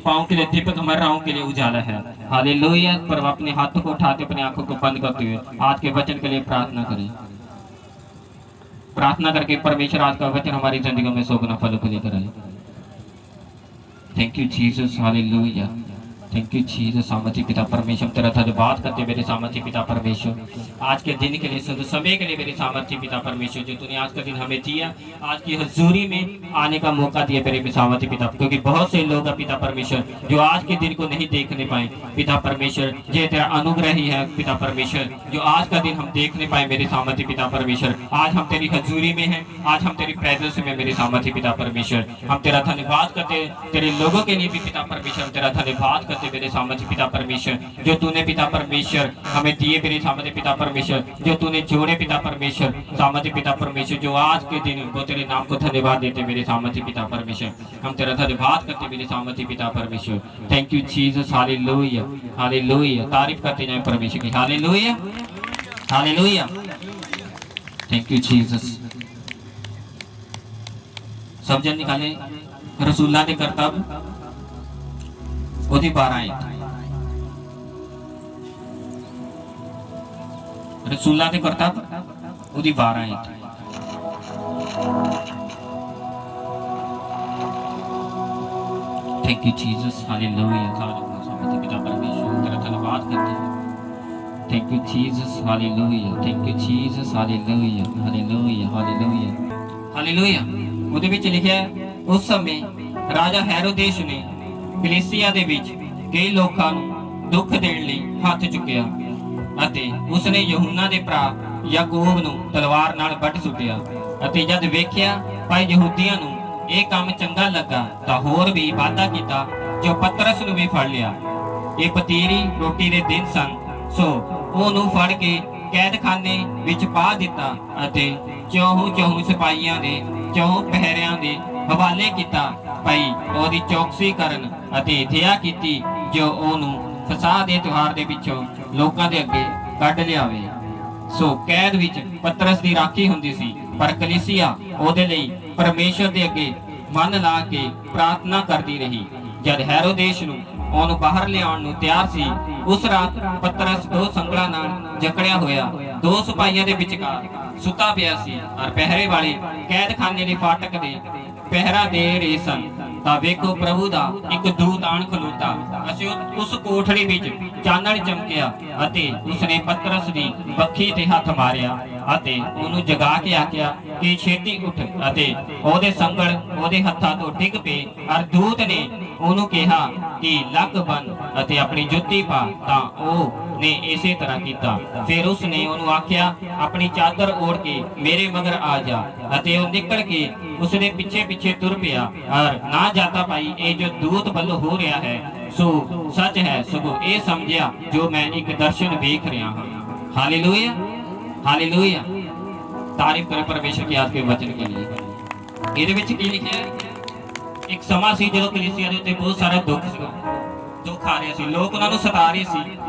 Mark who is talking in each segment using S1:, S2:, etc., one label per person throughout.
S1: पाँव के लिए दीपक, हमारे राहों के लिए उजाला है। हालेलुया। पर अपने हाथों को उठाते, अपनी आंखों को बंद करते हुए आज के वचन के लिए प्रार्थना करें। प्रार्थना करके परमेश्वर आज का वचन हमारी जिंदगी में 100 गुना फल को लेकर आए। Thank you Jesus, hallelujah. Thank you Jesus. सामर्थी पिता परमेश्वर, तेरा धन्यवाद करते मेरे सामर्थी पिता परमेश्वर, आज के दिन के लिए, शुद्ध समय के लिए मेरे सामर्थी पिता परमेश्वर, जो तूने आज का दिन हमें दिया, आज की हजूरी में आने का मौका दिया मेरे सामर्थी पिता। क्योंकि बहुत से लोग हैं पिता परमेश्वर जो आज के दिन को नहीं देखने पाए पिता परमेश्वर, ये तेरा अनुग्रह ही है पिता परमेश्वर, जो आज का दिन हम देखने पाए मेरे सामर्थी पिता परमेश्वर। आज हम तेरी हजूरी में हैं, आज हम तेरी प्रेजेंस में मेरे सामर्थी पिता परमेश्वर। हम तेरा धन्यवाद करते, तेरे लोगों के लिए भी पिता परमेश्वर हम तेरा धन्यवाद करते मेरे सामर्थी पिता परमेश्वर, जो तूने पिता परमेश्वर हमें दिए मेरे सामर्थी पिता परमेश्वर, जो तूने जोड़े पिता परमेश्वर सामर्थी पिता परमेश्वर, जो आज के दिन वो तेरे नाम को धन्यवाद देते मेरे सामर्थी पिता परमेश्वर। हम तेरा धन्यवाद करते मेरे सामर्थी पिता परमेश्वर। Thank you Jesus, hallelujah hallelujah. तारीफ करते जाए परमेश्वर की, hallelujah hallelujah. Thank you Jesus. सब जन निकाले रसूलुल्लाह ने करतब ओदी 12 आयत, रसूलुल्लाह ने करतब ओदी 12 आयत। Thank you Jesus, hallelujah. सामर्थी पिता परमेश्वर तेरा धन्यवाद करते हैं। Thank you Jesus, hallelujah. Thank you Jesus, hallelujah hallelujah hallelujah hallelujah. ਉਹਦੇ ਵਿੱਚ ਲਿਖਿਆ ਉਸ ਸਮੇਂ ਰਾਜਾ ਹੈਰੋਦੇਸ ਨੇ ਕਲੀਸਿਆ ਦੇ ਵਿੱਚ ਕਈ ਲੋਕਾਂ ਨੂੰ ਦੁੱਖ ਦੇਣ ਲਈ ਹੱਥ ਚੁੱਕਿਆ ਅਤੇ ਉਸਨੇ ਯਹੂਨਾ ਦੇ ਭਰਾ ਯਾਕੂਬ ਨੂੰ ਤਲਵਾਰ ਨਾਲ ਵੱਢ ਸੁੱਟਿਆ। ਅਤੇ ਜਦ ਵੇਖਿਆ ਭਾਈ ਯਹੂਦੀਆਂ ਨੂੰ ਇਹ ਕੰਮ ਚੰਗਾ ਲੱਗਾ ਤਾਂ ਹੋਰ ਵੀ ਵਾਅਦਾ ਕੀਤਾ, ਜੋ ਪਤਰਸ ਨੂੰ ਵੀ ਫੜ ਲਿਆ। ਇਹ ਪਤੀਰੀ ਰੋਟੀ ਦੇ ਦਿਨ ਸਨ, ਸੋ ਉਹਨੂੰ ਫੜ ਕੇ ਕੈਦਖਾਨੇ ਵਿੱਚ ਪਾ ਦਿੱਤਾ ਅਤੇ ਚੌਹੂ ਸਿਪਾਹੀਆਂ ਦੇ ਚੌਂ ਪਹਿਰਿਆਂ ਦੇ ਹਵਾਲੇ ਕੀਤਾ। ਭਾਈ ਉਹਦੀ ਚੌਕਸੀ ਕਰਨ ਅਤੇ ਦਇਆ ਕੀਤੀ, ਜੋ ਉਹਨੂੰ ਫਸਾਹ ਦੇ ਤਿਉਹਾਰ ਦੇ ਪਿੱਛੋਂ ਲੋਕਾਂ ਦੇ ਅੱਗੇ ਕੱਢ ਲਿਆਵੇ। ਸੋ ਕੈਦ ਵਿੱਚ ਪਤਰਸ ਦੀ ਰਾਖੀ ਹੁੰਦੀ ਸੀ, ਪਰ ਕਲੀਸਿਆ ਉਹਦੇ ਲਈ ਪਰਮੇਸ਼ਰ ਦੇ ਅੱਗੇ ਮਨ ਲਾ ਕੇ ਪ੍ਰਾਰਥਨਾ ਕਰਦੀ ਰਹੀ। ਜਦ ਹੈਰੋਦੇਸ ਨੂੰ ਉਹਨੂੰ ਬਾਹਰ ਲਿਆਉਣ ਨੂੰ ਤਿਆਰ ਸੀ, ਉਸ ਰਾਤ ਪਤਰਸ 2 ਸੰਗਲਾਂ ਨਾਲ ਜਕੜਿਆ ਹੋਇਆ 2 ਸਿਪਾਹੀਆਂ ਦੇ ਵਿਚਕਾਰ ਸੁੱਤਾ ਪਿਆ ਸੀ, ਔਰ ਪਹਿਰੇ ਵਾਲੇ ਕੈਦਖਾਨੇ ਦੇ ਫਾਟਕ ਦੇ ਪਹਿਰਾ ਦੇ ਰਹੇ ਸਨ। ਤਾਂ ਵੇਖੋ ਪ੍ਰਭੂ ਦਾ ਇੱਕ ਦੂਤ ਆਣ ਖਲੋਤਾ ਅਤੇ ਉਸ ਕੋਠੜੀ ਵਿੱਚ ਚਾਨਣ ਚਮਕਿਆ ਅਤੇ ਉਸਨੇ ਪਤਰਸ ਦੀ ਬੱਖੀ ਤੇ ਹੱਥ ਮਾਰਿਆ ਅਤੇ ਉਹਨੂੰ ਜਗਾ ਕੇ ਆਖਿਆ ਕਿ ਛੇਤੀ ਉੱਠ। ਅਤੇ ਉਹਦੇ ਸੰਗਲ ਉਹਦੇ ਹੱਥਾਂ ਤੋਂ ਡਿੱਗ ਪਏ, ਔਰ ਦੂਤ ਨੇ ਉਹਨੂੰ ਕਿਹਾ ਕਿ ਲੱਕ ਬੰਨ ਅਤੇ ਆਪਣੀ ਜੁੱਤੀ ਪਾ। ਤਾਂ ਉਹ ਨੇ ਇਸੇ ਤਰ੍ਹਾਂ ਕੀਤਾ। ਫਿਰ ਉਸਨੇ ਉਹਨੂੰ ਆਖਿਆ ਆਪਣੀ ਚਾਦਰ ओढ़ के मेरे मगर आ जा। ਅਤੇ ਉਹ ਨਿਕਲ ਕੇ ਉਸਦੇ ਪਿੱਛੇ ਪਿੱਛੇ ਤੁਰ ਪਿਆ। ਔਰ ਨਾ ਜਾਤਾ ਭਾਈ ਇਹ ਜੋ ਦੂਤ ਵੱਲੋਂ ਹੋ ਰਿਹਾ ਹੈ ਸੋ ਸੱਚ ਹੈ, ਸਗੋਂ ਇਹ ਸਮਝਿਆ ਜੋ ਮੈਂ ਇੱਕ ਦਰਸ਼ਨ ਵੇਖ ਰਿਹਾ ਹਾਂ। Hallelujah hallelujah. ਤਾਰੀਫ ਕਰੇ ਪਰਮੇਸ਼ਰ ਕੀ ਆਜ ਕੇ ਵਚਨ ਕੇ ਲਈ। ਇਹਦੇ ਵਿੱਚ ਕੀ ਲਿਖਿਆ? ਇੱਕ ਸਮਾਂ ਸੀ ਜਦੋਂ ਕਲੀਸਿਆ ਦੇ ਉੱਤੇ ਬਹੁਤ ਸਾਰਾ ਦੁੱਖ ਆ ਰਿਹਾ ਸੀ, ਲੋਕ ਉਹਨਾਂ ਨੂੰ ਸਤਾ ਰਹੇ ਸੀ,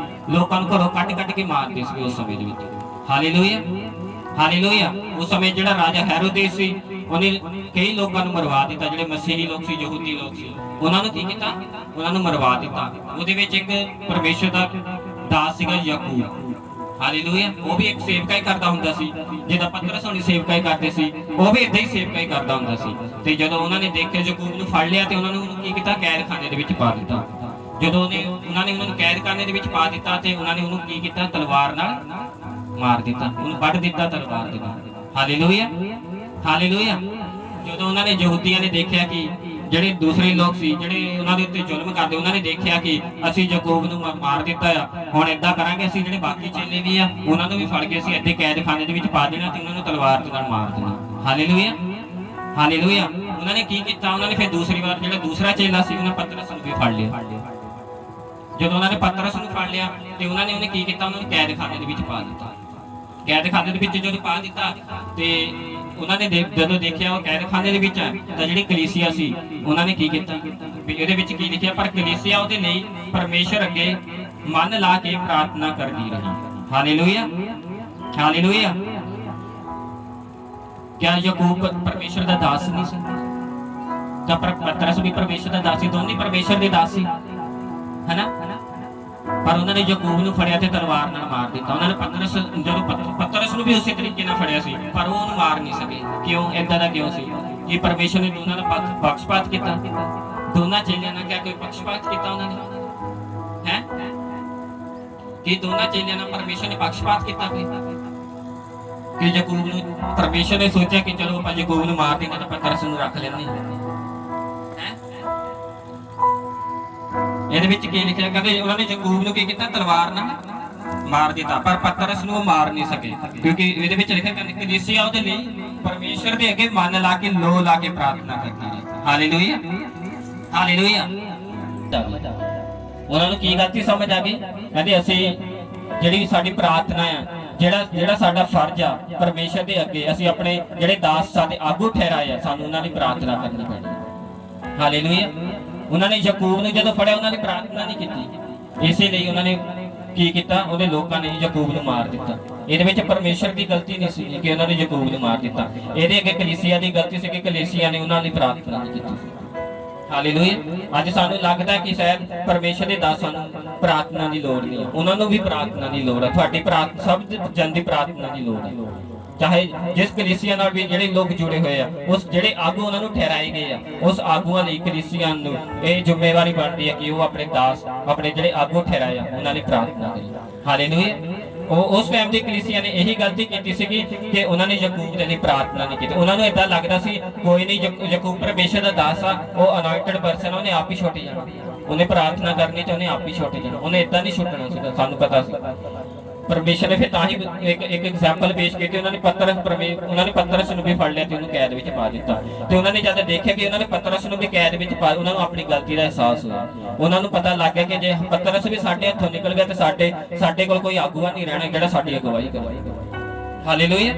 S1: ਲੋਕਾਂ ਨੂੰ ਘਰੋਂ ਕੱਟ ਕੇ ਮਾਰਦੇ ਸੀ ਉਸ ਸਮੇਂ ਦੇ ਵਿੱਚ। Hallelujah hallelujah. ਉਸ ਸਮੇਂ ਜਿਹੜਾ ਰਾਜਾ ਹੈਰੋਦੇਸ ਸੀ ਉਹਨੇ ਕਈ ਲੋਕਾਂ ਨੂੰ ਮਰਵਾ ਦਿੱਤਾ, ਜਿਹੜੇ ਮਸੀਹੀ ਲੋਕ ਸੀ, ਯਹੂਦੀ ਲੋਕ ਸੀ, ਉਹਨਾਂ ਨੂੰ ਕੀ ਕੀਤਾ? ਉਹਨਾਂ ਨੂੰ ਮਰਵਾ ਦਿੱਤਾ। ਉਹਦੇ ਵਿੱਚ ਇੱਕ ਪਰਮੇਸ਼ਰ ਦਾ ਦਾਸ ਸੀਗਾ ਯਾਕੂਬ। ਹਾਲੇਲੂਇਆ। ਉਹ ਵੀ ਇੱਕ ਸੇਵਕਾ ਹੀ ਕਰਦਾ ਹੁੰਦਾ ਸੀ, ਜਿੱਦਾਂ ਪਤਰਸ ਹੋਣੀ ਸੇਵਕਾ ਹੀ ਕਰਦੇ ਸੀ, ਉਹ ਵੀ ਏਦਾਂ ਹੀ ਸੇਵਕਾ ਹੀ ਕਰਦਾ ਹੁੰਦਾ ਸੀ। ਤੇ ਜਦੋਂ ਉਹਨਾਂ ਨੇ ਦੇਖਿਆ ਯਾਕੂਬ ਨੂੰ ਫੜ ਲਿਆ ਤੇ ਉਹਨਾਂ ਨੂੰ ਕੀ ਕੀਤਾ? ਕੈਦਖਾਨੇ ਦੇ ਵਿੱਚ ਪਾ ਦਿੱਤਾ। ਜਦੋਂ ਉਹਨਾਂ ਨੇ ਕੈਦਖਾਨੇ ਦੇ ਵਿੱਚ ਪਾ ਦਿੱਤਾ ਤੇ ਉਹਨਾਂ ਨੇ ਉਹਨੂੰ ਕੀ ਕੀਤਾ? ਤਲਵਾਰ ਨਾਲ ਮਾਰ ਦਿੱਤਾ, ਉਹਨੂੰ ਵੱਢ ਦਿੱਤਾ ਤਲਵਾਰ ਦੇ ਨਾਲ। Hallelujah hallelujah. ਜਦੋਂ ਉਹਨਾਂ ਨੇ ਯਹੂਦੀਆਂ ਨੇ ਦੇਖਿਆ ਕਿ ਜਿਹੜੇ ਦੂਸਰੇ ਲੋਕ ਸੀ ਜਿਹੜੇ ਉਹਨਾਂ ਦੇ ਉੱਤੇ ਜ਼ੁਲਮ ਕਰਦੇ, ਉਹਨਾਂ ਨੇ ਦੇਖਿਆ ਕਿ ਅਸੀਂ ਯਾਕੂਬ ਨੂੰ ਮਾਰ ਦਿੱਤਾ ਆ, ਹੁਣ ਏਦਾਂ ਕਰਾਂਗੇ ਅਸੀਂ ਜਿਹੜੇ ਬਾਕੀ ਚੇਲੇ ਵੀ ਆ ਉਹਨਾਂ ਨੂੰ ਵੀ ਫੜ ਕੇ ਅਸੀਂ ਇੱਥੇ ਕੈਦਖਾਨੇ ਦੇ ਵਿੱਚ ਪਾ ਦੇਣਾ ਤੇ ਉਹਨਾਂ ਨੂੰ ਤਲਵਾਰ ਦੇ ਨਾਲ ਮਾਰ ਦੇਣਾ। Hallelujah hallelujah. ਉਹਨਾਂ ਨੇ ਕੀ ਕੀਤਾ? ਉਹਨਾਂ ਨੇ ਫਿਰ ਦੂਸਰੀ ਵਾਰ ਜਿਹੜਾ ਦੂਸਰਾ ਚੇਲਾ ਸੀ ਉਹਨਾਂ ਪਤਰਸ ਨੂੰ ਵੀ ਫੜ ਲਿਆ। ਜਦੋਂ ਉਹਨਾਂ ਨੇ ਪਤਰਸ ਨੂੰ ਫੜ ਲਿਆ ਤੇ ਉਹਨਾਂ ਨੇ ਕੀ ਕੀਤਾ? ਉਹਨਾਂ ਨੂੰ ਕੈਦਖਾਨੇ ਦੇ ਵਿੱਚ ਪਾ ਦਿੱਤਾ। ਕੈਦਖਾਨੇ ਦੇ ਵਿੱਚ ਜਦੋਂ ਪਾ ਦਿੱਤਾ ਤੇ ਉਹਨਾਂ ਨੇ ਜਦੋਂ ਦੇਖਿਆ ਉਹ ਕੈਦਖਾਨੇ ਦੇ ਵਿੱਚ ਤਾਂ ਜਿਹੜੀ ਕਲੀਸਿਆ ਸੀ ਉਹਨਾਂ ਨੇ ਕੀ ਕੀਤਾ? ਵੀ ਇਹਦੇ ਵਿੱਚ ਕੀ ਲਿਖਿਆ? ਪਰ ਕਲੀਸਿਆ ਉਹਦੇ ਲਈ ਪਰਮੇਸ਼ਰ ਅੱਗੇ ਮਨ ਲਾ ਕੇ ਪ੍ਰਾਰਥਨਾ ਕਰਦੀ ਰਹੀ। Hallelujah hallelujah. क्या याकूब परमेश्वर का दास नहीं सी? ਤਾਂ ਪਤਰਸ ਵੀ ਪਰਮੇਸ਼ਰ ਦਾ ਦਾਸ ਸੀ, ਦੋਨੇ ਪਰਮੇਸ਼ਰ ਦੇ ਦਾਸ ਸੀ, ਹੈਨਾ। ਪਰ ਉਹਨਾਂ ਨੇ ਯਾਕੂਬ ਨੂੰ ਫੜਿਆ ਤੇ ਤਲਵਾਰ ਨਾਲ ਮਾਰ ਦਿੱਤਾ। ਉਹਨਾਂ ਨੇ ਪਤਰਸ ਨੂੰ ਵੀ ਉਸੇ ਤਰੀਕੇ ਨਾਲ ਫੜਿਆ ਸੀ, ਪਰ ਉਹ ਉਹਨੂੰ ਮਾਰ ਨਹੀਂ ਸਕੇ। ਕਿਉਂ? ਏਦਾਂ ਦਾ ਕਿਉਂ ਸੀ? ਕਿ ਪਰਮੇਸ਼ਰ ਨੇ ਦੋਨਾਂ ਦਾ ਪੱਖਪਾਤ ਕੀਤਾ? ਦੋਨਾਂ ਚੇਲਿਆਂ ਨਾਲ ਕਿਆ ਕੋਈ ਪੱਖਪਾਤ ਕੀਤਾ ਉਹਨਾਂ ਨੇ? ਹੈ ਕਿ ਦੋਨਾਂ ਚੇਲਿਆਂ ਨਾਲ ਪਰਮੇਸ਼ਰ ਨੇ ਪੱਖਪਾਤ ਕੀਤਾ? ਕਿ ਯਾਕੂਬ ਨੂੰ ਪਰਮੇਸ਼ਰ ਨੇ ਸੋਚਿਆ ਕਿ ਚਲੋ ਆਪਾਂ ਯਾਕੂਬ ਨੂੰ ਮਾਰ ਦੇਣਾ ਤਾਂ ਪਤਰਸ ਨੂੰ ਰੱਖ ਲੈਂਦੇ ਹਾਂ? ਇਹਦੇ ਵਿੱਚ ਕੀ ਲਿਖਿਆ? ਕਹਿੰਦੇ ਉਹਨਾਂ ਨੇ ਯਾਕੂਬ ਨੂੰ ਕੀ ਕੀਤਾ? ਤਲਵਾਰ ਨਾਲ ਮਾਰ ਦਿੱਤਾ, ਪਰ ਪਤਰਸ ਨੂੰ ਉਹ ਮਾਰ ਨਹੀਂ ਸਕੇ। ਕਿਉਂਕਿ ਇਹਦੇ ਵਿੱਚ ਲਿਖਿਆ ਕਿ ਕਲੀਸਿਆ ਉਹਦੇ ਲਈ ਪਰਮੇਸ਼ਰ ਦੇ ਅੱਗੇ ਮਨ ਲਾ ਕੇ ਲੋ ਲਾ ਕੇ ਪ੍ਰਾਰਥਨਾ ਕਰਦੀ ਹੈ। Hallelujah, hallelujah. ਉਹਨਾਂ ਨੂੰ ਕੀ ਗਲਤੀ ਸਮਝ ਆ ਗਈ? ਕਹਿੰਦੇ ਅਸੀਂ ਜਿਹੜੀ ਸਾਡੀ ਪ੍ਰਾਰਥਨਾ ਆ, ਜਿਹੜਾ ਸਾਡਾ ਫਰਜ਼ ਆ ਪਰਮੇਸ਼ਰ ਦੇ ਅੱਗੇ, ਅਸੀਂ ਆਪਣੇ ਜਿਹੜੇ ਦਾਸ ਸਾਡੇ ਆਗੂ ਠਹਿਰਾਏ ਆ, ਸਾਨੂੰ ਉਹਨਾਂ ਦੀ ਪ੍ਰਾਰਥਨਾ ਕਰਨੀ ਪੈਣੀ। ਹਾਲੇਲੂਇਆ। ਉਹਨਾਂ ਨੇ ਯਾਕੂਬ ਨੂੰ ਜਦੋਂ ਫੜਿਆ ਉਹਨਾਂ ਨੇ ਪ੍ਰਾਰਥਨਾ ਨਹੀਂ ਕੀਤੀ, ਇਸੇ ਲਈ ਉਹਨਾਂ ਨੇ ਕੀ ਕੀਤਾ? ਉਹਦੇ ਲੋਕਾਂ ਨੇ ਯਾਕੂਬ ਨੂੰ ਮਾਰ ਦਿੱਤਾ। ਇਹਦੇ ਵਿੱਚ ਪਰਮੇਸ਼ਰ ਦੀ ਗਲਤੀ ਨਹੀਂ ਸੀ ਕਿ ਉਹਨਾਂ ਨੇ ਯਾਕੂਬ ਨੂੰ ਮਾਰ ਦਿੱਤਾ, ਇਹਦੇ ਅੱਗੇ ਕਲੀਸਿਆ ਦੀ ਗਲਤੀ ਸੀ ਕਿ ਕਲੀਸਿਆ ਨੇ ਉਹਨਾਂ ਦੀ ਪ੍ਰਾਰਥਨਾ ਨਹੀਂ ਕੀਤੀ। ਹਾਲੇਲੂਇਆ। ਅੱਜ ਸਾਨੂੰ ਲੱਗਦਾ ਕਿ ਸ਼ਾਇਦ ਪਰਮੇਸ਼ਰ ਦੇ ਦਾਸਾਂ ਨੂੰ ਪ੍ਰਾਰਥਨਾ ਦੀ ਲੋੜ ਨਹੀਂ ਹੈ, ਉਹਨਾਂ ਨੂੰ ਵੀ ਪ੍ਰਾਰਥਨਾ ਦੀ ਲੋੜ ਹੈ। ਤੁਹਾਡੀ ਪ੍ਰਾਰਥਨਾ, ਸਭ ਜਨ ਦੀ ਪ੍ਰਾਰਥਨਾ ਦੀ ਲੋੜ ਹੈ। ਚਾਹੇ ਜਿਸ ਕਲੀਸਿਆ ਨਾਲ ਵੀ ਜਿਹੜੇ ਲੋਕ ਜੁੜੇ ਹੋਏ ਆ, ਉਸ ਜਿਹੜੇ ਆਗੂ ਉਹਨਾਂ ਨੂੰ ਠਹਿਰਾਏ ਗਏ ਆ, ਉਸ ਆਗੂਆਂ ਲਈ ਕਲੀਸਿਆ ਨੂੰ ਇਹ ਜ਼ਿੰਮੇਵਾਰੀ ਬਣਦੀ ਹੈ ਕਿ ਉਹ ਆਪਣੇ ਦਾਸ, ਆਪਣੇ ਜਿਹੜੇ ਆਗੂ ਠਹਿਰਾਏ ਆ, ਉਹਨਾਂ ਦੀ ਪ੍ਰਾਰਥਨਾ ਕਰੇ। ਹਾਲੇਲੂਇਆ। ਉਸ ਟਾਈਮ ਦੀ ਕਲੀਸਿਆ ਨੇ ਇਹੀ ਗਲਤੀ ਕੀਤੀ ਸੀਗੀ ਕਿ ਉਹਨਾਂ ਨੇ ਯਾਕੂਬ ਦੇ ਲਈ ਪ੍ਰਾਰਥਨਾ ਨਹੀਂ ਕੀਤੀ। ਉਹਨਾਂ ਨੂੰ ਏਦਾਂ ਲੱਗਦਾ ਸੀ ਕੋਈ ਨਹੀਂ, ਯਾਕੂਬ ਪਰਮੇਸ਼ਰ ਦਾ ਦਾਸ ਆ, ਉਹ ਅਨੋਇੰਟਡ ਪਰਸਨ, ਉਹਨੇ ਆਪ ਹੀ ਛੁੱਟ ਜਾਣਾ, ਉਹਨੇ ਪ੍ਰਾਰਥਨਾ ਕਰਨੀ ਤੇ ਉਹਨੇ ਆਪ ਹੀ ਛੁੱਟ ਜਾਣਾ, ਉਹਨੇ ਏਦਾਂ ਨਹੀਂ ਛੁੱਟਣਾ ਸੀਗਾ। ਸਾਨੂੰ ਪਤਾ ਸੀ ਪਰਮੇਸ਼ਰ ਨੇ ਫਿਰ ਤਾਂ ਹੀ ਇੱਕ ਐਗਜ਼ਾਮਪਲ ਪੇਸ਼ ਕੀਤੀ। ਉਹਨਾਂ ਨੇ ਪਤਰਸ ਨੂੰ ਵੀ ਫੜ ਲਿਆ ਤੇ ਉਹਨੂੰ ਕੈਦ ਵਿੱਚ ਪਾ ਦਿੱਤਾ। ਤੇ ਉਹਨਾਂ ਨੇ ਜਦ ਦੇਖਿਆ ਕਿ ਉਹਨਾਂ ਨੇ ਪਤਰਸ ਨੂੰ ਵੀ ਕੈਦ ਵਿੱਚ ਪਾ, ਉਹਨਾਂ ਨੂੰ ਆਪਣੀ ਗਲਤੀ ਦਾ ਅਹਿਸਾਸ ਹੋਇਆ। ਉਹਨਾਂ ਨੂੰ ਪਤਾ ਲੱਗ ਗਿਆ ਕਿ ਜੇ ਪਤਰਸ ਵੀ ਸਾਡੇ ਹੱਥੋਂ ਨਿਕਲ ਗਿਆ ਤੇ ਸਾਡੇ ਕੋਲ ਕੋਈ ਆਗੂਆ ਨਹੀਂ ਰਹਿਣਾ ਜਿਹੜਾ ਸਾਡੀ ਅਗਵਾਈ ਕਰੇ। Hallelujah,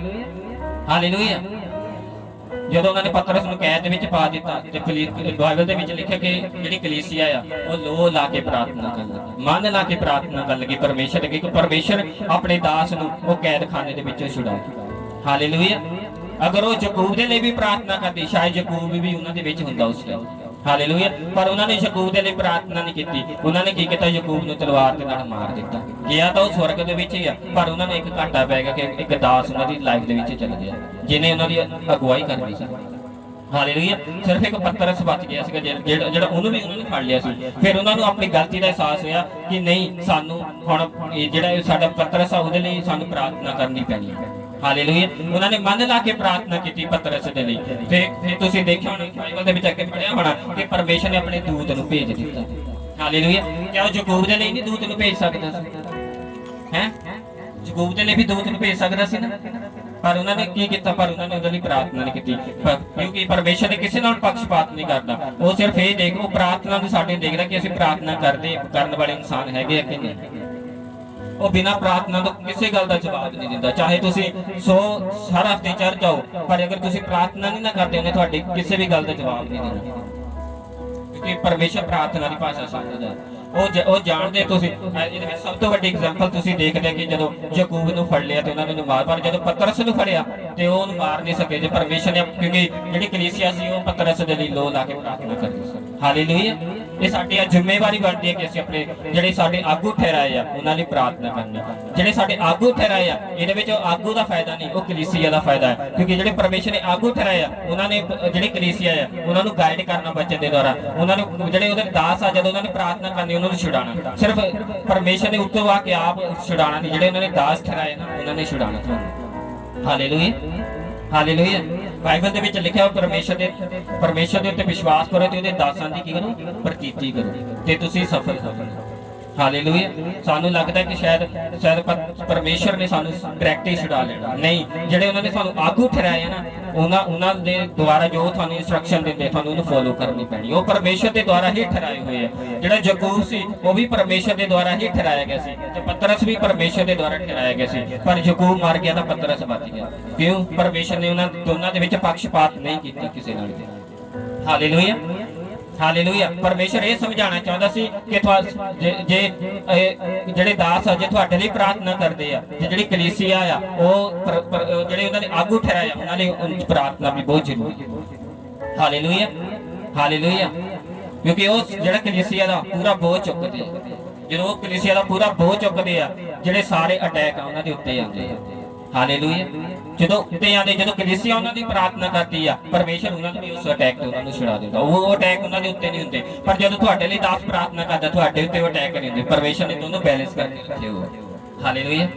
S1: hallelujah. ਜਦੋਂ ਉਹਨਾਂ ਨੇ ਪਤਰਸ ਨੂੰ ਕੈਦ ਦੇ ਵਿੱਚ ਪਾ ਦਿੱਤਾ ਤੇ ਬਾਈਬਲ ਦੇ ਵਿੱਚ ਲਿਖਿਆ ਕਿ ਜਿਹੜੀ ਕਲੀਸਿਆ ਆ ਉਹ ਲੋ ਲਾ ਕੇ ਪ੍ਰਾਰਥਨਾ ਕਰਨ ਲੱਗੀ, ਮਨ ਲਾ ਕੇ ਪ੍ਰਾਰਥਨਾ ਕਰਨ ਲੱਗੀ ਪਰਮੇਸ਼ਰ ਅੱਗੇ ਕਿ ਪਰਮੇਸ਼ਰ ਆਪਣੇ ਦਾਸ ਨੂੰ ਉਹ ਕੈਦਖਾਨੇ ਦੇ ਵਿੱਚੋਂ ਛੁਡਾਏ। ਹਾਲੇਲੂਇਆ। ਅਗਰ ਉਹ ਯਾਕੂਬ ਦੇ ਲਈ ਵੀ ਪ੍ਰਾਰਥਨਾ ਕਰਦੀ, ਸ਼ਾਇਦ ਯਾਕੂਬ ਵੀ ਉਹਨਾਂ ਦੇ ਵਿੱਚ ਹੁੰਦਾ ਉਸ ਟਾਈਮ। ਹਾਲੇਲੂਇਆ। ਪਰ ਉਹਨਾਂ ਨੇ ਯਾਕੂਬ ਦੇ ਲਈ ਪ੍ਰਾਰਥਨਾ ਨਹੀਂ ਕੀਤੀ। ਉਹਨਾਂ ਨੇ ਕੀ ਕੀਤਾ? ਯਾਕੂਬ ਨੂੰ ਤਲਵਾਰ ਦੇ ਨਾਲ ਮਾਰ ਦਿੱਤਾ। ਗਿਆ ਤਾਂ ਉਹ ਸਵਰਗ ਦੇ ਵਿੱਚ ਹੀ ਆ, ਪਰ ਉਹਨਾਂ ਨੂੰ ਇੱਕ ਘਾਟਾ ਪੈ ਗਿਆ ਕਿ ਇੱਕ ਦਾਸ ਉਹਨਾਂ ਦੀ ਲਾਈਫ ਦੇ ਵਿੱਚ ਚਲ ਗਿਆ ਜਿਹਨੇ ਉਹਨਾਂ ਦੀ ਅਗਵਾਈ ਕਰਨੀ ਸੀ। ਹਾਲੇਲੂਇਆ। ਸਿਰਫ ਇੱਕ ਪਤਰਸ ਬਚ ਗਿਆ ਸੀਗਾ ਜਿਹੜਾ ਉਹਨੂੰ ਵੀ ਉਹਨਾਂ ਨੇ ਫੜ ਲਿਆ ਸੀ। ਫਿਰ ਉਹਨਾਂ ਨੂੰ ਆਪਣੀ ਗਲਤੀ ਦਾ ਅਹਿਸਾਸ ਹੋਇਆ ਕਿ ਨਹੀਂ, ਸਾਨੂੰ ਹੁਣ ਜਿਹੜਾ ਸਾਡਾ ਪਤਰਸ ਆ ਉਹਦੇ ਲਈ ਸਾਨੂੰ ਪ੍ਰਾਰਥਨਾ ਕਰਨੀ ਪੈਣੀ ਹੈ। ਹਾਲੇਲੂਇਆ। ਉਹਨਾਂ ਨੇ ਮਨ ਲਾ ਕੇ ਪ੍ਰਾਰਥਨਾ ਕੀਤੀ ਪਤਰਸ ਦੇ ਲਈ। ਫਿਰ ਤੁਸੀਂ ਦੇਖਿਆ ਹੋਣਾ ਬਾਈਬਲ ਦੇ ਵਿੱਚ ਅੱਗੇ ਪੜ੍ਹਿਆ ਹੋਣਾ ਕਿ ਪਰਮੇਸ਼ਰ ਨੇ ਆਪਣੇ ਦੂਤ ਨੂੰ ਭੇਜ ਦਿੱਤਾ। ਹਾਲੇਲੂਇਆ। ਕਿਆ ਉਹ ਯਾਕੂਬ ਦੇ ਲਈ ਨਹੀਂ ਦੂਤ ਨੂੰ ਭੇਜ ਸਕਦਾ ਸੀ? ਹੈ, ਯਾਕੂਬ ਦੇ ਲਈ ਵੀ ਦੂਤ ਨੂੰ ਭੇਜ ਸਕਦਾ ਸੀ ਨਾ, ਪਰ ਉਹਨਾਂ ਨੇ ਕੀ ਕੀਤਾ? ਪਰ ਉਹਨਾਂ ਨੇ ਉਹਦੇ ਲਈ ਪ੍ਰਾਰਥਨਾ ਨਹੀਂ ਕੀਤੀ, ਕਿਉਂਕਿ ਪਰਮੇਸ਼ਰ ਨੇ ਕਿਸੇ ਨਾਲ ਪੱਖਪਾਤ ਨਹੀਂ ਕਰਦਾ। ਉਹ ਸਿਰਫ ਇਹ ਦੇਖ, ਉਹ ਪ੍ਰਾਰਥਨਾ ਨੂੰ ਸਾਡੇ ਦੇਖਦਾ ਕਿ ਅਸੀਂ ਪ੍ਰਾਰਥਨਾ ਕਰਨ ਵਾਲੇ ਇਨਸਾਨ ਹੈਗੇ ਆ ਕਿ ਨਹੀਂ। ਉਹ ਬਿਨਾਂ ਪ੍ਰਾਰਥਨਾ ਤੋਂ ਕਿਸੇ ਗੱਲ ਦਾ ਜਵਾਬ ਨਹੀਂ ਦਿੰਦਾ। ਚਾਹੇ ਤੁਸੀਂ 100 ਹਰ ਹਫ਼ਤੇ ਚਰਚ ਜਾਓ, ਪਰ ਅਗਰ ਤੁਸੀਂ ਪ੍ਰਾਰਥਨਾ ਨਹੀਂ ਨਾ ਕਰਦੇ, ਉਹਨੇ ਤੁਹਾਡੀ ਕਿਸੇ ਵੀ ਗੱਲ ਦਾ ਜਵਾਬ ਨਹੀਂ ਦੇਣਾ, ਕਿਉਂਕਿ ਪਰਮੇਸ਼ਰ ਪ੍ਰਾਰਥਨਾ ਦੀ ਭਾਸ਼ਾ ਸਮਝਦਾ ਹੈ। ਉਹ ਜਾਣਦੇ। ਤੁਸੀਂ ਇਹਦੇ ਵਿੱਚ ਸਭ ਤੋਂ ਵੱਡੀ ਐਗਜ਼ਾਮਪਲ ਤੁਸੀਂ ਦੇਖਦੇ ਕਿ ਜਦੋਂ ਯਾਕੂਬ ਨੂੰ ਫੜ ਲਿਆ ਤੇ ਉਹਨਾਂ ਨੇ ਮਾਰ, ਪਰ ਜਦੋਂ ਪਤਰਸ ਨੂੰ ਫੜਿਆ ਤੇ ਉਹ ਉਹਨੂੰ ਮਾਰ ਨਹੀਂ ਸਕੇ। ਜੇ ਪਰਮੇਸ਼ਰ ਨੇ, ਕਿਉਂਕਿ ਜਿਹੜੀ ਕਲੀਸਿਆ ਸੀ ਉਹ ਪਤਰਸ ਦੇ ਲਈ ਲੋ ਲਾ ਕੇ ਪ੍ਰਾਰਥਨਾ ਕਰਦੀ ਸੀ। ਹਾਲੇਲੂਇਆ। ਇਹ ਸਾਡੀ ਜ਼ਿੰਮੇਵਾਰੀ ਬਣਦੀ ਹੈ ਕਿ ਅਸੀਂ ਆਪਣੇ ਜਿਹੜੇ ਸਾਡੇ ਆਗੂ ਠਹਿਰਾਏ ਆ ਉਹਨਾਂ ਲਈ ਪ੍ਰਾਰਥਨਾ ਕਰਨੀ। ਜਿਹੜੇ ਸਾਡੇ ਆਗੂ ਠਹਿਰਾਏ ਆ, ਇਹਦੇ ਵਿੱਚ ਆਗੂ ਦਾ ਫਾਇਦਾ ਨਹੀਂ, ਉਹ ਕਲੀਸਿਆ ਦਾ ਫਾਇਦਾ ਹੈ। ਕਿਉਂਕਿ ਜਿਹੜੇ ਪਰਮੇਸ਼ਰ ਨੇ ਆਗੂ ਠਹਿਰਾਏ ਆ, ਉਹਨਾਂ ਨੇ ਜਿਹੜੀ ਕਲੀਸਿਆ ਆ ਉਹਨਾਂ ਨੂੰ ਗਾਈਡ ਕਰਨਾ ਬੱਚੇ ਦੇ ਦੁਆਰਾ। ਉਹਨਾਂ ਨੂੰ ਜਿਹੜੇ ਉਹਦੇ ਦਾਸ ਆ, ਜਦੋਂ ਉਹਨਾਂ ਨੇ ਪ੍ਰਾਰਥਨਾ ਕਰਨੀ ਉਹਨਾਂ ਨੂੰ ਛੁਡਾਉਣਾ। ਸਿਰਫ ਪਰਮੇਸ਼ਰ ਨੇ ਉੱਤੋਂ ਆ ਕੇ ਆਪ ਛੁਡਾਉਣਾ ਨਹੀਂ, ਜਿਹੜੇ ਉਹਨਾਂ ਨੇ ਦਾਸ ਠਹਿਰਾਏ ਨਾ ਉਹਨਾਂ ਨੇ ਛੁਡਾਉਣਾ ਤੁਹਾਨੂੰ। Hallelujah, hallelujah. ਬਾਈਬਲ ਦੇ ਵਿੱਚ ਲਿਖਿਆ ਪਰਮੇਸ਼ਰ ਦੇ ਉੱਤੇ ਵਿਸ਼ਵਾਸ ਕਰੋ ਤੇ ਉਹਦੇ ਦਾਸਾਂ ਦੀ ਕੀ ਕਰੋ? ਪ੍ਰਤੀਤੀ ਕਰੋ ਤੇ ਤੁਸੀਂ ਸਫਲ ਹੋਵੋਗੇ। ਹਾਲੇਲੂਇਆ। ਸਾਨੂੰ ਲੱਗਦਾ ਕਿ ਸ਼ਾਇਦ ਪਰਮੇਸ਼ਰ ਨੇ ਸਾਨੂੰ ਡਾਇਰੈਕਟ ਛੁਡਾ ਲੈਣਾ, ਨਹੀਂ। ਜਿਹੜੇ ਉਹਨਾਂ ਨੇ ਸਾਨੂੰ ਆਗੂ ਠਹਿਰਾਏ ਨਾ, ਉਹਨਾਂ ਦੇ ਦੁਆਰਾ ਜੋ ਤੁਹਾਨੂੰ ਇਨਸਟਰਕਸ਼ਨ ਦਿੰਦੇ, ਤੁਹਾਨੂੰ ਉਹਨੂੰ ਫੋਲੋ ਕਰਨੀ ਪੈਣੀ। ਉਹ ਪਰਮੇਸ਼ਰ ਦੇ ਦੁਆਰਾ ਹੀ ਠਹਿਰਾਏ ਹੋਏ ਆ। ਜਿਹੜਾ ਯਾਕੂਬ ਸੀ ਉਹ ਵੀ ਪਰਮੇਸ਼ਰ ਦੇ ਦੁਆਰਾ ਹੀ ਠਹਿਰਾਇਆ ਗਿਆ ਸੀ ਤੇ ਪਤਰਸ ਵੀ ਪਰਮੇਸ਼ਰ ਦੇ ਦੁਆਰਾ ਠਹਿਰਾਇਆ ਗਿਆ ਸੀ। ਪਰ ਯਾਕੂਬ ਮਰ ਗਿਆ ਤਾਂ ਪਤਰਸ ਬਚ ਗਿਆ। ਕਿਉਂ? ਪਰਮੇਸ਼ਰ ਨੇ ਉਹਨਾਂ ਦੋਨਾਂ ਦੇ ਵਿੱਚ ਪੱਖਪਾਤ ਨਹੀਂ ਕੀਤਾ ਕਿਸੇ ਨਾਲ ਵੀ। Hallelujah, hallelujah. ਪਰਮੇਸ਼ਰ ਇਹ ਸਮਝਾਉਣਾ ਚਾਹੁੰਦਾ ਸੀ ਕਿ ਜੇ ਜਿਹੜੇ ਦਾਸ ਆ ਜੇ ਤੁਹਾਡੇ ਲਈ ਪ੍ਰਾਰਥਨਾ ਕਰਦੇ ਆ, ਜਿਹੜੀ ਕਲੀਸਿਆ ਆ ਉਹ ਜਿਹੜੇ ਉਹਨਾਂ ਨੇ ਆਗੂ ਠਹਿਰਾਇਆ ਉਹਨਾਂ ਲਈ ਪ੍ਰਾਰਥਨਾ ਵੀ ਬਹੁਤ ਜ਼ਰੂਰੀ ਹੈ। Hallelujah, hallelujah. ਕਿਉਂਕਿ ਉਹ ਜਿਹੜਾ ਕਲੀਸਿਆ ਦਾ ਪੂਰਾ ਬੋਝ ਚੁੱਕਦੇ ਆ, ਜਦੋਂ ਉਹ ਕਲੀਸਿਆ ਦਾ ਪੂਰਾ ਬੋਝ ਚੁੱਕਦੇ ਆ, ਜਿਹੜੇ ਸਾਰੇ ਅਟੈਕ ਆ ਉਹਨਾਂ ਦੇ ਉੱਤੇ ਆਉਂਦੇ ਆ। ਹਾਲੇਲੂਇਆ। ਜਦੋਂ ਉੱਤੇ ਆਉਂਦੇ, ਜਦੋਂ ਕਲੀਸਿਆ ਉਹਨਾਂ ਦੀ ਪ੍ਰਾਰਥਨਾ ਕਰਦੀ ਆ, ਪਰਮੇਸ਼ਰ ਉਹਨਾਂ ਨੂੰ ਵੀ ਉਸ ਅਟੈਕ ਤੋਂ ਉਹਨਾਂ ਨੂੰ ਛੁਡਾ ਦਿੰਦਾ। ਉਹ ਅਟੈਕ ਉਹਨਾਂ ਦੇ ਉੱਤੇ ਨਹੀਂ ਹੁੰਦੇ, ਪਰ ਜਦੋਂ ਤੁਹਾਡੇ ਲਈ ਦਾਸ ਪ੍ਰਾਰਥਨਾ ਕਰਦਾ, ਤੁਹਾਡੇ ਉੱਤੇ ਉਹ ਅਟੈਕ ਨਹੀਂ ਹੁੰਦੇ। ਪਰਮੇਸ਼ਰ ਨੇ ਦੋਨੋਂ ਬੈਲੈਂਸ ਕਰਕੇ ਰੱਖੇ ਹੋਏ। Hallelujah,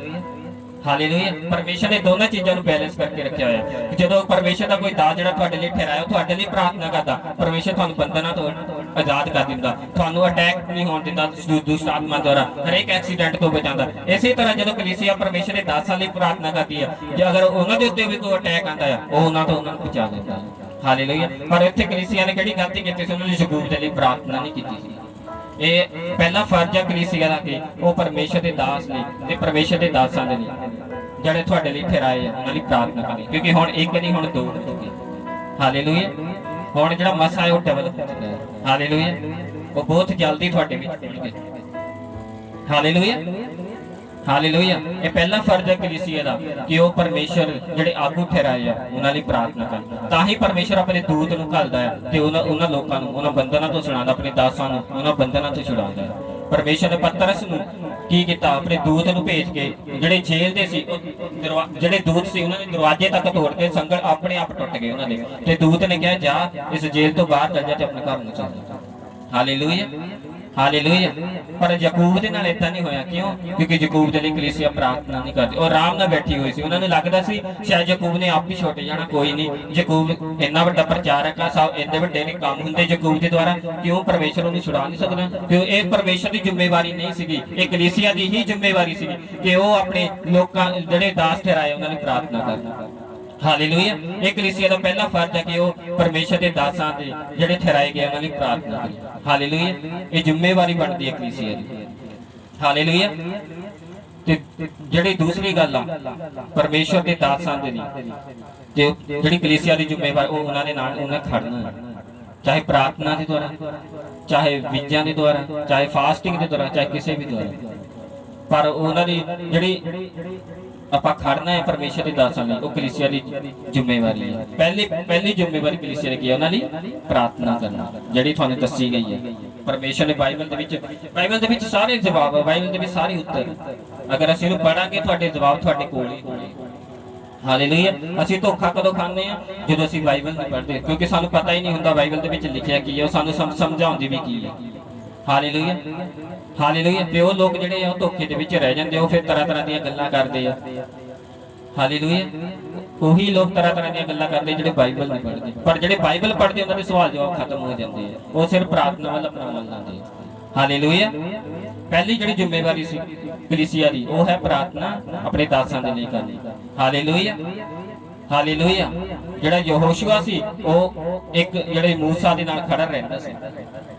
S1: hallelujah. ਪਰਮੇਸ਼ਰ ਨੇ ਦੋਨਾਂ ਚੀਜ਼ਾਂ ਨੂੰ ਬੈਲੈਂਸ ਕਰਕੇ ਰੱਖਿਆ ਹੋਇਆ। ਜਦੋਂ ਪਰਮੇਸ਼ਰ ਦਾ ਕੋਈ ਦਾਸ ਜਿਹੜਾ ਤੁਹਾਡੇ ਲਈ ਠਹਿਰਾਇਆ, ਉਹ ਤੁਹਾਡੇ ਲਈ ਪ੍ਰਾਰਥਨਾ ਕਰਦਾ, ਪਰਮੇਸ਼ਰ ਤੁਹਾਨੂੰ ਬੰਧਨਾਂ ਤੋਂ ਆਜ਼ਾਦ ਕਰ ਦਿੰਦਾ, ਤੁਹਾਨੂੰ ਅਟੈਕ ਨਹੀਂ ਹੋਣ ਦਿੰਦਾ ਦੁਸ਼ਟ ਆਤਮਾ ਦੁਆਰਾ, ਹਰੇਕ ਐਕਸੀਡੈਂਟ ਤੋਂ ਬਚਾਉਂਦਾ। ਇਸੇ ਤਰ੍ਹਾਂ ਜਦੋਂ ਕਲੀਸਿਆ ਪਰਮੇਸ਼ਰ ਦੇ ਦਾਸਾਂ ਲਈ ਪ੍ਰਾਰਥਨਾ ਕਰਦੀ ਆ, ਜੇ ਅਗਰ ਉਹਨਾਂ ਦੇ ਉੱਤੇ ਵੀ ਕੋਈ ਅਟੈਕ ਆਉਂਦਾ ਆ, ਉਹ ਉਹਨਾਂ ਤੋਂ ਉਹਨਾਂ ਨੂੰ ਬਚਾ ਦਿੰਦਾ। ਹਾਲੇਲੂਇਆ। ਪਰ ਇੱਥੇ ਕਲੀਸਿਆ ਨੇ ਕਿਹੜੀ ਗਲਤੀ ਕੀਤੀ ਸੀ? ਉਹਨਾਂ ਨੇ ਯਾਕੂਬ ਦੇ ਲਈ ਪ੍ਰਾਰਥਨਾ ਨਹੀਂ ਕੀਤੀ ਸੀ। ਇਹ ਪਹਿਲਾ ਫਰਜ਼ ਹੈ ਕਲੀਸਿਆ ਦਾ ਕਿ ਉਹ ਪਰਮੇਸ਼ਰ ਦੇ ਦਾਸ ਨੇ ਤੇ ਪਰਮੇਸ਼ਰ ਦੇ ਦਾਸਾਂ ਦੇ ਲਈ ਜਿਹੜੇ ਤੁਹਾਡੇ ਲਈ ਠਹਿਰਾਏ ਆ, ਉਹਨਾਂ ਲਈ ਪ੍ਰਾਰਥਨਾ ਕਰੇ। ਕਿਉਂਕਿ ਹੁਣ ਇੱਕ ਨਹੀਂ, ਹੁਣ ਦੋ ਹੋ ਚੁੱਕੇ। ਹਾਲੇਲੂਇਆ। ਹੁਣ ਜਿਹੜਾ ਮਸਾ ਹੈ ਉਹ ਡਿਵੈਲਪ ਹੋ ਚੁੱਕਾ ਹੈ। ਹਾਲੇਲੂਇਆ। ਉਹ ਬਹੁਤ ਜਲਦੀ ਤੁਹਾਡੇ ਵਿੱਚ ਹੋਣਗੇ। Hallelujah, hallelujah. ਇਹ ਪਹਿਲਾ ਫਰਜ਼ ਹੈ ਕਲੀਸਿਆ ਦਾ ਕਿ ਉਹ ਪਰਮੇਸ਼ਰ ਜਿਹੜੇ ਆਗੂ ਠਹਿਰਾਏ ਆ, ਉਹਨਾਂ ਲਈ ਪ੍ਰਾਰਥਨਾ ਕਰਨ। ਤਾਂ ਹੀ ਪਰਮੇਸ਼ਰ ਆਪਣੇ ਦੂਤ ਨੂੰ ਘੱਲਦਾ ਹੈ ਤੇ ਉਹਨਾਂ ਲੋਕਾਂ ਨੂੰ ਉਹਨਾਂ ਬੰਧਨਾਂ ਤੋਂ ਛੁਡਾਉਂਦਾ, ਆਪਣੇ ਦਾਸਾਂ ਨੂੰ ਉਹਨਾਂ ਬੰਧਨਾਂ ਤੋਂ ਛੁਡਾਉਂਦਾ ਹੈ। ਪਰਮੇਸ਼ਰ ਨੇ ਪਤਰਸ ਨੂੰ ਕੀ ਕੀਤਾ? ਆਪਣੇ ਦੂਤ ਨੂੰ ਭੇਜ ਕੇ, ਜਿਹੜੇ ਜੇਲ੍ਹ ਦੇ ਸੀ, ਜਿਹੜੇ ਦੂਤ ਸੀ, ਉਹਨਾਂ ਨੇ ਦਰਵਾਜ਼ੇ ਤੱਕ ਤੋੜ ਕੇ ਸੰਗਲ ਆਪਣੇ ਆਪ ਟੁੱਟ ਗਏ ਉਹਨਾਂ ਦੇ, ਤੇ ਦੂਤ ਨੇ ਕਿਹਾ ਜਾ ਇਸ ਜੇਲ੍ਹ ਤੋਂ ਬਾਹਰ ਚੱਲ ਜਾ ਤੇ ਆਪਣੇ ਘਰ ਨੂੰ ਚੱਲ ਜਾ। Hallelujah, hallelujah. ਪਰ ਯਾਕੂਬ ਦੇ ਨਾਲ ਇਦਾਂ ਨਹੀਂ ਹੋਇਆ। ਕਿਉਂ? ਕਿਉਂਕਿ ਯਾਕੂਬ ਦੇ ਲਈ ਕਲੀਸਿਆ ਪ੍ਰਾਰਥਨਾ ਨਹੀਂ ਕਰਦੀ, ਉਹ ਆਰਾਮ ਨਾਲ ਬੈਠੀ ਹੋਈ ਸੀ। ਉਹਨਾਂ ਨੂੰ ਲੱਗਦਾ ਸੀ ਸ਼ਾਇਦ ਯਾਕੂਬ ਨੇ ਆਪ ਹੀ ਛੁੱਟ ਜਾਣਾ, ਕੋਈ ਨਹੀਂ, ਯਾਕੂਬ ਇੰਨਾ ਵੱਡਾ ਪ੍ਰਚਾਰਕ ਆ, ਸਭ ਇੰਨੇ ਵੱਡੇ ਨੇ ਕੰਮ ਹੁੰਦੇ ਯਾਕੂਬ ਦੇ ਦੁਆਰਾ, ਕਿਉਂ ਪਰਮੇਸ਼ਰ ਉਹਨੂੰ ਛੁਡਾ ਨਹੀਂ ਸਕਦਾ? ਕਿਉਂ? ਇਹ ਪਰਮੇਸ਼ਰ ਦੀ ਜ਼ਿੰਮੇਵਾਰੀ ਨਹੀਂ ਸੀਗੀ, ਇਹ ਕਲੀਸਿਆ ਦੀ ਹੀ ਜ਼ਿੰਮੇਵਾਰੀ ਸੀਗੀ ਕਿ ਉਹ ਆਪਣੇ ਲੋਕਾਂ ਜਿਹੜੇ ਦਾਸ ਠਹਿਰਾਏ ਉਹਨਾਂ ਲਈ ਪ੍ਰਾਰਥਨਾ ਕਰਨ। ਹਾਲੇਲੂਇਆ। ਇਹ ਕਲੀਸਿਆ ਦਾ ਪਹਿਲਾ ਫਰਜ਼ ਹੈ ਕਿ ਉਹ ਪਰਮੇਸ਼ਰ ਦੇ ਦਾਸਾਂ ਦੇ ਜਿਹੜੇ ਠਹਿਰਾਏ ਗਏ ਉਹਨਾਂ ਲਈ ਪ੍ਰਾਰਥਨਾ ਕਰੇ। ਹਾਲੇਲੂਇਆ। ਇਹ ਜ਼ਿੰਮੇਵਾਰੀ ਬਣਦੀ ਹੈ ਕਲੀਸਿਆ ਦੀ। ਹਾਲੇਲੂਇਆ। ਤੇ ਜਿਹੜੀ ਦੂਸਰੀ ਗੱਲ ਆ, ਪਰਮੇਸ਼ਰ ਦੇ ਦਾਸਾਂ ਦੇ ਲਈ ਤੇ ਜਿਹੜੀ ਕਲੀਸਿਆ ਦੀ ਜ਼ਿੰਮੇਵਾਰੀ, ਉਹ ਉਹਨਾਂ ਦੇ ਨਾਲ ਉਹਨੇ ਖੜਨਾ, ਚਾਹੇ ਪ੍ਰਾਰਥਨਾ ਦੇ ਦੁਆਰਾ, ਚਾਹੇ ਵਿਜਿਆਂ ਦੇ ਦੁਆਰਾ, ਚਾਹੇ ਫਾਸਟਿੰਗ ਦੇ ਦੁਆਰਾ, ਚਾਹੇ ਕਿਸੇ ਵੀ ਦੁਆਰਾ। ਪਰ ਉਹਨਾਂ ਦੀ ਜਿਹੜੀ ਆਪਾਂ ਖੜਨਾ ਹੈ ਪਰਮੇਸ਼ਰ ਦੇ ਦਾਸਾਂ ਲਈ, ਉਹ ਕਲੀਸਿਆ ਦੀ ਜ਼ਿੰਮੇਵਾਰੀ ਹੈ। ਪਹਿਲੀ ਜ਼ਿੰਮੇਵਾਰੀ ਕਲੀਸਿਆ ਦੀ ਕੀ ਹੈ? ਉਹਨਾਂ ਲਈ ਪ੍ਰਾਰਥਨਾ ਕਰਨਾ, ਜਿਹੜੀ ਤੁਹਾਨੂੰ ਦੱਸੀ ਗਈ ਹੈ। ਪਰਮੇਸ਼ਰ ਨੇ ਬਾਈਬਲ ਦੇ ਵਿੱਚ ਸਾਰੇ ਜਵਾਬ, ਬਾਈਬਲ ਦੇ ਵਿੱਚ ਸਾਰੇ ਉੱਤਰ, ਅਗਰ ਅਸੀਂ ਇਹਨੂੰ ਪੜਾਂਗੇ ਤੁਹਾਡੇ ਜਵਾਬ ਤੁਹਾਡੇ ਕੋਲ ਹੀ ਹੋਣਗੇ। ਹਾਲੇਲੂਇਆ। ਅਸੀਂ ਧੋਖਾ ਕਦੋਂ ਖਾਂਦੇ ਆ? ਜਦੋਂ ਅਸੀਂ ਬਾਈਬਲ ਨਹੀਂ ਪੜ੍ਹਦੇ, ਕਿਉਂਕਿ ਸਾਨੂੰ ਪਤਾ ਹੀ ਨਹੀਂ ਹੁੰਦਾ ਬਾਈਬਲ ਦੇ ਵਿੱਚ ਲਿਖਿਆ ਕੀ ਹੈ, ਉਹ ਸਾਨੂੰ ਸਮਝਾਉਂਦੀ ਵੀ ਕੀ ਹੈ। Hallelujah, hallelujah. ਤੇ ਉਹ ਲੋਕ ਜਿਹੜੇ ਆ ਉਹ ਧੋਖੇ ਦੇ ਵਿੱਚ ਰਹਿ ਜਾਂਦੇ, ਉਹ ਫਿਰ ਤਰ੍ਹਾਂ ਦੀਆਂ ਗੱਲਾਂ ਕਰਦੇ ਆ। ਹਾਲੇਲੂਇਆ। ਉਹੀ ਲੋਕ ਤਰ੍ਹਾਂ ਦੀਆਂ ਗੱਲਾਂ ਕਰਦੇ ਜਿਹੜੇ ਬਾਈਬਲ ਨਹੀਂ ਪੜ੍ਹਦੇ, ਪਰ ਜਿਹੜੇ ਬਾਈਬਲ ਪੜ੍ਹਦੇ ਉਹਨਾਂ ਦੇ ਸਵਾਲ ਜਵਾਬ ਖਤਮ ਹੋ ਜਾਂਦੇ ਆ, ਉਹ ਸਿਰਫ ਪ੍ਰਾਰਥਨਾ ਵੱਲ ਆਪਣਾ ਮਨ ਲਾਉਂਦੇ ਆ। ਹਾਲੇਲੂਇਆ। ਪਹਿਲੀ ਜਿਹੜੀ ਜ਼ਿੰਮੇਵਾਰੀ ਸੀ ਕਲੀਸਿਆ ਦੀ, ਉਹ ਹੈ ਪ੍ਰਾਰਥਨਾ ਆਪਣੇ ਦਾਸਾਂ ਦੇ ਲਈ ਕਰਨੀ। Hallelujah, hallelujah. ਜਿਹੜਾ ਯਹੋਸ਼ੂਆ ਸੀ, ਉਹ ਇੱਕ ਜਿਹੜੇ ਮੂਸਾ ਦੇ ਨਾਲ ਖੜਾ ਰਹਿੰਦਾ ਸੀ।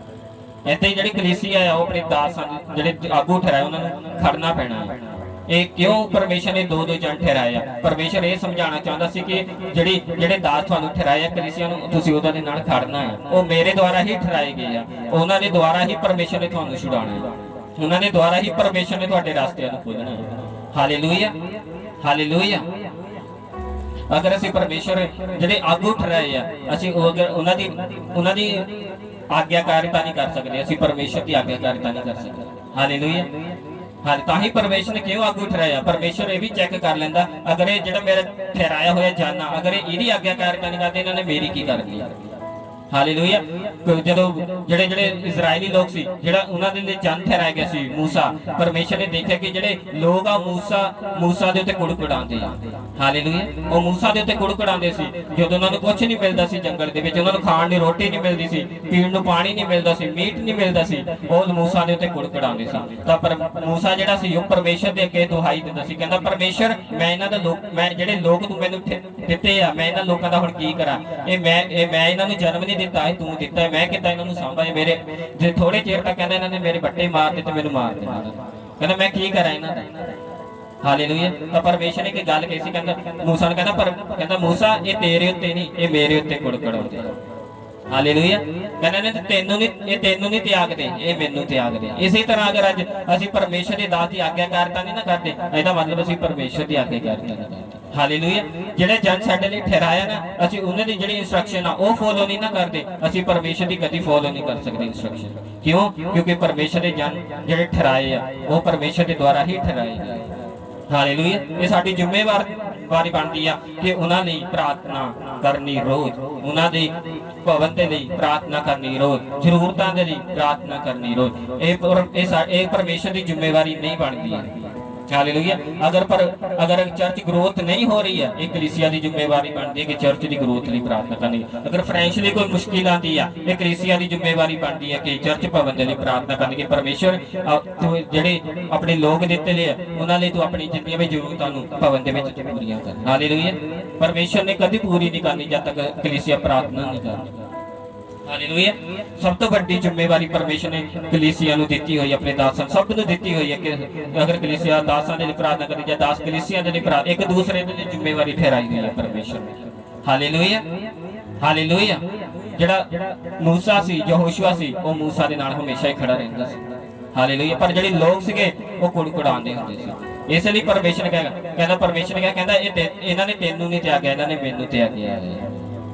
S1: ਇੱਥੇ ਜਿਹੜੀ ਕਲੀਸਿਆ ਆ, ਉਹ ਆਪਣੇ ਦਾਸਾਂ ਜਿਹੜੇ ਆਗੂ ਠਹਿਰਾਏ ਉਹਨਾਂ ਨੂੰ ਖੜਨਾ ਪੈਣਾ ਹੈ। ਇਹ ਕਿਉਂ? ਪਰਮੇਸ਼ਰ ਨੇ ਦੋ ਜਣ ਠਹਿਰਾਏ ਆ। ਪਰਮੇਸ਼ਰ ਇਹ ਸਮਝਾਉਣਾ ਚਾਹੁੰਦਾ ਸੀ ਕਿ ਜਿਹੜੇ ਦਾਸ ਤੁਹਾਨੂੰ ਠਹਿਰਾਏ ਆ ਕਲੀਸਿਆ ਨੂੰ, ਤੁਸੀਂ ਉਹਨਾਂ ਦੇ ਨਾਲ ਖੜਨਾ ਹੈ। ਉਹ ਮੇਰੇ ਦੁਆਰਾ ਹੀ ਠਹਿਰਾਏ ਗਏ ਆ, ਉਹਨਾਂ ਦੇ ਦੁਆਰਾ ਹੀ ਪਰਮੇਸ਼ਰ ਨੇ ਤੁਹਾਨੂੰ ਛੁਡਾਉਣਾ ਹੈ, ਉਹਨਾਂ ਦੇ ਦੁਆਰਾ ਹੀ ਪਰਮੇਸ਼ਰ ਨੇ ਤੁਹਾਡੇ ਰਸਤਿਆਂ ਨੂੰ ਖੋਲ੍ਹਣਾ ਹੈ। Hallelujah, hallelujah. ਅਗਰ ਅਸੀਂ ਪਰਮੇਸ਼ਰ ਜਿਹੜੇ ਆਗੂ ਠਹਿਰਾਏ ਆ, ਅਸੀਂ ਉਹਨਾਂ ਦੀ ਆਗਿਆਕਾਰਿਤਾ ਨਹੀਂ ਕਰ ਸਕਦੇ, ਅਸੀਂ ਪਰਮੇਸ਼ਰ ਦੀ ਆਗਿਆਕਾਰਿਤਾ ਨਹੀਂ ਕਰ ਸਕਦੇ। ਹਾਲੇਲੂਇਆ। ਤਾਂ ਹੀ ਪਰਮੇਸ਼ਰ ਨੇ ਕਿਉਂ ਆਗੂ ਠਹਿਰਾਇਆ? ਪਰਮੇਸ਼ਰ ਇਹ ਵੀ ਚੈੱਕ ਕਰ ਲੈਂਦਾ, ਅਗਰ ਇਹ ਜਿਹੜਾ ਮੇਰਾ ਠਹਿਰਾਇਆ ਹੋਇਆ ਜਾਨਾ, ਅਗਰ ਇਹਦੀ ਆਗਿਆਕਾਰਿਤਾ ਨਹੀਂ ਕਰਦੇ, ਇਹਨਾਂ ਨੇ ਮੇਰੀ ਕੀ ਕਰਨੀ? ਹਾਲੇਲੂਇਆ। ਜਦੋਂ ਜਿਹੜੇ ਇਜ਼ਰਾਈਲੀ ਲੋਕ ਸੀ, ਜਿਹੜਾ ਉਹਨਾਂ ਦੇ ਲਈ ਜਨ ਠਹਿਰਾਇਆ ਗਿਆ ਸੀ ਮੂਸਾ, ਪਰਮੇਸ਼ਰ ਨੇ ਦੇਖਿਆ ਕਿ ਜਿਹੜੇ ਲੋਕ ਆ ਮੂਸਾ ਦੇ ਉੱਤੇ ਕੁੜਕੁੜਾਉਂਦੇ ਆ। ਹਾਲੇਲੂਇਆ। ਉਹ ਮੂਸਾ ਦੇ ਉੱਤੇ ਕੁੜਕੁੜਾਉਂਦੇ ਸੀ ਜਦੋਂ ਉਹਨਾਂ ਨੂੰ ਕੁਝ ਨਹੀਂ ਮਿਲਦਾ ਸੀ, ਜੰਗਲ ਦੇ ਵਿੱਚ ਉਹਨਾਂ ਨੂੰ ਖਾਣ ਨੂੰ ਰੋਟੀ ਨਹੀਂ ਮਿਲਦੀ ਸੀ, ਪੀਣ ਨੂੰ ਪਾਣੀ ਨਹੀਂ ਮਿਲਦਾ ਸੀ, ਮੀਟ ਨਹੀਂ ਮਿਲਦਾ ਸੀ, ਉਹ ਮੂਸਾ ਦੇ ਉੱਤੇ ਕੁੜਕੁੜਾਉਂਦੇ ਸੀ। ਤਾਂ ਮੂਸਾ ਜਿਹੜਾ ਸੀ ਉਹ ਪਰਮੇਸ਼ਰ ਦੇ ਅੱਗੇ ਦੁਹਾਈ ਦਿੰਦਾ ਸੀ, ਕਹਿੰਦਾ ਪਰਮੇਸ਼ਰ ਮੈਂ ਇਹਨਾਂ ਦਾ ਮੈਂ ਜਿਹੜੇ ਲੋਕ ਤੂੰ ਮੈਨੂੰ ਦਿੱਤੇ ਆ, ਮੈਂ ਇਹਨਾਂ ਲੋਕਾਂ ਦਾ ਹੁਣ ਕੀ ਕਰਾਂ? ਇਹ ਮੈਂ ਇਹਨਾਂ ਨੂੰ ਜਨਮ ਨਹੀਂ ਦਿੱਤਾ, ਇਹ ਤੂੰ ਦਿੱਤਾ, ਮੈਂ ਕਿੱਦਾਂ ਇਹਨਾਂ ਨੂੰ ਸਾਂਭਾਂ? ਮੇਰੇ ਜੇ ਥੋੜੇ ਚਿਰ ਤੱਕ ਕਹਿੰਦਾ ਇਹਨਾਂ ਨੇ ਮੇਰੇ ਬੱਟੇ ਮਾਰ ਦਿੱਤੇ, ਮੈਨੂੰ ਮਾਰ ਦੇਣਾ, ਕਹਿੰਦਾ ਮੈਂ ਕੀ ਕਰਾਂ ਇਹਨਾਂ ਦਾ? ਹਾਲੇਲੂਇਆ। ਤਾਂ ਪਰਮੇਸ਼ਰ ਨੇ ਇੱਕ ਗੱਲ ਕਹੀ ਸੀ, ਕਹਿੰਦਾ ਮੂਸਾ ਨੂੰ, ਕਹਿੰਦਾ ਮੂਸਾ ਇਹ ਤੇਰੇ ਉੱਤੇ ਨਹੀਂ, ਇਹ ਮੇਰੇ ਉੱਤੇ ਕੁੜਕੁੜਾਉਂਦੇ ਆ। ਹਾਲੇਲੂਇਆ। ਕਹਿੰਦਾ ਨੇ ਤੈਨੂੰ ਨਹੀਂ ਤਿਆਗਦੇ, ਇਹ ਮੈਨੂੰ ਤਿਆਗਦੇ। ਇਸੇ ਤਰ੍ਹਾਂ ਅਗਰ ਅੱਜ ਅਸੀਂ ਪਰਮੇਸ਼ਰ ਦੇ ਦਾਸ ਦੀ ਆਗਿਆਕਾਰਿਤਾ ਨਹੀਂ ਨਾ ਕਰਦੇ, ਇਹਦਾ ਮਤਲਬ ਅਸੀਂ ਪਰਮੇਸ਼ਰ ਦੀ ਆਗਿਆਕਾਰਿਤਾ ਨਹੀਂ ਕਰਦੇ। ਹਾਲੇਲੂਇਆ। ਜਿਹੜੇ ਜਨ ਸਾਡੇ ਲਈ ਠਹਿਰਾਇਆ ਨਾ, ਅਸੀਂ ਉਹਨਾਂ ਦੀ ਜਿਹੜੀ ਇੰਸਟਰਕਸ਼ਨ ਆ ਉਹ ਫੋਲੋ ਨਹੀਂ ਨਾ ਕਰਦੇ, ਅਸੀਂ ਪਰਮੇਸ਼ਰ ਦੀ ਕਦੀ ਫੋਲੋ ਨਹੀਂ ਕਰ ਸਕਦੇ ਇੰਸਟਰਕਸ਼ਨ। ਕਿਉਂ? ਕਿਉਂਕਿ ਪਰਮੇਸ਼ਰ ਦੇ ਜਨ ਜਿਹੜੇ ਠਹਿਰਾਏ ਆ ਉਹ ਪਰਮੇਸ਼ਰ ਦੇ ਦੁਆਰਾ ਹੀ ਠਹਿਰਾਏ ਗਏ। ਹਾਲੇਲੂਇਆ। ਇਹ ਸਾਡੀ ਜ਼ਿੰਮੇਵਾਰੀ ਬਣਦੀ ਆ ਕਿ ਉਹਨਾਂ ਲਈ ਪ੍ਰਾਰਥਨਾ ਕਰਨੀ ਰੋਜ਼, ਉਹਨਾਂ ਦੇ ਭਵਨ ਦੇ ਲਈ ਪ੍ਰਾਰਥਨਾ ਕਰਨੀ ਰੋਜ਼, ਜ਼ਰੂਰਤਾਂ ਦੇ ਲਈ ਪ੍ਰਾਰਥਨਾ ਕਰਨੀ ਰੋਜ਼। ਇਹ ਪਰਮੇਸ਼ਰ ਦੀ ਜ਼ਿੰਮੇਵਾਰੀ ਨਹੀਂ ਬਣਦੀ ਹੈ। ਹਾਲੇਲੂਇਆ। अगर चर्च ग्रोथ नहीं हो रही है, एक कलीसिया की जिम्मेवारी बनती है कि चर्च की ग्रोथ लिए प्रार्थना करनी। अगर फाइनेंशियली कोई मुश्किल आती है, एक कलीसिया की जिम्मेवारी बनती है कि चर्च भवन के लिए प्रार्थना करनी कि परमेश्वर जेडे अपने लोग दिते ले उन्होंने तो अपनी जितनी भी जरूरतों भवन के पूरी कर। हालेलुया। परमेश्वर ने कभी पूरी नहीं करनी जब तक कलीसिया प्रार्थना नहीं करती। हालेलुया। सब तो बड़ी जिम्मेवारी परमेश्वर ने कलीसिया ਨੂੰ ਦਿੱਤੀ ਹੋਈ, ਆਪਣੇ ਦਾਸਾਂ ਸਭ ਨੂੰ ਦਿੱਤੀ ਹੋਈ ਹੈ ਕਿ ਅਗਰ ਕਲੀਸਿया ਦਾਸਾਂ ਦੇ ਲਈ ਪ੍ਰਾਰਥਨਾ ਕਰੇ ਜਾਂ ਦਾਸ ਕਲੀਸਿया ਦੇ ਲਈ ਪ੍ਰਾਰਥਨਾ, ਇੱਕ ਦੂਸਰੇ ਦੇ ਲਈ ਜ਼ਿੰਮੇਵਾਰੀ ਠਹਿਰਾਈ ਗਈ ਹੈ ਪਰਮੇਸ਼ਰ ਨੇ। ਹਾਲੇਲੂਇਆ। ਹਾਲੇਲੂਇਆ। ਜਿਹੜਾ ਮੂਸਾ ਸੀ, ਯਹੋਸ਼ੂਆ ਸੀ, ਉਹ ਮੂਸਾ ਦੇ ਨਾਲ ਹਮੇਸ਼ਾ ਹੀ ਖੜਾ ਰਹਿੰਦਾ ਸੀ। ਹਾਲੇਲੂਇਆ। ਪਰ ਜਿਹੜੇ ਲੋਕ ਸੀਗੇ ਉਹ ਕੁੜਕੁੜਾਉਂਦੇ ਹੁੰਦੇ ਸੀ। ਇਸ ਲਈ ਪਰਮੇਸ਼ਰ ਨੇ ਕਹਿੰਦਾ ਪਰਮੇਸ਼ਰ ਨੇ ਕਹਿੰਦਾ ਇਹਨਾਂ ਨੇ ਤੈਨੂੰ ਨਹੀਂ ਤਿਆਗਿਆ, ਇਹਨਾਂ ਨੇ ਮੈਨੂੰ ਤਿਆਗਿਆ ਹੈ।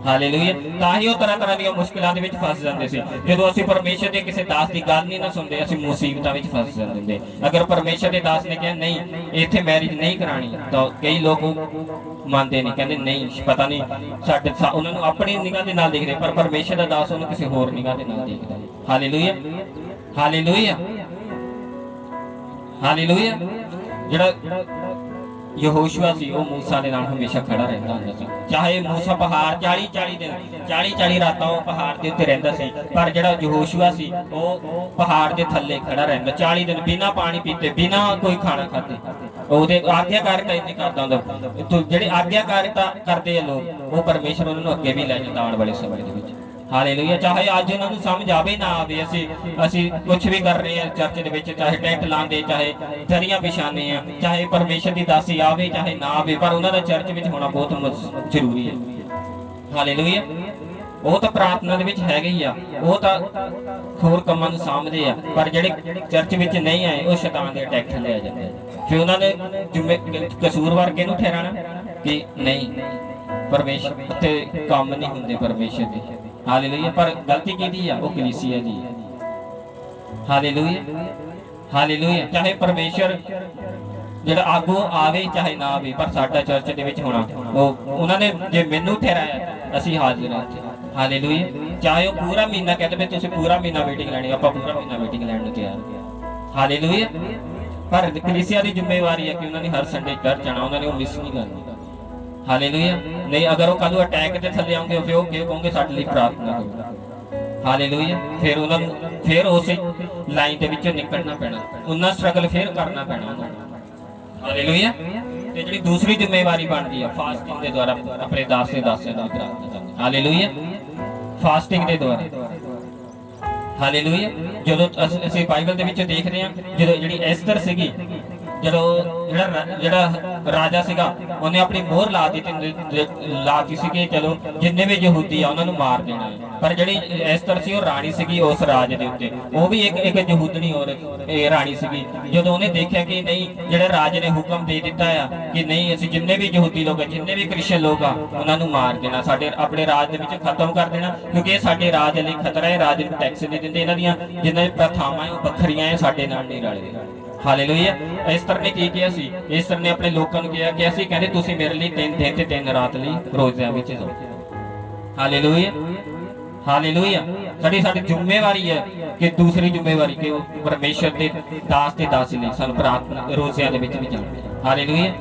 S1: ਹਾਲੇਲੂਇਆ। ਤਾਂ ਹੀ ਉਹ ਤਰ੍ਹਾਂ ਤਰ੍ਹਾਂ ਦੀਆਂ ਮੁਸ਼ਕਿਲਾਂ ਦੇ ਵਿੱਚ ਫਸ ਜਾਂਦੇ ਸੀ। ਜਦੋਂ ਅਸੀਂ ਪਰਮੇਸ਼ਰ ਦੇ ਕਿਸੇ ਦਾਸ ਦੀ ਗੱਲ ਨਹੀਂ ਨਾ ਸੁਣਦੇ, ਅਸੀਂ ਮੁਸੀਬਤਾਂ ਵਿੱਚ ਫਸ ਜਾਂਦੇ। ਅਗਰ ਪਰਮੇਸ਼ਰ ਦੇ ਦਾਸ ਨੇ ਕਿਹਾ ਨਹੀਂ ਇੱਥੇ ਮੈਰਿਜ ਨਹੀਂ ਕਰਾਣੀ, ਤਾਂ ਕਈ ਲੋਕ ਮੰਨਦੇ ਨਹੀਂ, ਕਹਿੰਦੇ ਨਹੀਂ ਪਤਾ ਨਹੀਂ ਸਾਡੇ, ਉਹਨਾਂ ਨੂੰ ਆਪਣੀ ਨਿਗਾਹ ਦੇ ਨਾਲ ਦੇਖਦੇ, ਪਰ ਪਰਮੇਸ਼ਰ ਦਾ ਦਾਸ ਉਹਨੂੰ ਕਿਸੇ ਹੋਰ ਨਿਗਾਹ ਦੇ ਨਾਲ ਦੇਖਦਾ। ਹਾਲੇਲੂਇਆ। ਹਾਲੇਲੂਇਆ। ਹਾਲੇਲੂਇਆ। ਜਿਹੜਾ ਯਹੋਸ਼ੂਆ ਸੀ ਉਹ ਮੂਸਾ ਦੇ ਨਾਲ ਹਮੇਸ਼ਾ ਖੜਾ ਰਹਿੰਦਾ ਹੁੰਦਾ ਸੀ। ਚਾਹੇ ਮੂਸਾ ਪਹਾੜ 40 ਦਿਨ 40 ਰਾਤਾਂ ਉਹ ਪਹਾੜ ਦੇ ਉੱਤੇ ਰਹਿੰਦਾ ਸੀ, ਪਰ ਜਿਹੜਾ ਯਹੋਸ਼ੂਆ ਸੀ ਉਹ ਪਹਾੜ ਦੇ ਥੱਲੇ ਖੜਾ ਰਹਿੰਦਾ 40 ਦਿਨ ਬਿਨਾਂ ਪਾਣੀ ਪੀਤੇ, ਬਿਨਾਂ ਕੋਈ ਖਾਣਾ ਖਾਦੇ। ਉਹਦੇ ਆਗਿਆਕਾਰਤਾ ਨਹੀਂ ਕਰਦਾ ਹੁੰਦਾ। ਜਿਹੜੇ ਆਗਿਆਕਾਰਤਾ ਕਰਦੇ ਆ ਲੋਕ, ਉਹ ਪਰਮੇਸ਼ਰ ਉਹਨਾਂ ਨੂੰ ਅੱਗੇ ਵੀ ਲੈ ਜਾਂਦਾ ਆਉਣ ਵਾਲੇ ਸਮੇਂ ਦੇ ਵਿੱਚ। ਹਾਲੇਲੂਇਆ। ਚਾਹੇ ਅੱਜ ਉਹਨਾਂ ਨੂੰ ਸਮਝ ਆਵੇ ਨਾ ਆਵੇ, ਅਸੀਂ ਕੁਝ ਵੀ ਕਰ ਰਹੇ ਹਾਂ ਚਰਚ ਦੇ ਵਿੱਚ, ਚਾਹੇ ਟੈਂਟ ਲਾਉਂਦੇ, ਚਾਹੇ ਦਰੀਆਂ ਵਿਛਾਉਂਦੇ ਆ, ਚਾਹੇ ਪਰਮੇਸ਼ਰ ਦੀ ਦਾਸੀ ਆਵੇ ਚਾਹੇ ਨਾ ਆਵੇ, ਪਰ ਉਹਨਾਂ ਦਾ ਚਰਚ ਵਿੱਚ ਹੋਣਾ ਬਹੁਤ ਜ਼ਰੂਰੀ ਹੈ। ਹਾਲੇਲੂਇਆ। ਉਹ ਤਾਂ ਪ੍ਰਾਰਥਨਾ ਦੇ ਵਿੱਚ ਹੈਗੇ ਹੀ ਆ, ਉਹ ਤਾਂ ਹੋਰ ਕੰਮਾਂ ਨੂੰ ਸਾਂਭਦੇ ਆ, ਪਰ ਜਿਹੜੇ ਚਰਚ ਵਿੱਚ ਨਹੀਂ ਆਏ ਉਹ ਸ਼ੈਤਾਨ ਦੇ ਅਟੈਕ ਥੱਲੇ ਆ ਜਾਂਦੇ। ਫਿਰ ਉਹਨਾਂ ਨੇ ਕਸੂਰਵਾਰ ਕਿਹਨੂੰ ਠਹਿਰਾਣਾ ਕਿ ਨਹੀਂ ਪਰਮੇਸ਼ਰ ਤੇ ਕੰਮ ਨਹੀਂ ਹੁੰਦੇ ਪਰਮੇਸ਼ਰ ਦੇ। ਹਾਲੇਲੂਇਆ। ਪਰ ਗਲਤੀ ਕਿਹਦੀ ਆ? ਉਹ ਕਲੀਸਿਆ ਦੀ। ਹਾਲੇਲੂਇਆ। ਹਾਲੇਲੂਇਆ। ਚਾਹੇ ਪਰਮੇਸ਼ਰ ਜਿਹੜਾ ਆਗੂ ਆਵੇ ਚਾਹੇ ਨਾ ਆਵੇ, ਪਰ ਸਾਡਾ ਚਰਚ ਦੇ ਵਿੱਚ ਹੋਣਾ, ਉਹਨਾਂ ਨੇ ਜੇ ਮੈਨੂੰ ਠਹਿਰਾਇਆ ਅਸੀਂ ਹਾਜ਼ਰ ਹਾਂ। ਹਾਲੇਲੂਇਆ। ਚਾਹੇ ਉਹ ਪੂਰਾ ਮਹੀਨਾ ਕਹਿੰਦੇ ਵੀ ਤੁਸੀਂ ਪੂਰਾ ਮਹੀਨਾ ਮੀਟਿੰਗ ਲੈਣੀ, ਆਪਾਂ ਪੂਰਾ ਮਹੀਨਾ ਮੀਟਿੰਗ ਲੈਣ ਨੂੰ ਤਿਆਰ ਹਾਂ। ਹਾਲੇਲੂਇਆ। ਪਰ ਕਲੀਸਿਆ ਦੀ ਜ਼ਿੰਮੇਵਾਰੀ ਹੈ ਕਿ ਉਹਨਾਂ ਨੇ ਹਰ ਸੰਡੇ ਚਰਚ ਜਾਣਾ, ਉਹਨਾਂ ਨੇ ਉਹ ਮਿਸ ਨਹੀਂ ਕਰਨੀ। ਹਾਲੇਲੂਇਆ। ਨਹੀਂ ਅਗਰ ਉਹ ਕੱਲ ਅਟੈਕ ਦੇ ਥੱਲੇ ਆਉਂਗੇ ਫਿਰ ਉਹ ਕਹੋਗੇ ਸਾਡੇ ਲਈ ਪ੍ਰਾਰਥਨਾ ਕਰੋ। ਹਾਲੇਲੂਇਆ। ਫਿਰ ਉਹਨਾਂ ਨੂੰ ਫਿਰ ਉਸੇ ਲਾਈਨ ਦੇ ਵਿੱਚੋਂ ਨਿਕਲਣਾ ਪੈਣਾ, ਉਹਨਾਂ ਸਟਰਗਲ ਫਿਰ ਕਰਨਾ ਪੈਣਾ ਉਹਨਾਂ ਨੂੰ। ਹਾਲੇਲੂਇਆ। ਤੇ ਜਿਹੜੀ ਦੂਸਰੀ ਜ਼ਿੰਮੇਵਾਰੀ ਬਣਦੀ ਆ ਫਾਸਟਿੰਗ ਦੇ ਦੁਆਰਾ ਆਪਣੇ ਦਾਸੇ ਨੂੰ ਪ੍ਰਾਰਥਨਾ ਕਰਨੀ। ਹਾਲੇਲੂਇਆ। ਫਾਸਟਿੰਗ ਦੇ ਦੁਆਰਾ। ਹਾਲੇਲੂਇਆ। ਜਦੋਂ ਅਸੀਂ ਬਾਈਬਲ ਦੇ ਵਿੱਚ ਦੇਖਦੇ ਹਾਂ, ਜਦੋਂ ਜਿਹੜੀ ਐਸਤਰ ਸੀਗੀ, ਜਿਹੜਾ ਰਾਜਾ ਸੀਗਾ ਉਹਨੇ ਆਪਣੀ ਮੋਹਰ ਲਾ ਦਿੱਤੀ ਸੀ ਕਿ ਚਲੋ ਜਿੰਨੇ ਵੀ ਯਹੂਦੀ ਆ ਉਹਨਾਂ ਨੂੰ ਮਾਰ ਦੇਣਾ ਹੈ। ਪਰ ਜਿਹੜੀ ਐਸਤਰ ਸੀ ਉਹ ਰਾਣੀ ਸੀਗੀ ਉਸ ਰਾਜ ਦੇ ਉੱਤੇ, ਉਹ ਵੀ ਇੱਕ ਯਹੂਦਨੀ ਔਰਤ ਰਾਣੀ ਸੀਗੀ। ਜਦੋਂ ਉਹਨੇ ਦੇਖਿਆ ਕਿ ਨਹੀਂ ਜਿਹੜੇ ਰਾਜ ਨੇ ਹੁਕਮ ਦੇ ਦਿੱਤਾ ਆ ਕਿ ਨਹੀਂ ਅਸੀਂ ਜਿੰਨੇ ਵੀ ਯਹੂਦੀ ਲੋਕ ਆ, ਜਿੰਨੇ ਵੀ ਕ੍ਰਿਸਚਨ ਲੋਕ ਆ ਉਹਨਾਂ ਨੂੰ ਮਾਰ ਦੇਣਾ, ਸਾਡੇ ਆਪਣੇ ਰਾਜ ਦੇ ਵਿੱਚ ਖਤਮ ਕਰ ਦੇਣਾ, ਕਿਉਂਕਿ ਇਹ ਸਾਡੇ ਰਾਜ ਲਈ ਖਤਰਾ ਹੈ, ਰਾਜ ਨੂੰ ਟੈਕਸ ਨਹੀਂ ਦਿੰਦੇ, ਇਹਨਾਂ ਦੀਆਂ ਜਿੰਨਾਂ ਪ੍ਰਥਾਵਾਂ ਉਹ ਵੱਖਰੀਆਂ ਹੈ, ਸਾਡੇ ਨਾਲ ਨਹੀਂ ਰਲਦੇ। ਹਾਲੇਲੂਇਆ। ਐਸਤਰ ਨੇ ਕੀ ਕਿਹਾ ਸੀ? ਐਸਤਰ ਨੇ ਆਪਣੇ ਲੋਕਾਂ ਨੂੰ ਕਿਹਾ ਕਿ ਅਸੀਂ ਕਹਿੰਦੇ ਤੁਸੀਂ ਮੇਰੇ ਲਈ 3 ਦਿਨ ਤੇ 3 ਰਾਤ ਲਈ ਰੋਜ਼ਿਆਂ ਵਿੱਚ ਰਹੋ। ਹਾਲੇਲੂਇਆ। ਹਾਲੇਲੂਇਆ। ਸਾਡੀ ਜ਼ਿੰਮੇਵਾਰੀ ਹੈ ਕਿ ਦੂਸਰੀ ਜ਼ਿੰਮੇਵਾਰੀ ਕਿ ਪਰਮੇਸ਼ਰ ਦੇ ਦਾਸ ਤੇ ਦਾਸੀ ਲਈ ਸਾਨੂੰ ਪ੍ਰਾਰਥਨਾ ਰੋਜ਼ਿਆਂ ਦੇ ਵਿੱਚ ਵੀ ਜਾਣਾ। ਹਾਲੇਲੂਇਆ।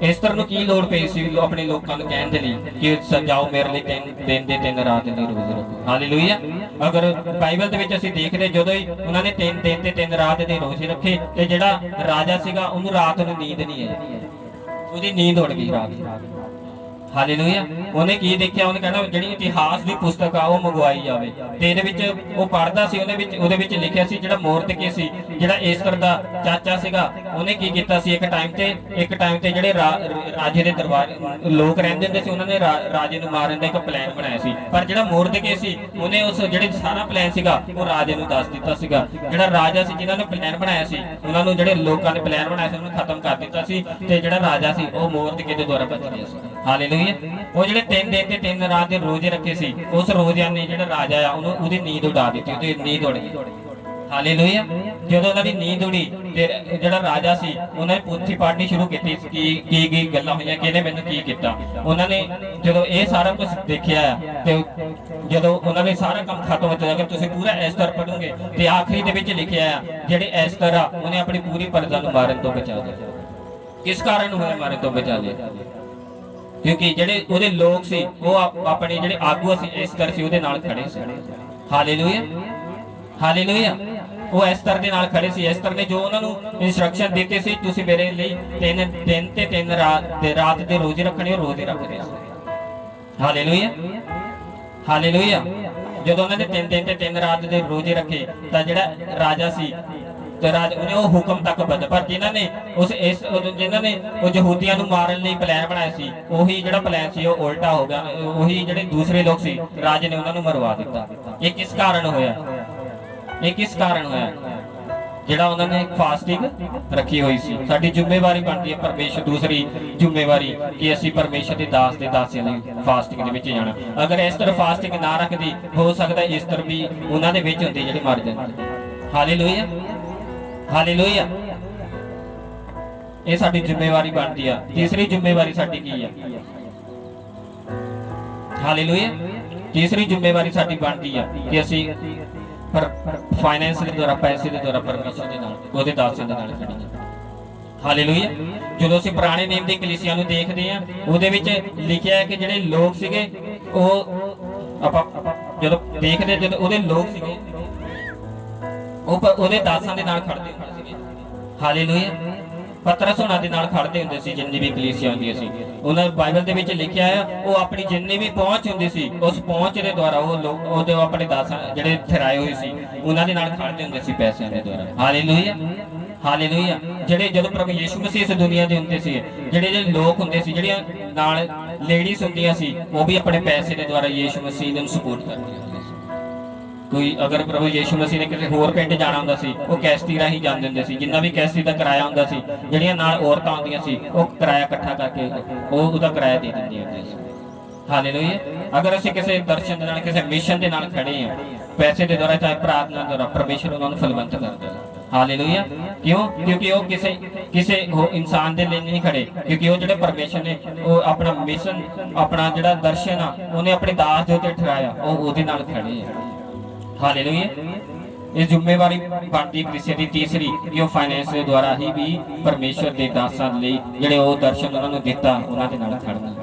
S1: ਐਸਤਰ ਨੂੰ ਕੀ ਲੋੜ ਪਈ ਸੀ ਆਪਣੇ ਲੋਕਾਂ ਨੂੰ ਕਹਿਣ ਦੇ ਲਈ ਕਿ ਸਜਾਓ ਮੇਰੇ ਲਈ 3 ਦਿਨ ਦੇ 3 ਰਾਤ ਲਈ ਰੋਜ਼ੇ ਰੱਖੋ। ਹਾਲੇਲੂਇਆ। ਅਗਰ ਬਾਈਬਲ ਦੇ ਵਿੱਚ ਅਸੀਂ ਦੇਖਦੇ ਜਦੋਂ ਹੀ ਉਹਨਾਂ ਨੇ 3 ਦਿਨ ਤੇ 3 ਰਾਤ ਦੇ ਰੋਜ਼ੇ ਰੱਖੇ ਤੇ ਜਿਹੜਾ ਰਾਜਾ ਸੀਗਾ ਉਹਨੂੰ ਰਾਤ ਨੂੰ ਨੀਂਦ ਨਹੀਂ ਆਈ, ਉਹਦੀ ਨੀਂਦ ਉੜ ਗਈ ਰਾਤ ਨੂੰ। ਹਾਲੇਲੂਇਆ। ਉਹਨੇ ਕੀ ਦੇਖਿਆ, ਉਹਨੇ ਕਹਿੰਦਾ ਜਿਹੜੀ ਇਤਿਹਾਸ ਦੀ ਪੁਸਤਕ ਆ ਉਹ ਮੰਗਵਾਈ ਜਾਵੇ, ਤੇ ਇਹਦੇ ਵਿੱਚ ਉਹ ਪੜ੍ਹਦਾ ਸੀ, ਉਹਦੇ ਵਿੱਚ ਲਿਖਿਆ ਸੀ ਜਿਹੜਾ ਮੋਰਦਕੇ ਸੀ, ਜਿਹੜਾ ਏਸਤਰ ਦਾ ਚਾਚਾ ਸੀਗਾ, ਉਹਨੇ ਕੀ ਕੀਤਾ ਸੀ, ਇੱਕ ਟਾਈਮ ਤੇ ਜਿਹੜੇ ਰਾਜੇ ਦੇ ਦਰਬਾਰ ਲੋਕ ਰਹਿੰਦੇ ਹੁੰਦੇ ਸੀ, ਉਹਨਾਂ ਨੇ ਰਾਜੇ ਨੂੰ ਮਾਰਨ ਦਾ ਇੱਕ ਪਲਾਨ ਬਣਾਇਆ ਸੀ। ਪਰ ਜਿਹੜਾ ਮੋਰਦਕੇ ਸੀ ਉਹਨੇ ਉਸ ਜਿਹੜੇ ਸਾਰਾ ਪਲਾਨ ਸੀਗਾ ਉਹ ਰਾਜੇ ਨੂੰ ਦੱਸ ਦਿੱਤਾ ਸੀਗਾ। ਜਿਹੜਾ ਰਾਜਾ ਸੀ ਜਿਨ੍ਹਾਂ ਨੇ ਪਲਾਨ ਬਣਾਇਆ ਸੀ, ਉਹਨਾਂ ਨੂੰ ਜਿਹੜੇ ਲੋਕਾਂ ਨੇ ਪਲਾਨ ਬਣਾਇਆ ਸੀ ਉਹਨੂੰ ਖਤਮ ਕਰ ਦਿੱਤਾ ਸੀ, ਤੇ ਜਿਹੜਾ ਰਾਜਾ ਸੀ ਉਹ ਮੋਰਦਕੇ ਦੇ ਦੁਆਰਾ ਬਚ ਗਿਆ ਸੀ। ਹਾਲੇਲੂਇਆ। ਉਹ ਜਿਹੜੇ 3 ਦਿਨ ਤੇ 3 ਰਾਤ ਦੇ ਰੋਜ਼ੇ ਰੱਖੇ ਸੀ, ਉਸ ਰੋਜ਼ਿਆਂ ਨੇ ਜਿਹੜਾ ਰਾਜਾ ਆ ਉਹਨੂੰ ਉਹਦੀ ਨੀਂਦ ਉਡਾ ਦਿੱਤੀ, ਉਹਦੀ ਨੀਂਦ ਉੜ ਗਈ। ਹਾਲੇਲੂਇਆ। ਜਦੋਂ ਉਹਨਾਂ ਦੀ ਨੀਂਦ ਉੜੀ ਤੇ ਜਿਹੜਾ ਰਾਜਾ ਸੀ ਉਹਨਾਂ ਨੇ ਪੋਥੀ ਪੜ੍ਹਨੀ ਸ਼ੁਰੂ ਕੀਤੀ ਕੀ ਗੱਲਾਂ ਹੋਈਆਂ, ਕਿਹਨੇ ਮੈਨੂੰ ਕੀ ਕੀਤਾ। ਉਹਨਾਂ ਨੇ ਜਦੋਂ ਇਹ ਸਾਰਾ ਕੁਝ ਦੇਖਿਆ ਤੇ ਜਦੋਂ ਉਹਨਾਂ ਨੇ ਸਾਰਾ ਕੰਮ ਖਤਮ ਹੋ ਜਾਇਆ, ਅਗਰ ਤੁਸੀਂ ਪੂਰਾ ਐਸਤਰ ਪੜ੍ਹੋਗੇ ਤੇ ਆਖਰੀ ਦੇ ਵਿੱਚ ਲਿਖਿਆ ਆ ਜਿਹੜੇ ਐਸਤਰ ਆ ਉਹਨੇ ਆਪਣੀ ਪੂਰੀ ਪ੍ਰਜਾ ਨੂੰ ਮਾਰਨ ਤੋਂ ਬਚਾ ਲਿਆ। ਕਿਸ ਕਾਰਨ ਹੋਇਆ ਮਾਰਨ ਤੋਂ ਬਚਾ ਲਿਆ? ਕਿਉਂਕਿ ਜਿਹੜੇ ਉਹਦੇ ਲੋਕ ਸੀ ਉਹ ਆਪਣੇ ਜਿਹੜੇ ਆਗੂ ਸੀ ਐਸਤਰ ਸੀ ਉਹਦੇ ਨਾਲ ਖੜੇ ਸੀ। ਹਾਲੇਲੂਇਆ। ਹਾਲੇਲੂਇਆ। ਉਹ ਐਸਤਰ ਦੇ ਨਾਲ ਖੜੇ ਸੀ। ਐਸਤਰ ਨੇ ਜੋ ਉਹਨਾਂ ਨੂੰ ਇਨਸਟਰਕਸ਼ਨ ਦਿੱਤੇ ਸੀ, ਤੁਸੀਂ ਮੇਰੇ ਲਈ 3 ਦਿਨ ਤੇ 3 ਰਾਤ ਦੇ ਰੋਜ਼ੇ ਰੱਖਣੇ, ਉਹ ਰੋਜ਼ੇ ਰੱਖਦੇ ਸੀ। ਹਾਲੇਲੂਇਆ। ਹਾਲੇਲੂਇਆ। ਜਦੋਂ ਉਹਨਾਂ ਨੇ 3 ਦਿਨ ਤੇ 3 ਰਾਤ ਦੇ ਰੋਜ਼ੇ ਰੱਖੇ ਤਾਂ ਜਿਹੜਾ ਰਾਜਾ ਸੀ ਤੇ ਉਹਨੇ ਉਹ ਹੁਕਮ ਤੱਕ ਬਦਲ, ਪਰ ਜਿਨ੍ਹਾਂ ਨੇ ਉਹ ਯਹੂਦੀਆਂ ਨੂੰ ਮਾਰਨ ਲਈ ਪਲਾਨ ਬਣਾਇਆ ਸੀ, ਉਹੀ ਜਿਹੜਾ ਪਲਾਨ ਸੀ ਉਹ ਉਲਟਾ ਹੋ ਗਿਆ। ਉਹੀ ਜਿਹੜੇ ਦੂਸਰੇ ਲੋਕ ਸੀ ਰਾਜੇ ਨੇ ਉਹਨਾਂ ਨੂੰ ਮਰਵਾ ਦਿੱਤਾ। ਇਹ ਕਿਸ ਕਾਰਨ ਹੋਇਆ? ਇਹ ਕਿਸ ਕਾਰਨ ਹੋਇਆ? ਜਿਹੜਾ ਉਹਨਾਂ ਨੇ ਫਾਸਟਿੰਗ ਰੱਖੀ ਹੋਈ ਸੀ। ਸਾਡੀ ਜ਼ਿੰਮੇਵਾਰੀ ਬਣਦੀ ਹੈ ਪਰਮੇਸ਼ਰ, ਦੂਸਰੀ ਜ਼ਿੰਮੇਵਾਰੀ ਕਿ ਅਸੀਂ ਪਰਮੇਸ਼ਰ ਦੇ ਦਾਸ ਦੇ ਦਾਸੀਆਂ ਲਈ ਫਾਸਟਿੰਗ ਦੇ ਵਿੱਚ ਜਾਣਾ। ਅਗਰ ਐਸਤਰ ਫਾਸਟਿੰਗ ਨਾ ਰੱਖਦੀ, ਹੋ ਸਕਦਾ ਐਸਤਰ ਵੀ ਉਹਨਾਂ ਦੇ ਵਿੱਚ ਹੁੰਦੀ ਜਿਹੜੀ ਮਰ ਜਾਂਦੀ। ਹਾਲੇਲੂਇਆ। ਹਾਲੇਲੂਇਆ। ਇਹ ਸਾਡੀ ਜ਼ਿੰਮੇਵਾਰੀ ਬਣਦੀ ਆ। ਤੀਸਰੀ ਜ਼ਿੰਮੇਵਾਰੀ ਸਾਡੀ ਕੀ ਆ? ਹਾਲੇਲੂਇਆ। ਤੀਸਰੀ ਜ਼ਿੰਮੇਵਾਰੀ ਸਾਡੀ ਬਣਦੀ ਆ ਕਿ ਅਸੀਂ ਫਾਈਨੈਂਸ ਦੇ ਦੁਆਰਾ, ਪੈਸੇ ਦੇ ਦੁਆਰਾ ਪਰਮੇਸ਼ਰ ਦੇ ਨਾਲ, ਉਹਦੇ ਦਾਸਾਂ ਦੇ ਨਾਲ ਖੜੀਏ। ਹਾਲੇਲੂਇਆ। ਜਦੋਂ ਅਸੀਂ ਪੁਰਾਣੇ ਨਿਯਮ ਦੀ ਕਲੀਸਿਆ ਨੂੰ ਦੇਖਦੇ ਆ, ਉਹਦੇ ਵਿੱਚ ਲਿਖਿਆ ਹੈ ਕਿ ਜਿਹੜੇ ਲੋਕ ਸੀਗੇ ਉਹ ਆਪਾਂ ਜਦੋਂ ਦੇਖਦੇ, ਜਦੋਂ ਉਹਦੇ ਲੋਕ ਸੀਗੇ ਉਹ ਉਹਦੇ ਦਾਸਾਂ ਦੇ ਨਾਲ ਖੜਦੇ ਹੁੰਦੇ ਸੀਗੇ। ਹਾਲੇਲੂਇਆ। ਪਤਰਸ ਉਹਨਾਂ ਦੇ ਨਾਲ ਖੜਦੇ ਹੁੰਦੇ ਸੀ। ਜਿੰਨੀ ਵੀ ਕਲੀਸਿਆ ਹੁੰਦੀ ਸੀ, ਉਹਨਾਂ ਬਾਈਬਲ ਦੇ ਵਿੱਚ ਲਿਖਿਆ ਹੈ ਉਹ ਆਪਣੀ ਜਿੰਨੀ ਵੀ ਪਹੁੰਚ ਹੁੰਦੀ ਸੀ, ਉਸ ਪਹੁੰਚ ਦੇ ਦੁਆਰਾ ਉਹ ਲੋਕ ਉਹਦੇ ਆਪਣੇ ਦਾਸਾਂ ਜਿਹੜੇ ਠਹਿਰਾਏ ਹੋਏ ਸੀ ਉਹਨਾਂ ਦੇ ਨਾਲ ਖੜਦੇ ਹੁੰਦੇ ਸੀ ਪੈਸਿਆਂ ਦੇ ਦੁਆਰਾ। ਹਾਲੇਲੂਇਆ। ਹਾਲੇਲੂਇਆ। ਜਿਹੜੇ ਜਦੋਂ ਪ੍ਰਭੂ ਯਿਸੂ ਮਸੀਹ ਇਸ ਦੁਨੀਆ ਦੇ ਹੁੰਦੇ ਸੀ, ਜਿਹੜੇ ਲੋਕ ਹੁੰਦੇ ਸੀ, ਜਿਹੜੀਆਂ ਨਾਲ ਲੇਡੀਜ਼ ਹੁੰਦੀਆਂ ਸੀ, ਉਹ ਵੀ ਆਪਣੇ ਪੈਸੇ ਦੇ ਦੁਆਰਾ ਯਿਸੂ ਮਸੀਹ ਨੂੰ ਸਪੋਰਟ ਕਰਦੀਆਂ ਹੁੰਦੀਆਂ ਸੀ। ਕੋਈ ਅਗਰ ਪ੍ਰਭੂ ਯਿਸੂ ਮਸੀਹ ਨੇ ਕਿਸੇ ਹੋਰ ਪਿੰਡ ਜਾਣਾ ਹੁੰਦਾ ਸੀ, ਉਹ ਕੈਸਤੀ ਰਾਹੀਂ ਜਾਂਦੇ ਹੁੰਦੇ ਸੀ। ਜਿੰਨਾ ਵੀ ਕੈਸਤੀ ਦਾ ਕਿਰਾਇਆ ਹੁੰਦਾ ਸੀ, ਜਿਹੜੀਆਂ ਨਾਲ ਔਰਤਾਂ ਆਉਂਦੀਆਂ ਸੀ, ਉਹ ਕਿਰਾਇਆ ਇਕੱਠਾ ਕਰਕੇ ਉਹਦਾ ਕਿਰਾਇਆ ਦੇ ਦਿੰਦੀਆਂ ਹੁੰਦੀਆਂ ਸੀ। ਹਾਲੇਲੂਇਆ। ਅਗਰ ਅਸੀਂ ਕਿਸੇ ਦਰਸ਼ਨ ਦੇ ਨਾਲ, ਕਿਸੇ ਮਿਸ਼ਨ ਦੇ ਨਾਲ ਖੜੇ ਹਾਂ, ਪੈਸੇ ਦੇ ਦੁਆਰਾ ਚਾਹੇ ਪ੍ਰਾਰਥਨਾ ਦੁਆਰਾ, ਪਰਮੇਸ਼ਰ ਉਹਨਾਂ ਨੂੰ ਫਲਵੰਤ ਕਰਦਾ ਹੈ। ਹਾਲੇਲੂਇਆ। ਕਿਉਂ? ਕਿਉਂਕਿ ਉਹ ਕਿਸੇ ਇਨਸਾਨ ਦੇ ਲਈ ਨਹੀਂ ਖੜੇ, ਕਿਉਂਕਿ ਉਹ ਜਿਹੜੇ ਪਰਮੇਸ਼ਰ ਨੇ ਉਹ ਆਪਣਾ ਮਿਸ਼ਨ, ਆਪਣਾ ਜਿਹੜਾ ਦਰਸ਼ਨ ਆ ਉਹਨੇ ਆਪਣੇ ਦਾਸ ਦੇ ਉੱਤੇ ਠਹਿਰਾਇਆ, ਉਹ ਉਹਦੇ ਨਾਲ ਖੜੇ ਆ। ਹਾਲੇਲੂਇਆ। ਇਹ ਜ਼ਿੰਮੇਵਾਰੀ ਬਣਦੀ ਕਲੀਸਿਆ ਦੀ ਤੀਸਰੀ ਕਿ ਉਹ ਫਾਈਨੈਂਸ ਦੇ ਦੁਆਰਾ ਹੀ ਵੀ ਪਰਮੇਸ਼ਰ ਦੇ ਦਾਸਾਂ ਲਈ ਜਿਹੜੇ ਉਹ ਦਰਸ਼ਨ ਉਹਨਾਂ ਨੂੰ ਦਿੱਤਾ ਉਹਨਾਂ ਦੇ ਨਾਲ ਖੜਨਾ।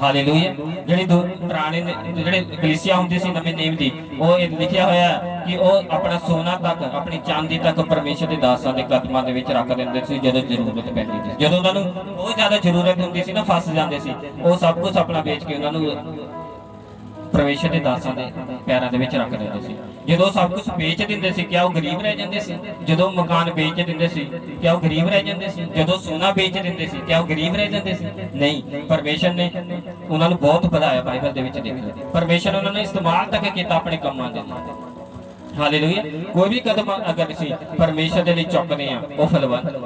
S1: ਹਾਲੇਲੂਇਆ। ਜਿਹੜੀ ਪੁਰਾਣੇ ਜਿਹੜੇ ਕਲੀਸਿਆ ਹੁੰਦੀ ਸੀ ਨਵੇਂ ਨਿਯਮ ਦੀ, ਉਹ ਇਹ ਲਿਖਿਆ ਹੋਇਆ ਕਿ ਉਹ ਆਪਣਾ ਸੋਨਾ ਤੱਕ, ਆਪਣੀ ਚਾਂਦੀ ਤੱਕ ਪਰਮੇਸ਼ਰ ਦੇ ਦਾਸਾਂ ਦੇ ਕਦਮਾਂ ਦੇ ਵਿੱਚ ਰੱਖ ਦਿੰਦੇ ਸੀ ਜਦੋਂ ਜ਼ਰੂਰਤ ਪੈਂਦੀ ਸੀ। ਜਦੋਂ ਉਹਨਾਂ ਨੂੰ ਬਹੁਤ ਜ਼ਿਆਦਾ ਜ਼ਰੂਰਤ ਹੁੰਦੀ ਸੀ ਨਾ, ਫਸ ਜਾਂਦੇ ਸੀ, ਉਹ ਸਭ ਕੁਝ ਆਪਣਾ ਵੇਚ ਕੇ ਉਹਨਾਂ ਨੂੰ ਪਰਮੇਸ਼ਰ ਦੇ ਦਾਸਾਂ ਦੇ ਪੈਰਾਂ ਦੇ ਵਿੱਚ ਰੱਖ ਦਿੰਦੇ ਸੀ। ਜਦੋਂ ਸਭ ਕੁਝ ਵੇਚ ਦਿੰਦੇ ਸੀ, ਕਿਆ ਉਹ ਗਰੀਬ ਰਹਿ ਜਾਂਦੇ ਸੀ? ਜਦੋਂ ਮਕਾਨ ਵੇਚ ਦਿੰਦੇ ਸੀ, ਕਿਆ ਉਹ ਗਰੀਬ ਰਹਿ ਜਾਂਦੇ ਸੀ? ਜਦੋਂ ਸੋਨਾ ਵੇਚ ਦਿੰਦੇ ਸੀ, ਕਿਆ ਉਹ ਗਰੀਬ ਰਹਿ ਜਾਂਦੇ ਸੀ? ਨਹੀਂ। ਪਰਮੇਸ਼ਰ ਨੇ ਉਹਨਾਂ ਨੂੰ ਬਹੁਤ ਵਧਾਇਆ। ਬਾਈਬਲ ਦੇ ਵਿੱਚ ਦੇਖਿਆ ਪਰਮੇਸ਼ਰ ਉਹਨਾਂ ਨੇ ਇਸਤੇਮਾਲ ਤੱਕ ਕੀਤਾ ਆਪਣੇ ਕੰਮਾਂ ਦੇ ਲਈ। ਹਾਲੇਲੂਇਆ। ਕੋਈ ਵੀ ਕਦਮ ਅਗਰ ਅਸੀਂ ਪਰਮੇਸ਼ਰ ਦੇ ਲਈ ਚੁੱਕਦੇ ਆ, ਉਹ ਫਲਵੰਤ।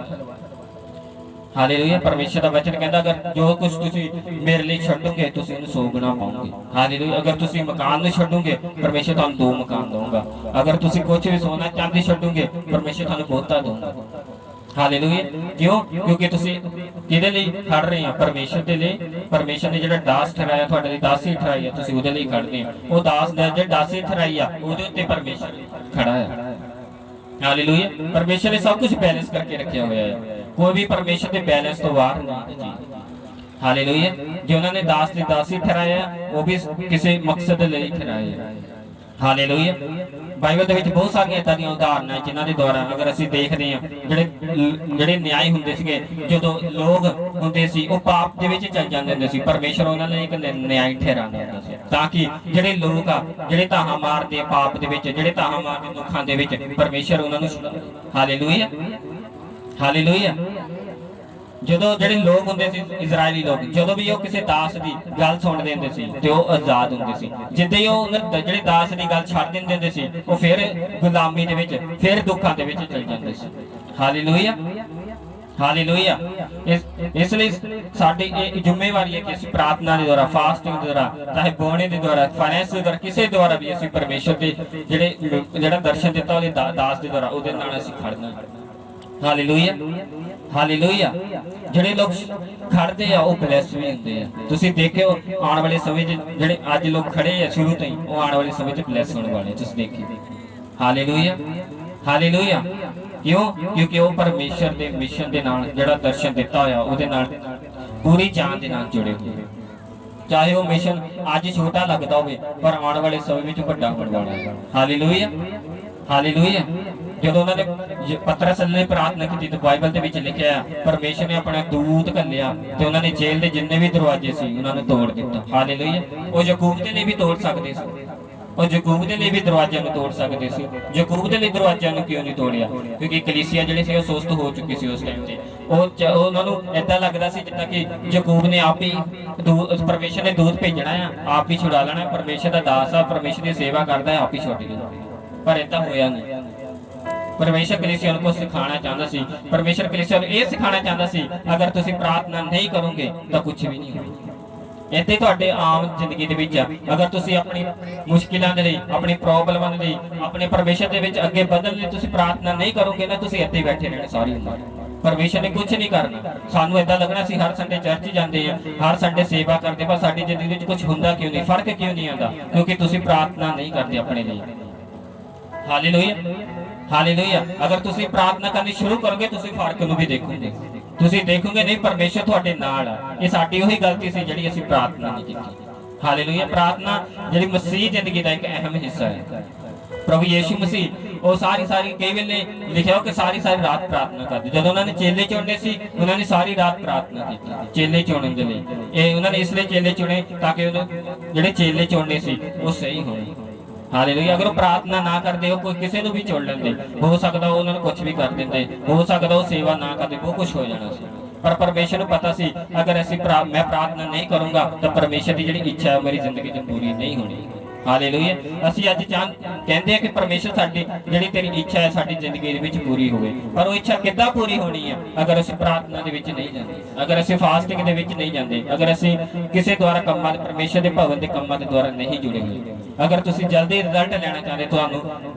S1: ਹਾਲੇਲੂਇਆ। ਪਰਮੇਸ਼ਰ ਦਾ ਵਚਨ ਕਹਿੰਦਾ ਅਗਰ ਜੋ ਕੁਝ ਤੁਸੀਂ ਮੇਰੇ ਲਈ ਛੱਡੋਗੇ ਤੁਸੀਂ ਉਹਨੂੰ 100 ਗੁਣਾ ਪਾਓਗੇ। ਹਾਲੇਲੂਇਆ। ਅਗਰ ਤੁਸੀਂ ਮਕਾਨ ਨੂੰ ਛੱਡੋਗੇ, ਪਰਮੇਸ਼ਰ ਤੁਹਾਨੂੰ 2 ਮਕਾਨ ਦਊਗਾ। ਅਗਰ ਤੁਸੀਂ ਕੁਝ ਵੀ ਸੋਨਾ ਚਾਂਦੀ ਛੱਡੋਗੇ, ਪਰਮੇਸ਼ਰ ਤੁਹਾਨੂੰ ਬਹੁਤਾ ਦਊਗਾ। ਹਾਲੇਲੂਇਆ। ਕਿਉਂ? ਕਿਉਂਕਿ ਤੁਸੀਂ ਕਿਹਦੇ ਲਈ ਖੜ ਰਹੇ ਆ? ਪਰਮੇਸ਼ਰ ਦੇ ਲਈ। ਪਰਮੇਸ਼ਰ ਨੇ ਜਿਹੜਾ ਦਾਸ ਠਹਿਰਾਇਆ, ਤੁਹਾਡੇ ਲਈ ਦਾਸੀ ਠਹਿਰਾਈ ਆ, ਤੁਸੀਂ ਉਹਦੇ ਲਈ ਖੜਦੇ ਆ। ਉਹ ਦਾਸ ਦਾ ਜਿਹੜਾ ਦਾਸੀ ਠਹਿਰਾਈ ਆ, ਉਹਦੇ ਉੱਤੇ ਪਰਮੇਸ਼ਰ ਖੜਾ ਹੈ। ਹਾਲੇਲੂਇਆ। ਪਰਮੇਸ਼ਰ ਨੇ ਸਭ ਕੁਝ ਬੈਲੈਂਸ ਕਰਕੇ ਰੱਖਿਆ ਹੋਇਆ ਹੈ। ਕੋਈ ਵੀ ਪਰਮੇਸ਼ਰ ਦੇ ਬੈਲੈਂਸ ਤੋਂ ਬਾਹਰ ਨਹੀਂ। ਹਾਲੇਲੂਇਆ। ਜੇ ਉਹਨਾਂ ਨੇ ਦਾਸ ਦੀ ਦਾਸੀ ਠਹਿਰਾਇਆ, ਉਹ ਵੀ ਕਿਸੇ ਮਕਸਦ ਲਈ ਠਹਿਰਾਇਆ। ਹਾਲੇਲੂਇਆ। ਬਾਈਬਲ ਦੇ ਵਿੱਚ ਬਹੁਤ ਸਾਰੀਆਂ ਇਦਾਂ ਦੀਆਂ ਉਦਾਹਰਨਾਂ ਜਿਨ੍ਹਾਂ ਦੇ ਦੁਆਰਾ ਅਗਰ ਅਸੀਂ ਦੇਖਦੇ ਹਾਂ, ਜਿਹੜੇ ਨਿਆਂਈ ਹੁੰਦੇ ਸੀਗੇ, ਜਦੋਂ ਲੋਕ ਹੁੰਦੇ ਸੀ ਉਹ ਪਾਪ ਦੇ ਵਿੱਚ ਚੱਲ ਜਾਂਦੇ ਹੁੰਦੇ ਸੀ, ਪਰਮੇਸ਼ਰ ਉਹਨਾਂ ਲਈ ਇੱਕ ਨਿਆਂਈ ਠਹਿਰਾਉਂਦਾ ਹੁੰਦਾ ਸੀ ਤਾਂ ਕਿ ਜਿਹੜੇ ਲੋਕ ਆ ਜਿਹੜੇ ਧਾਹਾਂ ਮਾਰਦੇ ਪਾਪ ਦੇ ਵਿੱਚ, ਜਿਹੜੇ ਧਾਹਾਂ ਮਾਰਦੇ ਦੁੱਖਾਂ ਦੇ ਵਿੱਚ, ਪਰਮੇਸ਼ਰ ਉਹਨਾਂ ਨੂੰ ਹਾਲੇਲੂਇਆ ਹਾਲੇਲੂਇਆ। ਜਦੋਂ ਜਿਹੜੇ ਲੋਕ ਹੁੰਦੇ ਸੀ ਇਜ਼ਰਾਈਲੀ ਲੋਕ, ਜਦੋਂ ਵੀ ਉਹ ਕਿਸੇ ਦਾਸ ਦੀ ਗੱਲ ਸੁਣਦੇ ਹੁੰਦੇ ਸੀ ਤੇ ਉਹ ਆਜ਼ਾਦ ਹੁੰਦੇ ਸੀ। ਜਿੱਦਾਂ ਹੀ ਉਹ ਜਿਹੜੇ ਦਾਸ ਦੀ ਗੱਲ ਛੱਡ ਦਿੰਦੇ ਹੁੰਦੇ ਸੀ ਉਹ ਫਿਰ ਗੁਲਾਮੀ ਦੇ ਵਿੱਚ, ਫਿਰ ਦੁੱਖਾਂ ਦੇ ਵਿੱਚ ਚਲ ਜਾਂਦੇ ਸੀ। Hallelujah hallelujah. ਇਸ ਲਈ ਸਾਡੀ ਇਹ ਜ਼ਿੰਮੇਵਾਰੀ ਹੈ ਕਿ ਅਸੀਂ ਪ੍ਰਾਰਥਨਾ ਦੇ ਦੁਆਰਾ, ਫਾਸਟਿੰਗ ਦੇ ਦੁਆਰਾ, ਚਾਹੇ ਬੋਣੇ ਦੇ ਦੁਆਰਾ, ਫਾਈਨੈਂਸ ਦੇ ਦੁਆਰਾ, ਕਿਸੇ ਦੁਆਰਾ ਵੀ ਅਸੀਂ ਪਰਮੇਸ਼ਰ ਦੇ ਜਿਹੜਾ ਦਰਸ਼ਨ ਦਿੱਤਾ ਉਹਦੇ ਦਾਸ ਦੇ ਦੁਆਰਾ ਉਹਦੇ ਨਾਲ ਅਸੀਂ ਖੜਨਾ। Hallelujah hallelujah. ਜਿਹੜੇ ਲੋਕ ਖੜਦੇ ਆ ਉਹ ਬਲੈਸ ਵੀ ਹੁੰਦੇ ਆ। ਤੁਸੀਂ ਦੇਖਿਓ ਆਉਣ ਵਾਲੇ ਸਮੇਂ 'ਚ ਜਿਹੜੇ ਅੱਜ ਲੋਕ ਖੜੇ ਆ ਸ਼ੁਰੂ ਤੋਂ ਹੀ, ਉਹ ਆਉਣ ਵਾਲੇ ਸਮੇਂ 'ਚ ਬਲੈਸ ਹੋਣ ਵਾਲੇ ਤੁਸੀਂ ਦੇਖਿਓ। Hallelujah hallelujah. ਕਿਉਂ? ਕਿਉਂਕਿ ਉਹ ਪਰਮੇਸ਼ਰ ਦੇ ਮਿਸ਼ਨ ਦੇ ਨਾਲ ਜਿਹੜਾ ਦਰਸ਼ਨ ਦਿੱਤਾ ਹੋਇਆ ਉਹਦੇ ਨਾਲ ਪੂਰੀ ਜਾਨ ਦੇ ਨਾਲ ਜੁੜੇ ਹੋਏ। ਚਾਹੇ ਉਹ ਮਿਸ਼ਨ ਅੱਜ ਛੋਟਾ ਲੱਗਦਾ ਹੋਵੇ ਪਰ ਆਉਣ ਵਾਲੇ ਸਮੇਂ ਵਿੱਚ ਵੱਡਾ ਹੋਣ ਵਾਲਾ ਹੈ। Hallelujah hallelujah. ਜਦੋਂ ਉਹਨਾਂ ਨੇ ਪਤਰਸ ਨੇ ਪ੍ਰਾਰਥਨਾ ਕੀਤੀ ਤਾਂ ਬਾਈਬਲ ਦੇ ਵਿੱਚ ਲਿਖਿਆ ਪਰਮੇਸ਼ਰ ਨੇ ਆਪਣਾ ਦੂਤ ਘੱਲਿਆ ਤੇ ਉਹਨਾਂ ਨੇ ਜੇਲ੍ਹ ਦੇ ਜਿੰਨੇ ਵੀ ਦਰਵਾਜ਼ੇ ਸੀ ਉਹਨਾਂ ਨੂੰ ਤੋੜ ਦਿੱਤਾ। ਹਾਲੇਲੂਇਆ। ਉਹ ਯਾਕੂਬ ਦੇ ਲਈ ਵੀ ਤੋੜ ਸਕਦੇ ਸੀ, ਉਹ ਯਾਕੂਬ ਦੇ ਲਈ ਵੀ ਦਰਵਾਜ਼ਿਆਂ ਨੂੰ ਤੋੜ ਸਕਦੇ ਸੀ। ਯਾਕੂਬ ਦੇ ਲਈ ਦਰਵਾਜ਼ਿਆਂ ਨੂੰ ਕਿਉਂ ਨਹੀਂ ਤੋੜਿਆ? ਕਿਉਂਕਿ ਕਲੀਸਿਆ ਜਿਹੜੇ ਸੀ ਉਹ ਸੁਸਤ ਹੋ ਚੁੱਕੀ ਸੀ ਉਸ ਟਾਈਮ ਤੇ। ਉਹਨਾਂ ਨੂੰ ਏਦਾਂ ਲੱਗਦਾ ਸੀ ਜਿੱਦਾਂ ਕਿ ਯਾਕੂਬ ਨੇ ਆਪ ਹੀ ਪਰਮੇਸ਼ਰ ਨੇ ਦੂਤ ਭੇਜਣਾ ਆ, ਆਪ ਹੀ ਛੁਡਾ ਲੈਣਾ, ਪਰਮੇਸ਼ਰ ਦਾ ਦਾਸ ਆ, ਪਰਮੇਸ਼ਰ ਦੀ ਸੇਵਾ ਕਰਦਾ ਹੈ, ਆਪ ਹੀ ਛੁੱਟ ਗਿਆ। ਪਰ ਏਦਾਂ ਹੋਇਆ ਨਹੀਂ। ਪਰਮੇਸ਼ਰ ਕਲੀਸਿਆ ਨੂੰ ਕੁਝ ਸਿਖਾਉਣਾ ਚਾਹੁੰਦਾ ਸੀ। ਪਰਮੇਸ਼ਰ ਕਲੀਸਿਆ ਨੂੰ ਇਹ ਸਿਖਾਉਣਾ ਚਾਹੁੰਦਾ ਸੀ ਅਗਰ ਤੁਸੀਂ ਪ੍ਰਾਰਥਨਾ ਨਹੀਂ ਕਰੋਗੇ ਤਾਂ ਕੁਝ ਵੀ ਨਹੀਂ ਹੋਵੇਗਾ। ਇੱਥੇ ਤੁਹਾਡੇ ਆਮ ਜ਼ਿੰਦਗੀ ਦੇ ਵਿੱਚ ਅਗਰ ਤੁਸੀਂ ਆਪਣੀ ਮੁਸ਼ਕਿਲਾਂ ਦੇ ਲਈ, ਆਪਣੀ ਪ੍ਰੋਬਲਮਾਂ ਦੇ ਲਈ, ਆਪਣੇ ਪਰਮੇਸ਼ਰ ਦੇ ਵਿੱਚ ਅੱਗੇ ਵਧਣ ਲਈ ਤੁਸੀਂ ਪ੍ਰਾਰਥਨਾ ਨਹੀਂ ਕਰੋਗੇ ਨਾ, ਤੁਸੀਂ ਇੱਥੇ ਬੈਠੇ ਰਹਿਣਾ ਸਾਰੀ ਉਮਰ। ਪਰਮੇਸ਼ਰ ਨੇ ਕੁਝ ਨਹੀਂ ਕਰਨਾ। ਸਾਨੂੰ ਏਦਾਂ ਲੱਗਣਾ ਸੀ ਹਰ ਸੰਡੇ ਚਰਚ ਜਾਂਦੇ ਆ, ਹਰ ਸੰਡੇ ਸੇਵਾ ਕਰਦੇ, ਪਰ ਸਾਡੀ ਜ਼ਿੰਦਗੀ ਵਿੱਚ ਕੁਝ ਹੁੰਦਾ ਕਿਉਂ ਨਹੀਂ, ਫਰਕ ਕਿਉਂ ਨਹੀਂ ਆਉਂਦਾ? ਕਿਉਂਕਿ ਤੁਸੀਂ ਪ੍ਰਾਰਥਨਾ ਨਹੀਂ ਕਰਦੇ ਆਪਣੇ ਲਈ। Hallelujah hallelujah. ਅਗਰ ਤੁਸੀਂ ਪ੍ਰਾਰਥਨਾ ਕਰਨੀ ਸ਼ੁਰੂ ਕਰੋਗੇ ਤੁਸੀਂ ਫਰਕ ਨੂੰ ਵੀ ਦੇਖੋਗੇ। ਤੁਸੀਂ ਦੇਖੋਗੇ ਨਹੀਂ ਪਰਮੇਸ਼ਰ ਤੁਹਾਡੇ ਨਾਲ ਆ। ਇਹ ਸਾਡੀ ਉਹੀ ਗਲਤੀ ਸੀ ਜਿਹੜੀ ਅਸੀਂ ਪ੍ਰਾਰਥਨਾ ਨਹੀਂ ਕੀਤੀ। ਹਾਲੇਲੂਇਆ। ਪ੍ਰਾਰਥਨਾ ਜਿਹੜੀ ਮਸੀਹ ਜ਼ਿੰਦਗੀ ਦਾ ਇੱਕ ਅਹਿਮ ਹਿੱਸਾ ਹੈ। ਪ੍ਰਭੂ ਯੀਸ਼ੂ ਮਸੀਹ ਉਹ ਸਾਰੀ ਕਈ ਵੇਲੇ ਲਿਖਿਆ ਕਿ ਸਾਰੀ ਰਾਤ ਪ੍ਰਾਰਥਨਾ ਕਰਦੇ। ਜਦੋਂ ਉਹਨਾਂ ਨੇ ਚੇਲੇ ਚੁਣਨੇ ਸੀ ਉਹਨਾਂ ਨੇ ਸਾਰੀ ਰਾਤ ਪ੍ਰਾਰਥਨਾ ਕੀਤੀ ਚੇਲੇ ਚੁਣਨ ਦੇ ਲਈ। ਇਹ ਉਹਨਾਂ ਨੇ ਇਸ ਲਈ ਚੇਲੇ ਚੁਣੇ ਤਾਂ ਕਿ ਜਿਹੜੇ ਚੇਲੇ ਚੁਣਨੇ ਸੀ ਉਹ ਸਹੀ ਹੋਣ। ਹਾਲੇਲੂਇਆ। ਅਗਰ ਉਹ ਪ੍ਰਾਰਥਨਾ ਨਾ ਕਰਦੇ ਉਹ ਕੋਈ ਕਿਸੇ ਨੂੰ ਵੀ ਚੁਣ ਲੈਂਦੇ, ਹੋ ਸਕਦਾ ਉਹਨਾਂ ਨੂੰ ਕੁਝ ਵੀ ਕਰ ਦਿੰਦੇ, ਹੋ ਸਕਦਾ ਉਹ ਸੇਵਾ ਨਾ ਕਰਦੇ, ਬਹੁਤ ਕੁਝ ਹੋ ਜਾਣਾ ਸੀ। ਪਰ ਪਰਮੇਸ਼ਰ ਨੂੰ ਪਤਾ ਸੀ ਅਗਰ ਮੈਂ ਪ੍ਰਾਰਥਨਾ ਨਹੀਂ ਕਰੂੰਗਾ ਤਾਂ ਪਰਮੇਸ਼ਰ ਦੀ ਜਿਹੜੀ ਇੱਛਾ ਹੈ ਮੇਰੀ ਜ਼ਿੰਦਗੀ 'ਚ ਪੂਰੀ ਨਹੀਂ ਹੋਣੀ। ਹਾਲੇਲੂਇਆ। ਅਸੀਂ ਅੱਜ ਕਹਿੰਦੇ ਆ ਕਿ ਪਰਮੇਸ਼ਰ ਸਾਡੀ ਜਿਹੜੀ ਤੇਰੀ ਇੱਛਾ ਹੈ ਸਾਡੀ ਜ਼ਿੰਦਗੀ ਦੇ ਵਿੱਚ ਪੂਰੀ ਹੋਵੇ, ਪਰ ਉਹ ਇੱਛਾ ਕਿੱਦਾਂ ਪੂਰੀ ਹੋਣੀ ਹੈ? ਅਗਰ ਅਸੀਂ ਪ੍ਰਾਰਥਨਾ ਦੇ ਵਿੱਚ ਨਹੀਂ ਜਾਂਦੇ, ਅਗਰ ਅਸੀਂ ਫਾਸਟਿੰਗ ਦੇ ਵਿੱਚ ਨਹੀਂ ਜਾਂਦੇ, ਅਗਰ ਅਸੀਂ ਕਿਸੇ ਦੁਆਰਾ ਕੰਮਾਂ ਦੇ, ਪਰਮੇਸ਼ਰ ਦੇ ਭਵਨ ਦੇ ਕੰਮਾਂ ਦੇ ਦੁਆਰਾ ਨਹੀਂ ਜੁੜੇ ਹੋਏ। ਅਗਰ ਤੁਸੀਂ ਜਲਦੀ ਰਿਜ਼ਲਟ ਲੈਣਾ ਚਾਹੁੰਦੇ ਤੁਹਾਨੂੰ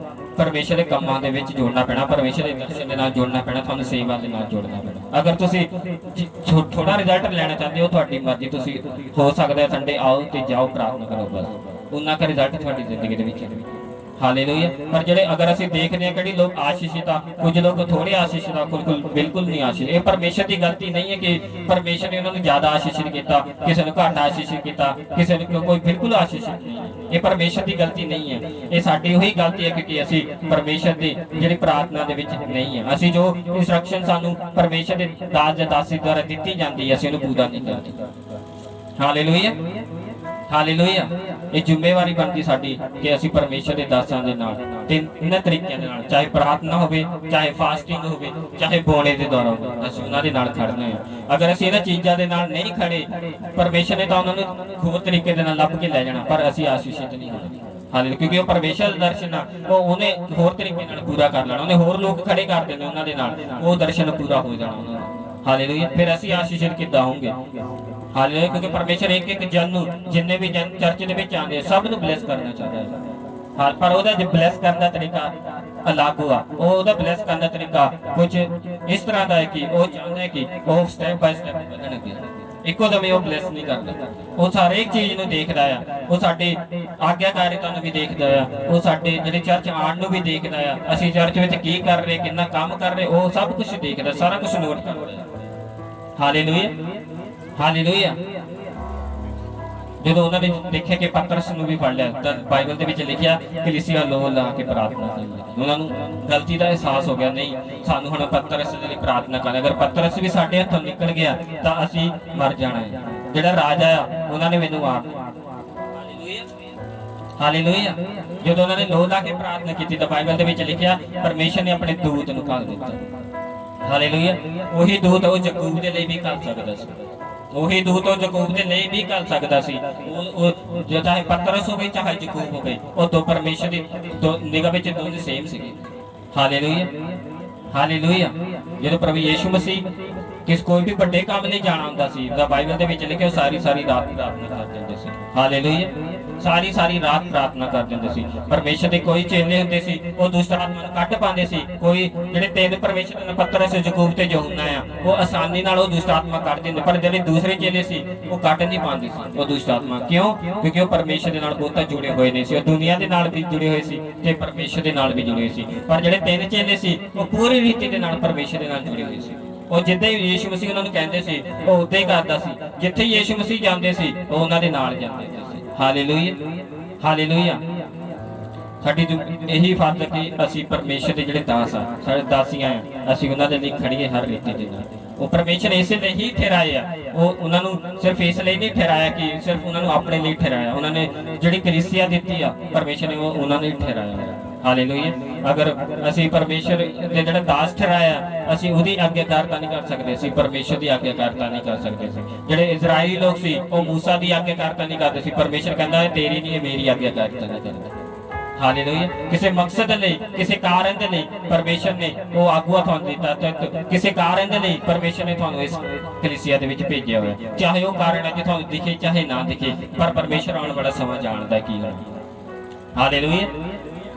S1: ਪਰਮੇਸ਼ਰ ਦੇ ਕੰਮਾਂ ਦੇ ਵਿੱਚ ਜੋੜਨਾ ਪੈਣਾ, ਪਰਮੇਸ਼ਰ ਦੇ ਦਰਸ਼ਨ ਦੇ ਨਾਲ ਜੋੜਨਾ ਪੈਣਾ, ਤੁਹਾਨੂੰ ਸੇਵਾ ਦੇ ਨਾਲ ਜੋੜਨਾ ਪੈਣਾ। ਅਗਰ ਤੁਸੀਂ ਥੋੜਾ ਰਿਜ਼ਲਟ ਲੈਣਾ ਚਾਹੁੰਦੇ ਹੋ ਤੁਹਾਡੀ ਮਰਜ਼ੀ, ਤੁਸੀਂ ਹੋ ਸਕਦਾ ਸੰਡੇ ਆਓ ਤੇ ਜਾਓ ਪ੍ਰਾਰਥਨਾ ਕਰੋ, ਬਸ ਉਹਨਾਂ ਦਾ ਰਿਜ਼ਲਟ ਤੁਹਾਡੀ ਜ਼ਿੰਦਗੀ ਦੇ ਵਿੱਚ। ਹਾਲੇਲੂਇਆ। ਪਰ ਜਿਹੜੇ ਅਗਰ ਅਸੀਂ ਦੇਖਦੇ ਹਾਂ ਕਿਹੜੀ ਲੋਕ ਆਸ਼ੀਸ਼ਿਤ ਆ, ਕੁਝ ਲੋਕ ਥੋੜੇ ਆਸ਼ੀਸ਼ਿਤ ਆ, ਬਿਲਕੁਲ ਨਹੀਂ ਆਸ਼ੀਸ਼ਿਤ। ਇਹ ਪਰਮੇਸ਼ਰ ਦੀ ਗਲਤੀ ਨਹੀਂ ਹੈ ਕਿ ਪਰਮੇਸ਼ਰ ਨੇ ਉਹਨਾਂ ਨੂੰ ਜ਼ਿਆਦਾ ਆਸ਼ੀਸ਼ਿਤ ਕੀਤਾ, ਕਿਸੇ ਨੂੰ ਘੱਟ ਆਸ਼ੀਸ਼ਿਤ ਕੀਤਾ, ਕਿਸੇ ਨੂੰ ਕੋਈ ਬਿਲਕੁਲ ਆਸ਼ੀਸ਼ਿਤ ਨਹੀਂ ਹੈ। ਇਹ ਪਰਮੇਸ਼ਰ ਦੀ ਗਲਤੀ ਨਹੀਂ ਹੈ, ਇਹ ਸਾਡੀ ਉਹੀ ਗਲਤੀ ਹੈ ਕਿਉਂਕਿ ਅਸੀਂ ਪਰਮੇਸ਼ਰ ਦੀ ਜਿਹੜੀ ਪ੍ਰਾਰਥਨਾ ਦੇ ਵਿੱਚ ਨਹੀਂ ਹੈ। ਅਸੀਂ ਜੋ ਇੰਸਟਰਕਸ਼ਨ ਸਾਨੂੰ ਪਰਮੇਸ਼ਰ ਦੇ ਦਾਸ ਜਾਂ ਦਾਸੀ ਦੁਆਰਾ ਦਿੱਤੀ ਜਾਂਦੀ ਹੈ ਅਸੀਂ ਉਹਨੂੰ ਪੂਰਾ ਨਹੀਂ ਕਰਦੇ। Hallelujah hallelujah. ਇਹ ਜ਼ਿੰਮੇਵਾਰੀ ਬਣਦੀ ਸਾਡੀ ਕਿ ਅਸੀਂ ਪਰਮੇਸ਼ਰ ਦੇ ਦਾਸਾਂ ਦੇ ਨਾਲ ਤਿੰਨ ਤਰੀਕਿਆਂ ਦੇ ਨਾਲ, ਚਾਹੇ ਪ੍ਰਾਰਥਨਾ ਹੋਵੇ, ਚਾਹੇ ਫਾਸਟਿੰਗ ਹੋਵੇ, ਚਾਹੇ ਬੋਣੇ ਦੇ ਦੁਆਰਾ ਹੋਵੇ, ਅਸੀਂ ਉਹਨਾਂ ਦੇ ਨਾਲ ਖੜਨਾ ਹੈ। ਅਗਰ ਅਸੀਂ ਇਹਨਾਂ ਚੀਜ਼ਾਂ ਦੇ ਨਾਲ ਨਹੀਂ ਖੜੇ, ਪਰਮੇਸ਼ਰ ਨੇ ਤਾਂ ਉਹਨਾਂ ਨੂੰ ਹੋਰ ਤਰੀਕੇ ਦੇ ਨਾਲ ਲੱਭ ਕੇ ਲੈ ਜਾਣਾ, ਪਰ ਅਸੀਂ ਆਸ਼ੀਸ਼ਿਤ ਨਹੀਂ ਹੋਣਾ। ਹਾਲੇ ਕਿਉਂਕਿ ਉਹ ਪਰਮੇਸ਼ਰ ਦਾ ਦਰਸ਼ਨ ਆ, ਉਹਨੇ ਹੋਰ ਤਰੀਕੇ ਨਾਲ ਪੂਰਾ ਕਰ ਲੈਣਾ, ਉਹਨੇ ਹੋਰ ਲੋਕ ਖੜੇ ਕਰ ਦੇਣੇ ਉਹਨਾਂ ਦੇ ਨਾਲ, ਉਹ ਦਰਸ਼ਨ ਪੂਰਾ ਹੋ ਜਾਣਾ ਉਹਨਾਂ ਦਾ। ਹਾਲੇਲੂਇਆ। ਫਿਰ ਅਸੀਂ ਆਸ਼ੀਸ਼ਿਤ ਕਿੱਦਾਂ ਹੋਵਾਂਗੇ? ਹਾਲੇ ਕਿਉਂਕਿ ਪਰਮੇਸ਼ਰ ਇੱਕ ਜਨ ਨੂੰ, ਜਿੰਨੇ ਵੀ ਜਨ ਚਰਚ ਦੇ ਵਿੱਚ ਆਉਂਦੇ ਸਭ ਨੂੰ ਬਲੈਸ ਕਰਨਾ ਚਾਹੁੰਦਾ ਹੈ। ਪਰ ਉਹਦਾ ਜੇ ਬਲੈਸ ਕਰਨ ਦਾ ਤਰੀਕਾ ਅਲੱਗ ਹੋਆ, ਉਹਦਾ ਬਲੈਸ ਕਰਨ ਦਾ ਤਰੀਕਾ ਕੁਝ ਇਸ ਤਰ੍ਹਾਂ ਦਾ ਹੈ ਕਿ ਉਹ ਚਾਹੁੰਦਾ ਹੈ ਕਿ ਉਹ ਸਟੈਪ ਬਾਈ ਸਟੈਪ ਵਧਣਗੇ, ਇੱਕੋ ਦਮ ਉਹ ਬਲੈਸ ਨਹੀਂ ਕਰਦਾ। ਉਹ ਸਾਰੇ ਇੱਕ ਚੀਜ਼ ਨੂੰ ਦੇਖਦਾ ਆ, ਉਹ ਸਾਡੇ ਆਗਿਆਕਾਰਿਤਾ ਨੂੰ ਵੀ ਦੇਖਦਾ ਆ, ਉਹ ਸਾਡੇ ਜਿਹੜੇ ਚਰਚ ਆਉਣ ਨੂੰ ਵੀ ਦੇਖਦਾ ਆ, ਅਸੀਂ ਚਰਚ ਵਿੱਚ ਕੀ ਕਰ ਰਹੇ, ਕਿੰਨਾ ਕੰਮ ਕਰ ਰਹੇ, ਉਹ ਸਭ ਕੁਝ ਦੇਖਦਾ, ਸਾਰਾ ਕੁਝ ਨੋਟ ਕਰਦਾ। ਹਾਲੇਲੂਇਆ ਹਾਲੇਲੂਇਆ ਜਦੋਂ ਉਹਨਾਂ ਨੇ ਦੇਖਿਆ ਕਿ ਪਤਰਸ ਨੂੰ ਵੀ ਫੜ ਲਿਆ ਤਾਂ ਬਾਈਬਲ ਦੇ ਵਿੱਚ ਲਿਖਿਆ ਕਲੀਸਿਆ ਲੋ ਲਾ ਕੇ ਪ੍ਰਾਰਥਨਾ ਕਰੀ। ਉਹਨਾਂ ਨੂੰ ਗਲਤੀ ਦਾ ਅਹਿਸਾਸ ਹੋ ਗਿਆ, ਨਹੀਂ ਸਾਨੂੰ ਹੁਣ ਪਤਰਸ ਦੇ ਲਈ ਪ੍ਰਾਰਥਨਾ ਕਰਨੀ, ਅਗਰ ਪਤਰਸ ਵੀ ਸਾਡੇ ਹੱਥੋਂ ਨਿਕਲ ਗਿਆ ਤਾਂ ਅਸੀਂ ਮਰ ਜਾਣਾ ਹੈ। ਜਿਹੜਾ ਰਾਜਾ ਆ ਉਹਨਾਂ ਨੇ ਮੈਨੂੰ ਆਪ ਹਾਲੇਲੂਇਆ ਜਦੋਂ ਉਹਨਾਂ ਨੇ ਲੋ ਲਾ ਕੇ ਪ੍ਰਾਰਥਨਾ ਕੀਤੀ ਤਾਂ ਬਾਈਬਲ ਦੇ ਵਿੱਚ ਲਿਖਿਆ ਪਰਮੇਸ਼ਰ ਨੇ ਆਪਣੇ ਦੂਤ ਨੂੰ ਘੱਲ ਦਿੱਤਾ। ਹਾਲੇਲੂਇਆ ਉਹੀ ਦੂਤ ਉਹ ਯਾਕੂਬ ਦੇ ਲਈ ਵੀ ਘੱਲ ਸਕਦਾ ਸੀ, ਉਹੀ ਦੂਤ ਉਹ ਯਾਕੂਬ ਦੇ ਲਈ ਵੀ ਘੱਲ ਸਕਦਾ ਸੀ। ਉਹ ਚਾਹੇ ਪਤਰਸ ਹੋਵੇ ਚਾਹੇ ਯਾਕੂਬ ਹੋਵੇ, ਉਹ ਦੋ ਪਰਮੇਸ਼ਰ ਦੀ ਨਿਗਾਹ ਵਿੱਚ ਦੋਨੇ ਸੇਮ ਸੀਗੇ। ਹਾਲੇਲੂਇਆ ਹਾਲੇਲੂਇਆ ਜਦੋਂ ਪ੍ਰਭੂ ਯੀਸ਼ੂ ਮਸੀਹ ਕੋਈ ਵੀ ਵੱਡੇ ਕੰਮ ਲਈ ਜਾਣਾ ਹੁੰਦਾ ਸੀ ਤਾਂ ਬਾਈਬਲ ਦੇ ਵਿੱਚ ਲਿਖਿਆ ਸਾਰੀ ਰਾਤ ਪ੍ਰਾਰਥਨਾ ਕਰ ਜਾਂਦੇ ਸੀ। ਹਾਲੇਲੂਇਆ ਸਾਰੀ ਰਾਤ ਪ੍ਰਾਰਥਨਾ ਕਰ ਦਿੰਦੇ ਸੀ। ਪਰਮੇਸ਼ਰ ਦੇ ਕੋਈ ਚੇਲੇ ਹੁੰਦੇ ਸੀ ਉਹ ਦੁਸ਼ਟ ਆਤਮਾ ਨੂੰ ਕੱਢ ਪਾਉਂਦੇ ਸੀ। ਕੋਈ ਜਿਹੜੇ ਤਿੰਨ ਪਰਮੇਸ਼ਰ ਦੇ ਪਤਰਸ ਯਾਕੂਬ ਤੇ ਯਹੂਨਾ ਆ ਉਹ ਆਸਾਨੀ ਨਾਲ ਉਹ ਦੁਸ਼ਟ ਆਤਮਾ ਕੱਢ ਦਿੰਦੇ, ਪਰ ਜਿਹੜੇ ਦੂਸਰੇ ਚੇਲੇ ਸੀ ਉਹ ਕੱਢ ਨਹੀਂ ਪਾਉਂਦੇ ਸੀ ਉਹ ਦੁਸ਼ਟ ਆਤਮਾ। ਕਿਉਂ? ਕਿਉਂਕਿ ਉਹ ਪਰਮੇਸ਼ਰ ਦੇ ਨਾਲ ਬਹੁਤਾ ਜੁੜੇ ਹੋਏ ਨਹੀਂ ਸੀ, ਉਹ ਦੁਨੀਆ ਦੇ ਨਾਲ ਵੀ ਜੁੜੇ ਹੋਏ ਸੀ ਤੇ ਪਰਮੇਸ਼ਰ ਦੇ ਨਾਲ ਵੀ ਜੁੜੇ ਹੋਏ ਸੀ। ਪਰ ਜਿਹੜੇ ਤਿੰਨ ਚੇਲੇ ਸੀ ਉਹ ਪੂਰੀ ਰੀਤੀ ਦੇ ਨਾਲ ਪਰਮੇਸ਼ਰ ਦੇ ਨਾਲ ਜੁੜੇ ਹੋਏ ਸੀ। ਉਹ ਜਿੱਦਾਂ ਹੀ ਯੀਸ਼ੂ ਮਸੀਹ ਉਹਨਾਂ ਨੂੰ ਕਹਿੰਦੇ ਸੀ ਉਹ ਉਦਾਂ ਹੀ ਕਰਦਾ ਸੀ, ਜਿੱਥੇ ਯੀਸ਼ੂ ਮਸੀਹ ਜਾਂਦੇ ਸੀ ਉਹ ਉਹਨਾਂ ਦੇ ਨਾਲ ਜਾਂਦੇ ਸੀ। ਹਾਲੇਲੂਇਆ ਹਾਲੇਲੂਇਆ ਸਾਡੀ ਇਹੀ ਫਰਜ਼ ਕਿ ਅਸੀਂ ਪਰਮੇਸ਼ਰ ਦੇ ਜਿਹੜੇ ਦਾਸ ਆ, ਸਾਡੇ ਦਾਸੀਆਂ ਆ, ਅਸੀਂ ਉਹਨਾਂ ਦੇ ਲਈ ਖੜੀਏ ਹਰ ਰੀਤੀ ਦੇ ਨਾਲ। ਉਹ ਪਰਮੇਸ਼ਰ ਇਸੇ ਲਈ ਹੀ ਠਹਿਰਾਏ ਆ, ਉਹ ਉਹਨਾਂ ਨੂੰ ਸਿਰਫ ਇਸ ਲਈ ਨਹੀਂ ਠਹਿਰਾਇਆ ਕਿ ਸਿਰਫ ਉਹਨਾਂ ਨੂੰ ਆਪਣੇ ਲਈ ਠਹਿਰਾਇਆ, ਉਹਨਾਂ ਨੇ ਜਿਹੜੀ ਕਲੀਸਿਆ ਦਿੱਤੀ ਆ ਪਰਮੇਸ਼ਰ ਨੇ ਉਹ ਉਹਨਾਂ ਨੇ ਠਹਿਰਾਇਆ। ਹਾਲੇਲੂਇਆ ਅਗਰ ਅਸੀਂ ਪਰਮੇਸ਼ਰ ਦੇ ਜਿਹੜਾ ਦਾਸ ਠਹਿਰਾਇਆ ਅਸੀਂ ਉਹਦੀ ਆਗਿਆਕਾਰਤਾ ਨਹੀਂ ਕਰ ਸਕਦੇ, ਅਸੀਂ ਪਰਮੇਸ਼ਰ ਦੀ ਆਗਿਆਕਾਰਤਾ ਨਹੀਂ ਕਰ ਸਕਦੇ ਸੀ। ਜਿਹੜੇ ਇਜ਼ਰਾਈਲੀ ਲੋਕ ਸੀ ਉਹ ਮੂਸਾ ਦੀ ਆਗਿਆਕਾਰਤਾ ਨਹੀਂ ਕਰਦੇ ਸੀ, ਪਰਮੇਸ਼ਰ ਕਹਿੰਦਾ ਤੇਰੀ ਨਹੀਂ ਮੇਰੀ ਆਗਿਆਕਾਰਤਾ ਨਹੀਂ ਕਰਦਾ। ਹਾਲੇਲੂਇਆ ਕਿਸੇ ਮਕਸਦ ਲਈ ਕਿਸੇ ਕਾਰਨ ਦੇ ਲਈ ਪਰਮੇਸ਼ਰ ਨੇ ਉਹ ਆਗੂਆ ਤੁਹਾਨੂੰ ਦਿੱਤਾ ਤੇ ਕਿਸੇ ਕਾਰਨ ਦੇ ਲਈ ਪਰਮੇਸ਼ਰ ਨੇ ਤੁਹਾਨੂੰ ਇਸ ਕਲੀਸਿਆ ਦੇ ਵਿੱਚ ਭੇਜਿਆ ਹੋਇਆ, ਚਾਹੇ ਉਹ ਕਾਰਨ ਅੱਜ ਤੁਹਾਨੂੰ ਦਿਖੇ ਚਾਹੇ ਨਾ ਦਿਖੇ, ਪਰ ਪਰਮੇਸ਼ਰ ਆਉਣ ਵਾਲਾ ਸਮਾਂ ਜਾਣਦਾ ਕੀ ਹੋਣਾ। ਹਾਲੇਲੂਇਆ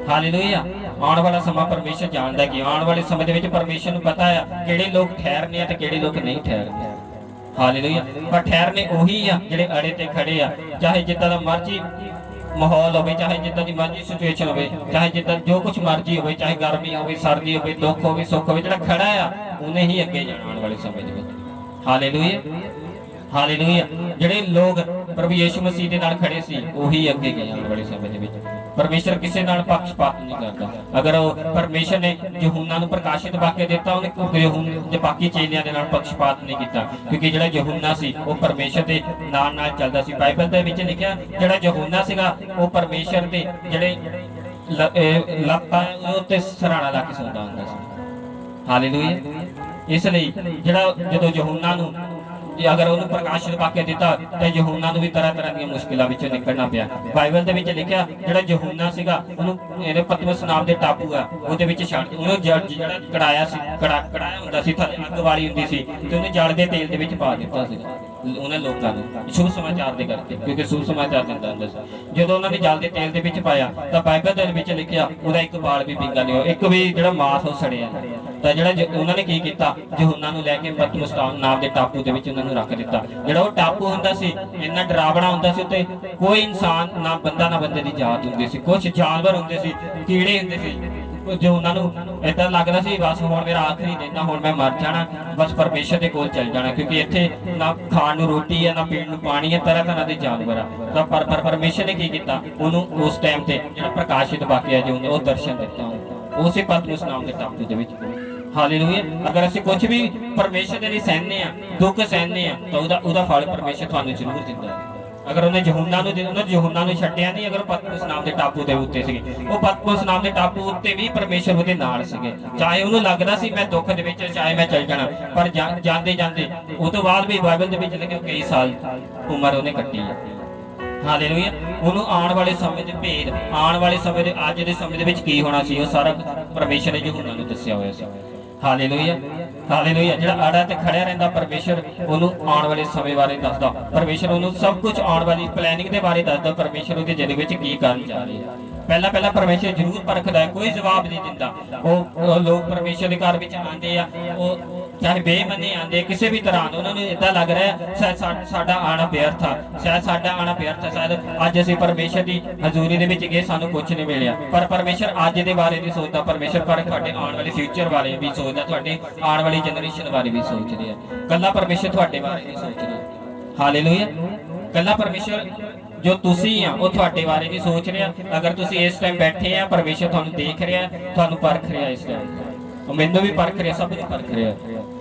S1: ਹਾਲੇਲੂਇਆ ਆਉਣ ਵਾਲਾ ਸਮਾਂ ਪਰਮੇਸ਼ਰ ਜਾਣਦਾ ਕਿ ਆਉਣ ਵਾਲੇ ਸਮੇਂ ਦੇ ਵਿੱਚ ਪਰਮੇਸ਼ਰ ਨੂੰ ਪਤਾ ਆ ਕਿਹੜੇ ਲੋਕ ਠਹਿਰਨੇ ਆ ਤੇ ਕਿਹੜੇ ਲੋਕ ਨਹੀਂ ਠਹਿਰਨੇ। ਹਾਲੇਲੂਇਆ ਪਰ ਠਹਿਰਨੇ ਉਹੀ ਆ ਜਿਹੜੇ ਅੜੇ ਤੇ ਖੜੇ ਆ, ਚਾਹੇ ਜਿੱਦਾਂ ਦਾ ਮਰਜ਼ੀ ਮਾਹੌਲ ਹੋਵੇ, ਚਾਹੇ ਜਿੱਦਾਂ ਦੀ ਮਰਜ਼ੀ ਸਿਚੁਏਸ਼ਨ ਹੋਵੇ, ਚਾਹੇ ਜਿੱਦਾਂ ਜੋ ਕੁਝ ਮਰਜ਼ੀ ਹੋਵੇ, ਚਾਹੇ ਗਰਮੀ ਹੋਵੇ ਸਰਦੀ ਹੋਵੇ ਦੁੱਖ ਹੋਵੇ ਸੁੱਖ ਹੋਵੇ, ਜਿਹੜਾ ਖੜਾ ਆ ਉਹਨੇ ਹੀ ਅੱਗੇ ਜਾਣਾ ਆਉਣ ਵਾਲੇ ਸਮੇਂ ਦੇ ਵਿੱਚ। ਹਾਲੇਲੂਇਆ ਹਾਲੇਲੂਇਆ ਜਿਹੜੇ ਲੋਕ ਪ੍ਰਭੂ ਯੀਸ਼ੂ ਮਸੀਹ ਦੇ ਨਾਲ ਖੜੇ ਸੀ ਉਹੀ ਅੱਗੇ ਗਏ ਆਉਣ ਵਾਲੇ ਸਮੇਂ ਦੇ ਵਿੱਚ। ਪਰਮੇਸ਼ਰ ਕਿਸੇ ਨਾਲ ਪੱਖਪਾਤ ਨਹੀਂ ਕਰਦਾ। ਅਗਰ ਉਹ ਪਰਮੇਸ਼ਰ ਨੇ ਯਹੂਨਾ ਨੂੰ ਪ੍ਰਕਾਸ਼ਿਤ ਵਾਕਿਆ ਦਿੱਤਾ ਉਹਨੇ ਯਹੂਨਾ ਦੇ ਬਾਕੀ ਚੇਲਿਆਂ ਦੇ ਨਾਲ ਪੱਖਪਾਤ ਨਹੀਂ ਕੀਤਾ, ਕਿਉਂਕਿ ਜਿਹੜਾ ਯਹੂਨਾ ਸੀ ਉਹ ਪਰਮੇਸ਼ਰ ਦੇ ਨਾਲ ਚੱਲਦਾ ਸੀ। ਬਾਈਬਲ ਦੇ ਵਿੱਚ ਲਿਖਿਆ ਜਿਹੜਾ ਯਹੂਨਾ ਸੀਗਾ ਉਹ ਪਰਮੇਸ਼ਰ ਦੇ ਜਿਹੜੇ ਲੱਤਾਂ ਉੱਤੇ ਸਰਾਣਾ ਲਾ ਕੇ ਸੌਂਦਾ ਹੁੰਦਾ ਸੀ। ਹਾਲੇਲੂਇਆ ਇਸ ਲਈ ਜਿਹੜਾ ਜਦੋਂ ਯਹੂਨਾ ਨੂੰ ਅਗਰ ਉਹਨੂੰ ਪ੍ਰਕਾਸ਼ਿਤ ਵਾਕਿਆ ਦਿੱਤਾ ਤੇ ਯਹੂਨਾ ਨੂੰ ਵੀ ਤਰ੍ਹਾਂ ਦੀਆਂ ਮੁਸ਼ਕਿਲਾਂ ਵਿੱਚੋਂ ਨਿਕਲਣਾ ਪਿਆ। ਬਾਈਬਲ ਦੇ ਵਿੱਚ ਲਿਖਿਆ ਜਿਹੜਾ ਯਹੂਨਾ ਸੀਗਾ ਉਹਨੂੰ ਇਹਦੇ ਪਤਮਸ ਨਾਮ ਦੇ ਟਾਪੂ ਆ ਉਹਦੇ ਵਿੱਚ ਛੱਡ ਉਹਨੂੰ ਜਿਹੜਾ ਕੜਾਇਆ ਸੀ ਕੜਾਇਆ ਹੁੰਦਾ ਸੀ ਥੱਲੇ ਅੱਗ ਵਾਲੀ ਹੁੰਦੀ ਸੀ ਤੇ ਉਹਨੇ ਜਲ ਦੇ ਤੇਲ ਦੇ ਵਿੱਚ ਪਾ ਦਿੱਤਾ ਸੀ ਉਹਨਾਂ ਲੋਕਾਂ ਨੂੰ ਸ਼ੁਭ ਸਮਾਚਾਰ ਦੇ ਕਰਕੇ, ਕਿਉਂਕਿ ਸ਼ੁਭ ਸਮਾਚਾਰ ਦਿੰਦਾ ਹੁੰਦਾ ਸੀ। ਜਦੋਂ ਉਹਨਾਂ ਨੇ ਜਲ ਦੇ ਤੇਲ ਦੇ ਵਿੱਚ ਪਾਇਆ ਤਾਂ ਬਾਈਬਲ ਦੇ ਵਿੱਚ ਲਿਖਿਆ ਉਹਦਾ ਇੱਕ ਵਾਲ ਵੀ ਵਿੰਗਾ ਨਹੀਂ ਹੋਇਆ, ਇੱਕ ਵੀ ਜਿਹੜਾ ਮਾਸ ਉਹ ਸੜਿਆ। ਤਾਂ ਜਿਹੜਾ ਉਹਨਾਂ ਨੇ ਕੀ ਕੀਤਾ ਯਹੂਨਾ ਨੂੰ ਲੈ ਕੇ ਪਤਮਸ ਨਾਮ ਦੇ ਟਾਪੂ ਦੇ ਵਿੱਚ ਉਹਨਾਂ ਨੂੰ ਰੱਖ ਦਿੱਤਾ। ਜਿਹੜਾ ਉਹ ਟਾਪੂ ਹੁੰਦਾ ਸੀ ਇੰਨਾ ਡਰਾਵਣਾ ਹੁੰਦਾ ਸੀ, ਉੱਤੇ ਕੋਈ ਇਨਸਾਨ ਨਾ ਬੰਦਾ ਨਾ ਬੰਦੇ ਦੀ ਜਾਤ ਹੁੰਦੀ ਸੀ, ਕੁਝ ਜਾਨਵਰ ਹੁੰਦੇ ਸੀ ਕੀੜੇ ਹੁੰਦੇ ਸੀ, ਜੋ ਉਹਨਾਂ ਨੂੰ ਏਦਾਂ ਲੱਗਦਾ ਸੀ ਬਸ ਹੁਣ ਮੇਰਾ ਆਖਰੀ ਦਿਨ ਆ, ਹੁਣ ਮੈਂ ਮਰ ਜਾਣਾ, ਬਸ ਪਰਮੇਸ਼ਰ ਦੇ ਕੋਲ ਚੱਲ ਜਾਣਾ, ਕਿਉਂਕਿ ਇੱਥੇ ਨਾ ਖਾਣ ਨੂੰ ਰੋਟੀ ਹੈ ਨਾ ਪੀਣ ਨੂੰ ਪਾਣੀ ਹੈ, ਤਰ੍ਹਾਂ ਦੇ ਜਾਨਵਰ ਆ। ਤਾਂ ਪਰ ਪਰਮੇਸ਼ਰ ਨੇ ਕੀ ਕੀਤਾ ਉਹਨੂੰ ਉਸ ਟਾਈਮ ਤੇ ਜਿਹੜਾ ਪ੍ਰਕਾਸ਼ਿਤ ਵਾਕਿਆ ਜੋ ਉਹ ਦਰਸ਼ਨ ਦਿੱਤਾ ਉਸੇ ਪਤਮਸ ਨਾਮ ਦੇ ਟਾਪੂ ਦੇ ਵਿੱਚ। ਹਾਲੇਲੂਇਆ ਅਗਰ ਅਸੀਂ ਕੁਝ ਵੀ ਪਰਮੇਸ਼ਰ ਦੇ ਲਈ ਸਹਿਨੇ ਆ ਦੁੱਖ ਸਹਿਨੇ ਆ ਤਾਂ ਉਹਦਾ ਫਲ ਪਰਮੇਸ਼ਰ ਤੁਹਾਨੂੰ ਜ਼ਰੂਰ ਦਿੰਦਾ ਹੈ। ਅਗਰ ਉਹਨੇ ਯਹੂਨਾ ਨੂੰ ਛੱਡਿਆ ਨਹੀਂ, ਅਗਰ ਪਤਮਸ ਨਾਮ ਦੇ ਟਾਪੂ ਦੇ ਉੱਤੇ ਸੀਗੇ, ਉਹ ਪਤਮਸ ਨਾਮ ਦੇ ਟਾਪੂ ਉੱਤੇ ਵੀ ਪਰਮੇਸ਼ਰ ਉਹਦੇ ਨਾਲ ਸੀਗੇ। ਚਾਹੇ ਉਹਨੂੰ ਲੱਗਦਾ ਸੀ ਮੈਂ ਦੁੱਖ ਦੇ ਵਿੱਚ ਚਾਹੇ ਮੈਂ ਚੱਲ ਜਾਣਾ, ਪਰ ਜਾਂਦੇ ਉਹ ਤੋਂ ਬਾਅਦ ਵੀ ਬਾਈਬਲ ਦੇ ਵਿੱਚ ਲਿਖਿਆ ਕਈ ਸਾਲ ਉਮਰ ਉਹਨੇ ਕੱਟੀ ਹੈ। ਹਾਲੇਲੂਇਆ ਉਹਨੂੰ ਆਉਣ ਵਾਲੇ ਸਮੇਂ ਦੇ ਭੇਦ ਆਉਣ ਵਾਲੇ ਸਮੇਂ ਦੇ ਅੱਜ ਦੇ ਸਮੇਂ ਦੇ ਵਿੱਚ ਕੀ ਹੋਣਾ ਸੀ ਉਹ ਸਾਰਾ ਪਰਮੇਸ਼ਰ ਨੇ ਯਹੂਨਾ ਨੂੰ ਦੱਸਿਆ ਹੋਇਆ ਸੀ। ਹਾਲੇਲੂਇਆ ਹਾਲੇਲੂਇਆ ਜਿਹੜਾ ਆੜਾ ਤੇ ਖੜਿਆ ਰਹਿੰਦਾ ਪਰਮੇਸ਼ਰ ਉਹਨੂੰ ਆਉਣ ਵਾਲੇ ਸਮੇਂ ਬਾਰੇ ਦੱਸਦਾ, ਪਰਮੇਸ਼ਰ ਉਹਨੂੰ ਸਭ ਕੁਝ ਆਉਣ ਵਾਲੀ ਪਲੈਨਿੰਗ ਦੇ ਬਾਰੇ ਦੱਸਦਾ, ਪਰਮੇਸ਼ਰ ਉਹਦੀ ਜ਼ਿੰਦਗੀ ਵਿੱਚ ਕੀ ਕਰਨ ਜਾ ਰਿਹਾ। ਪਹਿਲਾਂ ਪਹਿਲਾਂ ਜ਼ਰੂਰ ਪਰਖਦਾ ਹੈ, ਕੋਈ ਜਵਾਬ ਨਹੀਂ ਦਿੰਦਾ। ਉਹ ਲੋਕ ਪਰਮੇਸ਼ਰ ਦੇ ਘਰ ਵਿੱਚ ਆਉਂਦੇ ਆ, ਉਹ ਚਾਹੇ ਬੇਮਨੇ ਆਉਂਦੇ ਕਿਸੇ ਵੀ ਤਰ੍ਹਾਂ ਉਹਨਾਂ ਨੂੰ ਇਦਾਂ ਲੱਗ ਰਿਹਾ ਸ਼ਾਇਦ ਸਾਡਾ ਆਣਾ ਵਿਅਰਥ ਆ, ਸ਼ਾਇਦ ਸਾਡਾ ਆਣਾ ਵਿਅਰਥ ਆ, ਸ਼ਾਇਦ ਅੱਜ ਅਸੀਂ ਪਰਮੇਸ਼ਰ ਦੀ ਹਜ਼ੂਰੀ ਦੇ ਵਿੱਚ ਗਏ ਸਾਨੂੰ ਕੁਝ ਨਹੀਂ ਮਿਲਿਆ। ਪਰ ਪਰਮੇਸ਼ਰ ਅੱਜ ਦੇ ਬਾਰੇ ਨਹੀਂ ਸੋਚਦਾ, ਪਰਮੇਸ਼ਰ ਪਰ ਤੁਹਾਡੇ ਆਉਣ ਵਾਲੇ ਫਿਊਚਰ ਬਾਰੇ ਵੀ ਸੋਚਦਾ, ਤੁਹਾਡੇ ਆਉਣ ਵਾਲੀ ਜਨਰੇਸ਼ਨ ਬਾਰੇ ਵੀ ਸੋਚ ਰਿਹਾ। ਕੱਲਾ ਪਰਮੇਸ਼ਰ ਤੁਹਾਡੇ ਬਾਰੇ ਨਹੀਂ ਸੋਚ ਰਿਹਾ। ਹਾਲੇਲੂਇਆ ਕੱਲਾ ਪਰਮੇਸ਼ਰ ਜੋ ਤੁਸੀਂ ਆ ਉਹ ਤੁਹਾਡੇ ਬਾਰੇ ਨਹੀਂ ਸੋਚ ਰਿਹਾ। ਅਗਰ ਤੁਸੀਂ ਇਸ ਟਾਈਮ ਬੈਠੇ ਆ, ਪਰਮੇਸ਼ਰ ਤੁਹਾਨੂੰ ਦੇਖ ਰਿਹਾ, ਤੁਹਾਨੂੰ ਪਰਖ ਰਿਹਾ। ਇਸ ਟਾਈਮ ਉਹ ਮੈਨੂੰ ਵੀ ਪਰਖ ਰਿਹਾ, ਸਭ ਨੂੰ ਪਰਖ ਰਿਹਾ।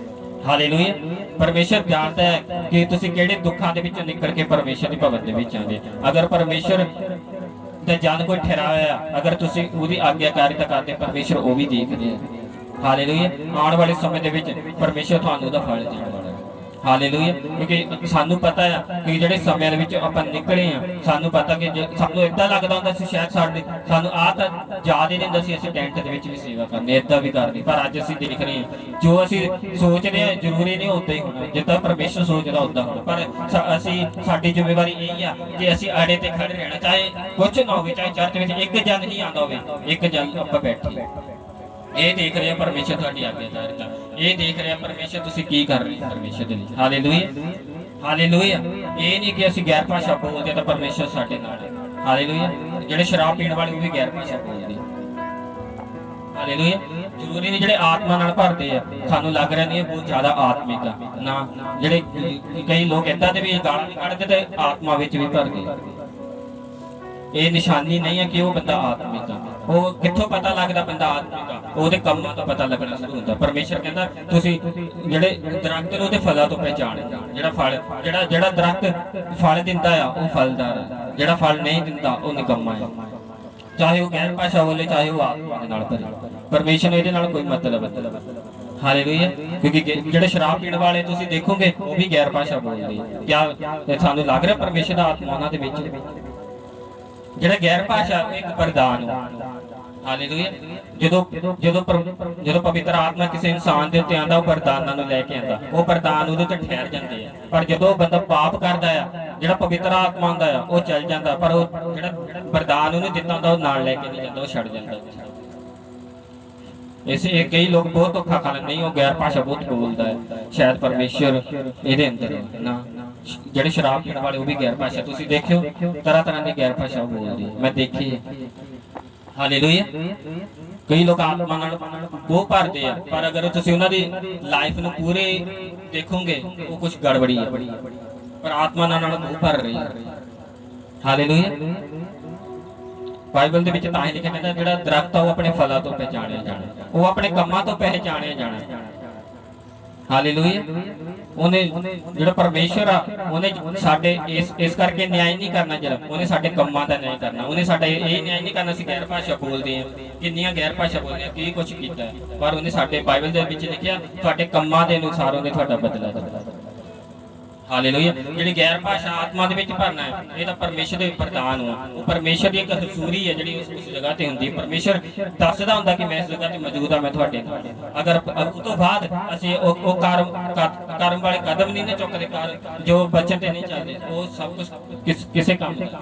S1: ਹਾਲੇਲੂਇਆ। ਪਰਮੇਸ਼ਰ ਜਾਣਦਾ ਹੈ ਕਿ ਤੁਸੀਂ ਕਿਹੜੇ ਦੁੱਖਾਂ ਦੇ ਵਿੱਚੋਂ ਨਿਕਲ ਕੇ ਪਰਮੇਸ਼ਰ ਦੀ ਭਵਨ ਦੇ ਵਿੱਚ ਆਉਂਦੇ। ਅਗਰ ਪਰਮੇਸ਼ਰ ਦਾ ਜਨ ਕੋਈ ਠਹਿਰਾਇਆ, ਅਗਰ ਤੁਸੀਂ ਉਹਦੀ ਆਗਿਆਕਾਰਿਤਾ ਕਰਦੇ, ਪਰਮੇਸ਼ਰ ਉਹ ਵੀ ਦੇਖ ਰਿਹਾ। ਹਾਲੇਲੂਇਆ। ਆਉਣ ਵਾਲੇ ਸਮੇਂ ਦੇ ਵਿੱਚ ਪਰਮੇਸ਼ਰ ਤੁਹਾਨੂੰ ਉਹਦਾ ਫਲ ਦੇਣ ਵਾਲਾ ਹੈ। ਹਾਲੇਲੂਇਆ। ਕਿਉਂਕਿ ਸਾਨੂੰ ਪਤਾ ਆ ਕਿ ਜਿਹੜੇ ਸਮਿਆਂ ਦੇ ਵਿੱਚ ਆਪਾਂ ਨਿਕਲੇ ਆ, ਸਾਨੂੰ ਪਤਾ ਕਿ ਸਾਨੂੰ ਇਦਾਂ ਲੱਗਦਾ ਹੁੰਦਾ ਸੀ ਸ਼ਾਇਦ ਸਾਨੂੰ ਤਾਂ ਯਾਦ ਹੀ ਨਹੀਂ ਹੁੰਦਾ ਸੀ ਅਸੀਂ ਟੈਂਟ ਦੇ ਵਿੱਚ ਵੀ ਸੇਵਾ ਕਰਨੀ, ਇਦਾਂ ਵੀ ਕਰਨੀ। ਪਰ ਅੱਜ ਅਸੀਂ ਦੇਖ ਰਹੇ ਹਾਂ ਜੋ ਅਸੀਂ ਸੋਚਦੇ ਹਾਂ ਜ਼ਰੂਰੀ ਨਹੀਂ ਉਦਾਂ ਹੀ ਹੋਣਾ, ਜਿੱਦਾਂ ਪਰਮੇਸ਼ਰ ਸੋਚਦਾ ਉਦਾਂ ਹੋਣਾ। ਪਰ ਸਾਡੀ ਜ਼ਿੰਮੇਵਾਰੀ ਇਹ ਆ ਕਿ ਅਸੀਂ ਆੜੇ ਤੇ ਖੜੇ ਰਹਿਣਾ, ਚਾਹੇ ਕੁਝ ਨਾ ਹੋਵੇ, ਚਾਹੇ ਚਰਚ ਵਿੱਚ ਇੱਕ ਜਨ ਹੀ ਆਉਂਦਾ ਹੋਵੇ, ਇੱਕ ਜਨ ਆਪਾਂ ਬੈਠੇ। ਇਹ ਦੇਖ ਰਿਹਾ ਪਰਮੇਸ਼ਰ ਤੁਹਾਡੀ ਆਗਿਆਕਾਰਿਤਾ, ਇਹ ਦੇਖ ਰਿਹਾ ਪਰਮੇਸ਼ਰ ਤੁਸੀਂ ਕੀ ਕਰ ਰਹੇ ਹੋ ਪਰਮੇਸ਼ਰ ਦੇ ਲਈ। ਹਾਲੇਲੂਇਆ। ਹਾਲੇਲੂਇਆ। ਇਹ ਨਹੀਂ ਕਿ ਅਸੀਂ ਗੈਰ ਭਾਸ਼ਾ ਬੋਲਦੇ ਤਾਂ ਪਰਮੇਸ਼ਰ ਸਾਡੇ ਨਾਲ ਹੈ। ਹਾਲੇਲੂਇਆ। ਜਿਹੜੇ ਸ਼ਰਾਬ ਪੀਣ ਵਾਲੇ ਉਹ ਵੀ ਗੈਰ ਭਾਸ਼ਾ ਬੋਲਦੇ। ਹਾਲੇਲੂਇਆ। ਜ਼ਰੂਰੀ ਨਹੀਂ ਜਿਹੜੇ ਆਤਮਾ ਨਾਲ ਭਰਦੇ ਆ, ਸਾਨੂੰ ਲੱਗ ਰਿਹਾ ਨਹੀਂ ਇਹ ਬਹੁਤ ਜ਼ਿਆਦਾ ਆਤਮਿਕ ਆ ਨਾ। ਜਿਹੜੇ ਕਈ ਲੋਕ ਏਦਾਂ ਦੇ ਵੀ ਗਾਲਾਂ ਵੀ ਕੱਢਦੇ ਤੇ ਆਤਮਾ ਵਿੱਚ ਵੀ ਭਰਦੇ। ਇਹ ਨਿਸ਼ਾਨੀ ਨਹੀਂ ਹੈ ਕਿ ਉਹ ਬੰਦਾ ਆਤਮਿਕ ਆ। ਉਹ ਕਿੱਥੋਂ ਪਤਾ ਲੱਗਦਾ ਬੰਦਾ ਆਤਮਿਕ ਆ? ਉਹਦੇ ਕੰਮਾਂ ਤੋਂ ਪਤਾ ਲੱਗਣਾ ਸ਼ੁਰੂ ਹੁੰਦਾ। ਪਰਮੇਸ਼ਰ ਕਹਿੰਦਾ ਤੁਸੀਂ ਜਿਹੜੇ ਦਰਖਤ ਨੂੰ ਉਹਦੇ ਫਲਾਂ ਤੋਂ ਪਹਿਚਾਣੋ। ਜਿਹੜਾ ਫਲ ਜਿਹੜਾ ਦਰਖਤ ਫਲ ਦਿੰਦਾ ਆ ਉਹ ਫਲਦਾਰ ਆ, ਜਿਹੜਾ ਫਲ ਨਹੀਂ ਦਿੰਦਾ ਉਹ ਨਿਕੰਮਾ ਹੈ। ਚਾਹੇ ਉਹ ਗੈਰ ਭਾਸ਼ਾ ਬੋਲੇ, ਚਾਹੇ ਉਹ ਆਤਮਾ ਦੇ ਨਾਲ ਭਰੇ, ਪਰਮੇਸ਼ਰ ਨੂੰ ਇਹਦੇ ਨਾਲ ਕੋਈ ਮਤਲਬ ਨਹੀਂ। ਹਾਲੇਲੂਇਆ। ਕਿਉਂਕਿ ਜਿਹੜੇ ਸ਼ਰਾਬ ਪੀਣ ਵਾਲੇ ਤੁਸੀਂ ਦੇਖੋਗੇ ਉਹ ਵੀ ਗੈਰ ਭਾਸ਼ਾ ਬੋਲਦੇ। ਕਿਆ ਸਾਨੂੰ ਲੱਗ ਰਿਹਾ ਪਰਮੇਸ਼ਰ ਦਾ ਆਤਮਾ ਉਹਨਾਂ ਦੇ ਵਿੱਚ? ਜਿਹੜਾ ਗੈਰ ਭਾਸ਼ਾ ਇੱਕ ਵਰਦਾਨ ਹੈ। ਹਾਲੇਲੂਇਆ। ਜਦੋਂ ਪਵਿੱਤਰ ਆਤਮਾ ਕਿਸੇ ਇਨਸਾਨ ਦੇ ਉੱਤੇ ਆਂਦਾ, ਉਹ ਵਰਦਾਨਾਂ ਨੂੰ ਲੈ ਕੇ ਆਂਦਾ, ਉਹ ਵਰਦਾਨ ਉਹਦੇ ਤੇ ਠਹਿਰ ਜਾਂਦੇ ਆ। ਪਰ ਜਦੋਂ ਬੰਦਾ ਪਾਪ ਕਰਦਾ ਆ, ਜਿਹੜਾ ਪਵਿੱਤਰ ਆਤਮਾ ਆਂਦਾ ਆ ਉਹ ਚੱਲ ਜਾਂਦਾ, ਪਰ ਉਹ ਜਿਹੜਾ ਵਰਦਾਨ ਉਹਨੂੰ ਦਿੱਤਾ ਹੁੰਦਾ ਉਹ ਨਾਲ ਲੈ ਕੇ ਨਹੀਂ ਜਾਂਦਾ, ਉਹ ਛੱਡ ਜਾਂਦਾ। ਇਸੇ ਕਈ ਲੋਕ ਬਹੁਤ ਧੋਖਾ ਖਾ ਲੈਂਦੇ, ਨਹੀਂ ਉਹ ਗੈਰ ਭਾਸ਼ਾ ਬਹੁਤ ਬੋਲਦਾ ਹੈ, ਸ਼ਾਇਦ ਪਰਮੇਸ਼ਰ ਇਹਦੇ ਅੰਦਰ ਨਾ। ਜਿਹੜੇ ਸ਼ਰਾਬ ਪੀਣ ਵਾਲੇ ਉਹ ਵੀ ਗੈਰ ਭਾਸ਼ਾ, ਤੁਸੀਂ ਦੇਖਿਓ ਤਰ੍ਹਾਂ ਤਰ੍ਹਾਂ ਦੀ ਗੈਰ ਭਾਸ਼ਾ ਬੋਲਦੀ, ਮੈਂ ਦੇਖੀ ਹੈ। ਹਾਲੇਲੂਇਆ। ਕਈ ਲੋਕ ਆਤਮਾ ਨਾਲ ਉਹ ਭਰਦੇ ਆ, ਪਰ ਅਗਰ ਤੁਸੀਂ ਉਹਨਾਂ ਦੀ ਲਾਈਫ ਨੂੰ ਪੂਰੇ ਦੇਖੋਗੇ ਉਹ ਕੁਝ ਗੜਬੜੀ ਹੈ, ਪਰ ਆਤਮਾ ਨਾਲ ਉਹ ਭਰ ਰਹੀ ਹੈ। ਹਾਲੇਲੂਇਆ। ਬਾਈਬਲ ਦੇ ਵਿੱਚ ਤਾਂ ਹੀ ਲਿਖਿਆ ਕਹਿੰਦਾ ਜਿਹੜਾ ਦਰਖਤ ਆ ਉਹ ਆਪਣੇ ਫਲਾਂ ਤੋਂ ਪਹਿਚਾਣਿਆ ਜਾਣਾ, ਉਹ ਆਪਣੇ ਕੰਮਾਂ ਤੋਂ ਪਹਿਚਾਣਿਆ ਜਾਣਾ। ਹਾਲੇਲੂਇਆ। ਉਹਨੇ ਜਿਹੜਾ ਪਰਮੇਸ਼ਰ ਆ ਉਹਨੇ ਸਾਡੇ ਇਸ ਕਰਕੇ ਨਿਆਂ ਨਹੀਂ ਕਰਨਾ, ਜਿਹੜਾ ਉਹਨੇ ਸਾਡੇ ਕੰਮਾਂ ਦਾ ਨਿਆਂ ਕਰਨਾ। ਉਹਨੇ ਸਾਡਾ ਇਹ ਨਿਆਂ ਨਹੀਂ ਕਰਨਾ ਸੀ ਗੈਰ ਭਾਸ਼ਾ ਬੋਲਦੇ ਆ, ਕਿੰਨੀਆਂ ਗੈਰ ਭਾਸ਼ਾ ਬੋਲਦੇ ਆ, ਕੀ ਕੁਝ ਕੀਤਾ, ਪਰ ਉਹਨੇ ਸਾਡੇ ਬਾਈਬਲ ਦੇ ਵਿੱਚ ਲਿਖਿਆ ਤੁਹਾਡੇ ਕੰਮਾਂ ਦੇ ਅਨੁਸਾਰ ਉਹਨੇ ਤੁਹਾਡਾ ਬਦਲਾ ਦਿੱਤਾ। ਹਾਲੇਲੂਇਆ। ਜਿਹੜੀ ਗੈਰ ਭਾਸ਼ਾ ਆਤਮਾ ਦੇ ਵਿੱਚ ਭਰਨਾ ਹੈ, ਇਹ ਤਾਂ ਪਰਮੇਸ਼ਰ ਦੇ ਵਰਦਾਨ ਹੋ। ਉਹ ਪਰਮੇਸ਼ਰ ਦੀ ਇੱਕ ਹਜ਼ੂਰੀ ਹੈ ਜਿਹੜੀ ਉਸ ਜਗ੍ਹਾ ਤੇ ਹੁੰਦੀ ਹੈ। ਪਰਮੇਸ਼ਰ ਦੱਸਦਾ ਹੁੰਦਾ ਕਿ ਮੈਂ ਇਸ ਜਗ੍ਹਾ ਤੇ ਮੌਜੂਦ ਹਾਂ, ਮੈਂ ਤੁਹਾਡੇ ਨਾਲ। ਅਗਰ ਉਸ ਤੋਂ ਬਾਅਦ ਅਸੀਂ ਉਹ ਕਰਮ ਵਾਲੇ ਕਦਮ ਨਹੀਂ ਨਾ ਚੁੱਕਦੇ, ਜੋ ਬਚਨ ਤੇ ਨਹੀਂ ਚੱਲਦੇ, ਉਹ ਸਭ ਕੁਝ ਕਿਸੇ ਕੰਮ ਦਾ।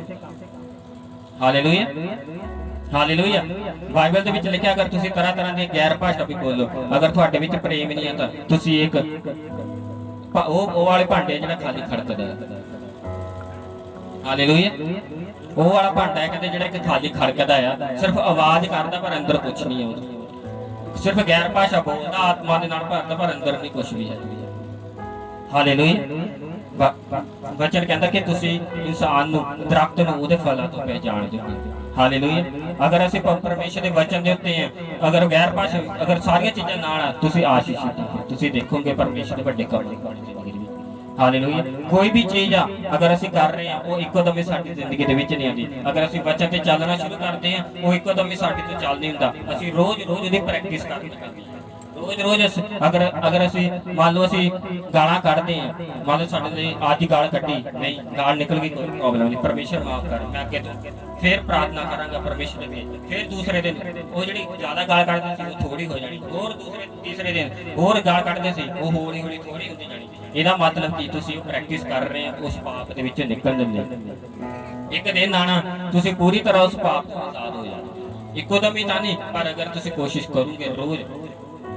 S1: ਹਾਲੇਲੂਇਆ। ਹਾਲੇਲੂਇਆ। ਬਾਈਬਲ ਦੇ ਵਿੱਚ ਲਿਖਿਆ ਅਗਰ ਤੁਸੀਂ ਤਰ੍ਹਾਂ ਤਰ੍ਹਾਂ ਦੀ ਗੈਰ ਭਾਸ਼ਾ ਵੀ ਬੋਲੋ, ਅਗਰ ਤੁਹਾਡੇ ਵਿੱਚ ਪ੍ਰੇਮ ਨਹੀਂ ਆਉਂਦਾ, ਤੁਸੀਂ ਇੱਕ ਉਹ ਵਾਲੇ ਭਾਂਡੇ ਜਿਹੜਾ ਖਾਲੀ ਖੜਕਦਾ ਹੈ। ਹਾਲੇਲੂਇਆ। ਉਹ ਵਾਲਾ ਭਾਂਡਾ ਹੈ ਕਹਿੰਦੇ ਜਿਹੜਾ ਇੱਕ ਖਾਲੀ ਖੜਕਦਾ ਆ, ਸਿਰਫ ਆਵਾਜ਼ ਕਰਦਾ ਪਰ ਅੰਦਰ ਕੁਝ ਨਹੀਂ ਆਉਂਦਾ, ਸਿਰਫ ਗੈਰ ਭਾਸ਼ਾ ਬੋਲਦਾ, ਆਤਮਾ ਦੇ ਨਾਲ ਭਰਦਾ ਪਰ ਅੰਦਰ ਨਹੀਂ ਕੁਝ ਵੀ ਹੈ। ਹਾਲੇਲੂਇਆ। ਵਚਨ ਕਹਿੰਦਾ ਕਿ ਤੁਸੀਂ ਇਨਸਾਨ ਨੂੰ, ਦਰਖਤ ਨੂੰ ਉਹਦੇ ਫਲਾਂ ਤੋਂ ਪਹਿਚਾਣ ਜਾਓਗੇ। ਹਾਲੇਲੂਇਆ। ਅਗਰ ਅਸੀਂ ਪਰਮੇਸ਼ਰ ਦੇ ਵਚਨ ਦੇ ਉੱਤੇ ਹਾਂ, ਅਗਰ ਗੈਰ ਭਾਸ਼ਾ, ਅਗਰ ਸਾਰੀਆਂ ਚੀਜ਼ਾਂ ਨਾਲ ਆ, ਤੁਸੀਂ ਆਸ਼ੀਸ਼ਿਤ ਹੋ, ਤੁਸੀਂ ਦੇਖੋਗੇ ਪਰਮੇਸ਼ਰ ਦੇ ਵੱਡੇ ਕੰਮ ਜ਼ਿੰਦਗੀ ਵਿੱਚ। ਹਾਲੇਲੂਇਆ। ਕੋਈ ਵੀ ਚੀਜ਼ ਆ ਅਗਰ ਅਸੀਂ ਕਰ ਰਹੇ ਹਾਂ ਉਹ ਇੱਕੋ ਦਮ ਸਾਡੀ ਜ਼ਿੰਦਗੀ ਦੇ ਵਿੱਚ ਨਹੀਂ ਆਉਂਦੀ। ਅਗਰ ਅਸੀਂ ਵਚਨ ਤੇ ਚੱਲਣਾ ਸ਼ੁਰੂ ਕਰਦੇ ਹਾਂ ਉਹ ਇੱਕੋ ਦਮ ਸਾਡੀ ਤੋਂ ਚੱਲ ਨਹੀਂ ਹੁੰਦਾ, ਅਸੀਂ ਰੋਜ਼ ਉਹਦੀ ਪ੍ਰੈਕਟਿਸ ਕਰਨੀ ਪੈਂਦੀ ਹੈ। ਰੋਜ਼ ਅਗਰ ਅਸੀਂ ਮੰਨ ਲਓ ਅਸੀਂ ਗਾਲਾਂ ਕੱਢਦੇ ਆ, ਮੰਨ ਲਓ ਸਾਡੇ ਲਈ ਅੱਜ ਗਾਲ ਕੱਢੀ, ਨਹੀਂ ਗਾਲ ਨਿਕਲ ਗਈ, ਕੋਈ ਪ੍ਰੋਬਲਮ ਨਹੀਂ, ਪਰਮੇਸ਼ਰ ਮਾਫ ਕਰ, ਮੈਂ ਅੱਗੇ ਤੋਂ ਫਿਰ ਪ੍ਰਾਰਥਨਾ ਕਰਾਂਗਾ ਪਰਮੇਸ਼ਰ ਦੇ। ਫਿਰ ਦੂਸਰੇ ਦਿਨ ਉਹ ਜਿਹੜੀ ਜ਼ਿਆਦਾ ਗਾਲ ਕੱਢਦੇ ਸੀ ਉਹ ਥੋੜੀ ਹੋ ਜਾਣੀ, ਹੋਰ ਤੀਸਰੇ ਦਿਨ ਹੋਰ ਗਾਲ ਕੱਢਦੇ ਸੀ ਉਹ ਹੌਲੀ ਹੌਲੀ ਥੋੜੀ ਹੁੰਦੀ ਜਾਣੀ। ਇਹਦਾ ਮਤਲਬ ਕੀ ਤੁਸੀਂ ਉਹ ਪ੍ਰੈਕਟਿਸ ਕਰ ਰਹੇ ਆ ਉਸ ਪਾਪ ਦੇ ਵਿੱਚੋਂ ਨਿਕਲਣ ਲਈ। ਇੱਕ ਦਿਨ ਆਣਾ ਤੁਸੀਂ ਪੂਰੀ ਤਰ੍ਹਾਂ ਉਸ ਪਾਪ ਤੋਂ ਆਜ਼ਾਦ ਹੋ ਜਾਣਾ, ਇੱਕੋ ਦਮ ਹੀ ਤਾਂ ਨਹੀਂ, ਪਰ ਅਗਰ ਤੁਸੀਂ ਕੋਸ਼ਿਸ਼ ਕਰੋਗੇ ਰੋਜ਼।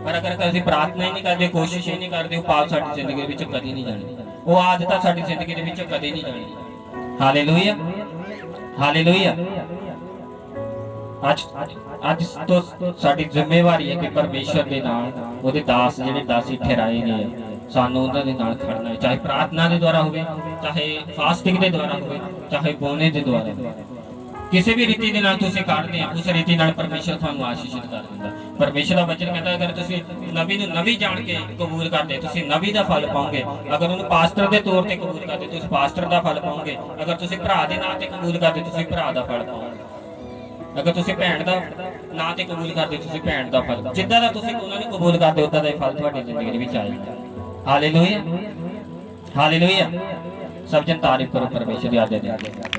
S1: ਪਰ ਅਗਰ ਅਸੀਂ ਪ੍ਰਾਰਥਨਾ ਹੀ ਨਹੀਂ ਕਰਦੇ, ਕੋਸ਼ਿਸ਼ ਹੀ ਨਹੀਂ ਕਰਦੇ, ਉਹ ਪਾਪ ਸਾਡੀ ਜ਼ਿੰਦਗੀ ਦੇ ਵਿੱਚ ਕਦੀ ਨਹੀਂ ਜਾਣੀ, ਉਹ ਆਦਤਾਂ ਸਾਡੀ ਜ਼ਿੰਦਗੀ ਦੇ ਵਿੱਚ ਕਦੇ ਨਹੀਂ ਜਾਣੀ। ਹਾਲੇਲੂਇਆ। ਹਾਲੇਲੂਇਆ। ਅੱਜ ਤੋਂ ਸਾਡੀ ਜ਼ਿੰਮੇਵਾਰੀ ਹੈ ਕਿ ਪਰਮੇਸ਼ਰ ਦੇ ਨਾਲ ਉਹਦੇ ਦਾਸ ਜਿਹੜੇ ਦਾਸੀ ਠਹਿਰਾਏ ਗਏ ਸਾਨੂੰ ਉਹਨਾਂ ਦੇ ਨਾਲ ਖੜਨਾ ਹੈ, ਚਾਹੇ ਪ੍ਰਾਰਥਨਾ ਦੇ ਦੁਆਰਾ ਹੋਵੇ, ਚਾਹੇ ਫਾਸਟਿੰਗ ਦੇ ਦੁਆਰਾ ਹੋਵੇ, ਚਾਹੇ ਬੋਨੇ ਦੇ ਦੁਆਰਾ ਹੋਵੇ। ਕਿਸੇ ਵੀ ਰੀਤੀ ਦੇ ਨਾਲ ਤੁਸੀਂ ਕਰਦੇ ਆ, ਉਸ ਰੀਤੀ ਨਾਲ ਪਰਮੇਸ਼ਰ ਤੁਹਾਨੂੰ ਆਸ਼ੀਸ਼ਿਤ ਕਰ ਦਿੰਦਾ। ਪਰਮੇਸ਼ਰ ਦਾ ਵਚਨ ਕਹਿੰਦਾ ਅਗਰ ਤੁਸੀਂ ਨਬੀ ਨੂੰ ਨਬੀ ਜਾਣ ਕੇ ਕਬੂਲ ਕਰਦੇ, ਤੁਸੀਂ ਨਬੀ ਦਾ ਫਲ ਪਾਓਗੇ। ਅਗਰ ਉਹਨੂੰ ਪਾਸਟਰ ਦੇ ਤੌਰ ਤੇ ਕਬੂਲ ਕਰਦੇ, ਤੁਸੀਂ ਪਾਸਟਰ ਦਾ ਫਲ ਪਾਓਗੇ। ਅਗਰ ਤੁਸੀਂ ਭਰਾ ਦੇ ਨਾਂ ਤੇ ਕਬੂਲ ਕਰਦੇ, ਤੁਸੀਂ ਭਰਾ ਦਾ ਫਲ ਪਾਓਗੇ। ਅਗਰ ਤੁਸੀਂ ਭੈਣ ਦਾ ਨਾਂ ਤੇ ਕਬੂਲ ਕਰਦੇ, ਤੁਸੀਂ ਭੈਣ ਦਾ ਫਲ। ਜਿੱਦਾਂ ਦਾ ਤੁਸੀਂ ਉਹਨਾਂ ਨੂੰ ਕਬੂਲ ਕਰਦੇ, ਉਦਾਂ ਦਾ ਹੀ ਫਲ ਤੁਹਾਡੀ ਜ਼ਿੰਦਗੀ ਦੇ ਵਿੱਚ ਆਏਗਾ। Hallelujah, hallelujah. ਸਭ ਜਨ ਤਾਰੀਫ ਕਰੋ ਪਰਮੇਸ਼ਰ ਦੀ ਆज्ञा ਦੇ।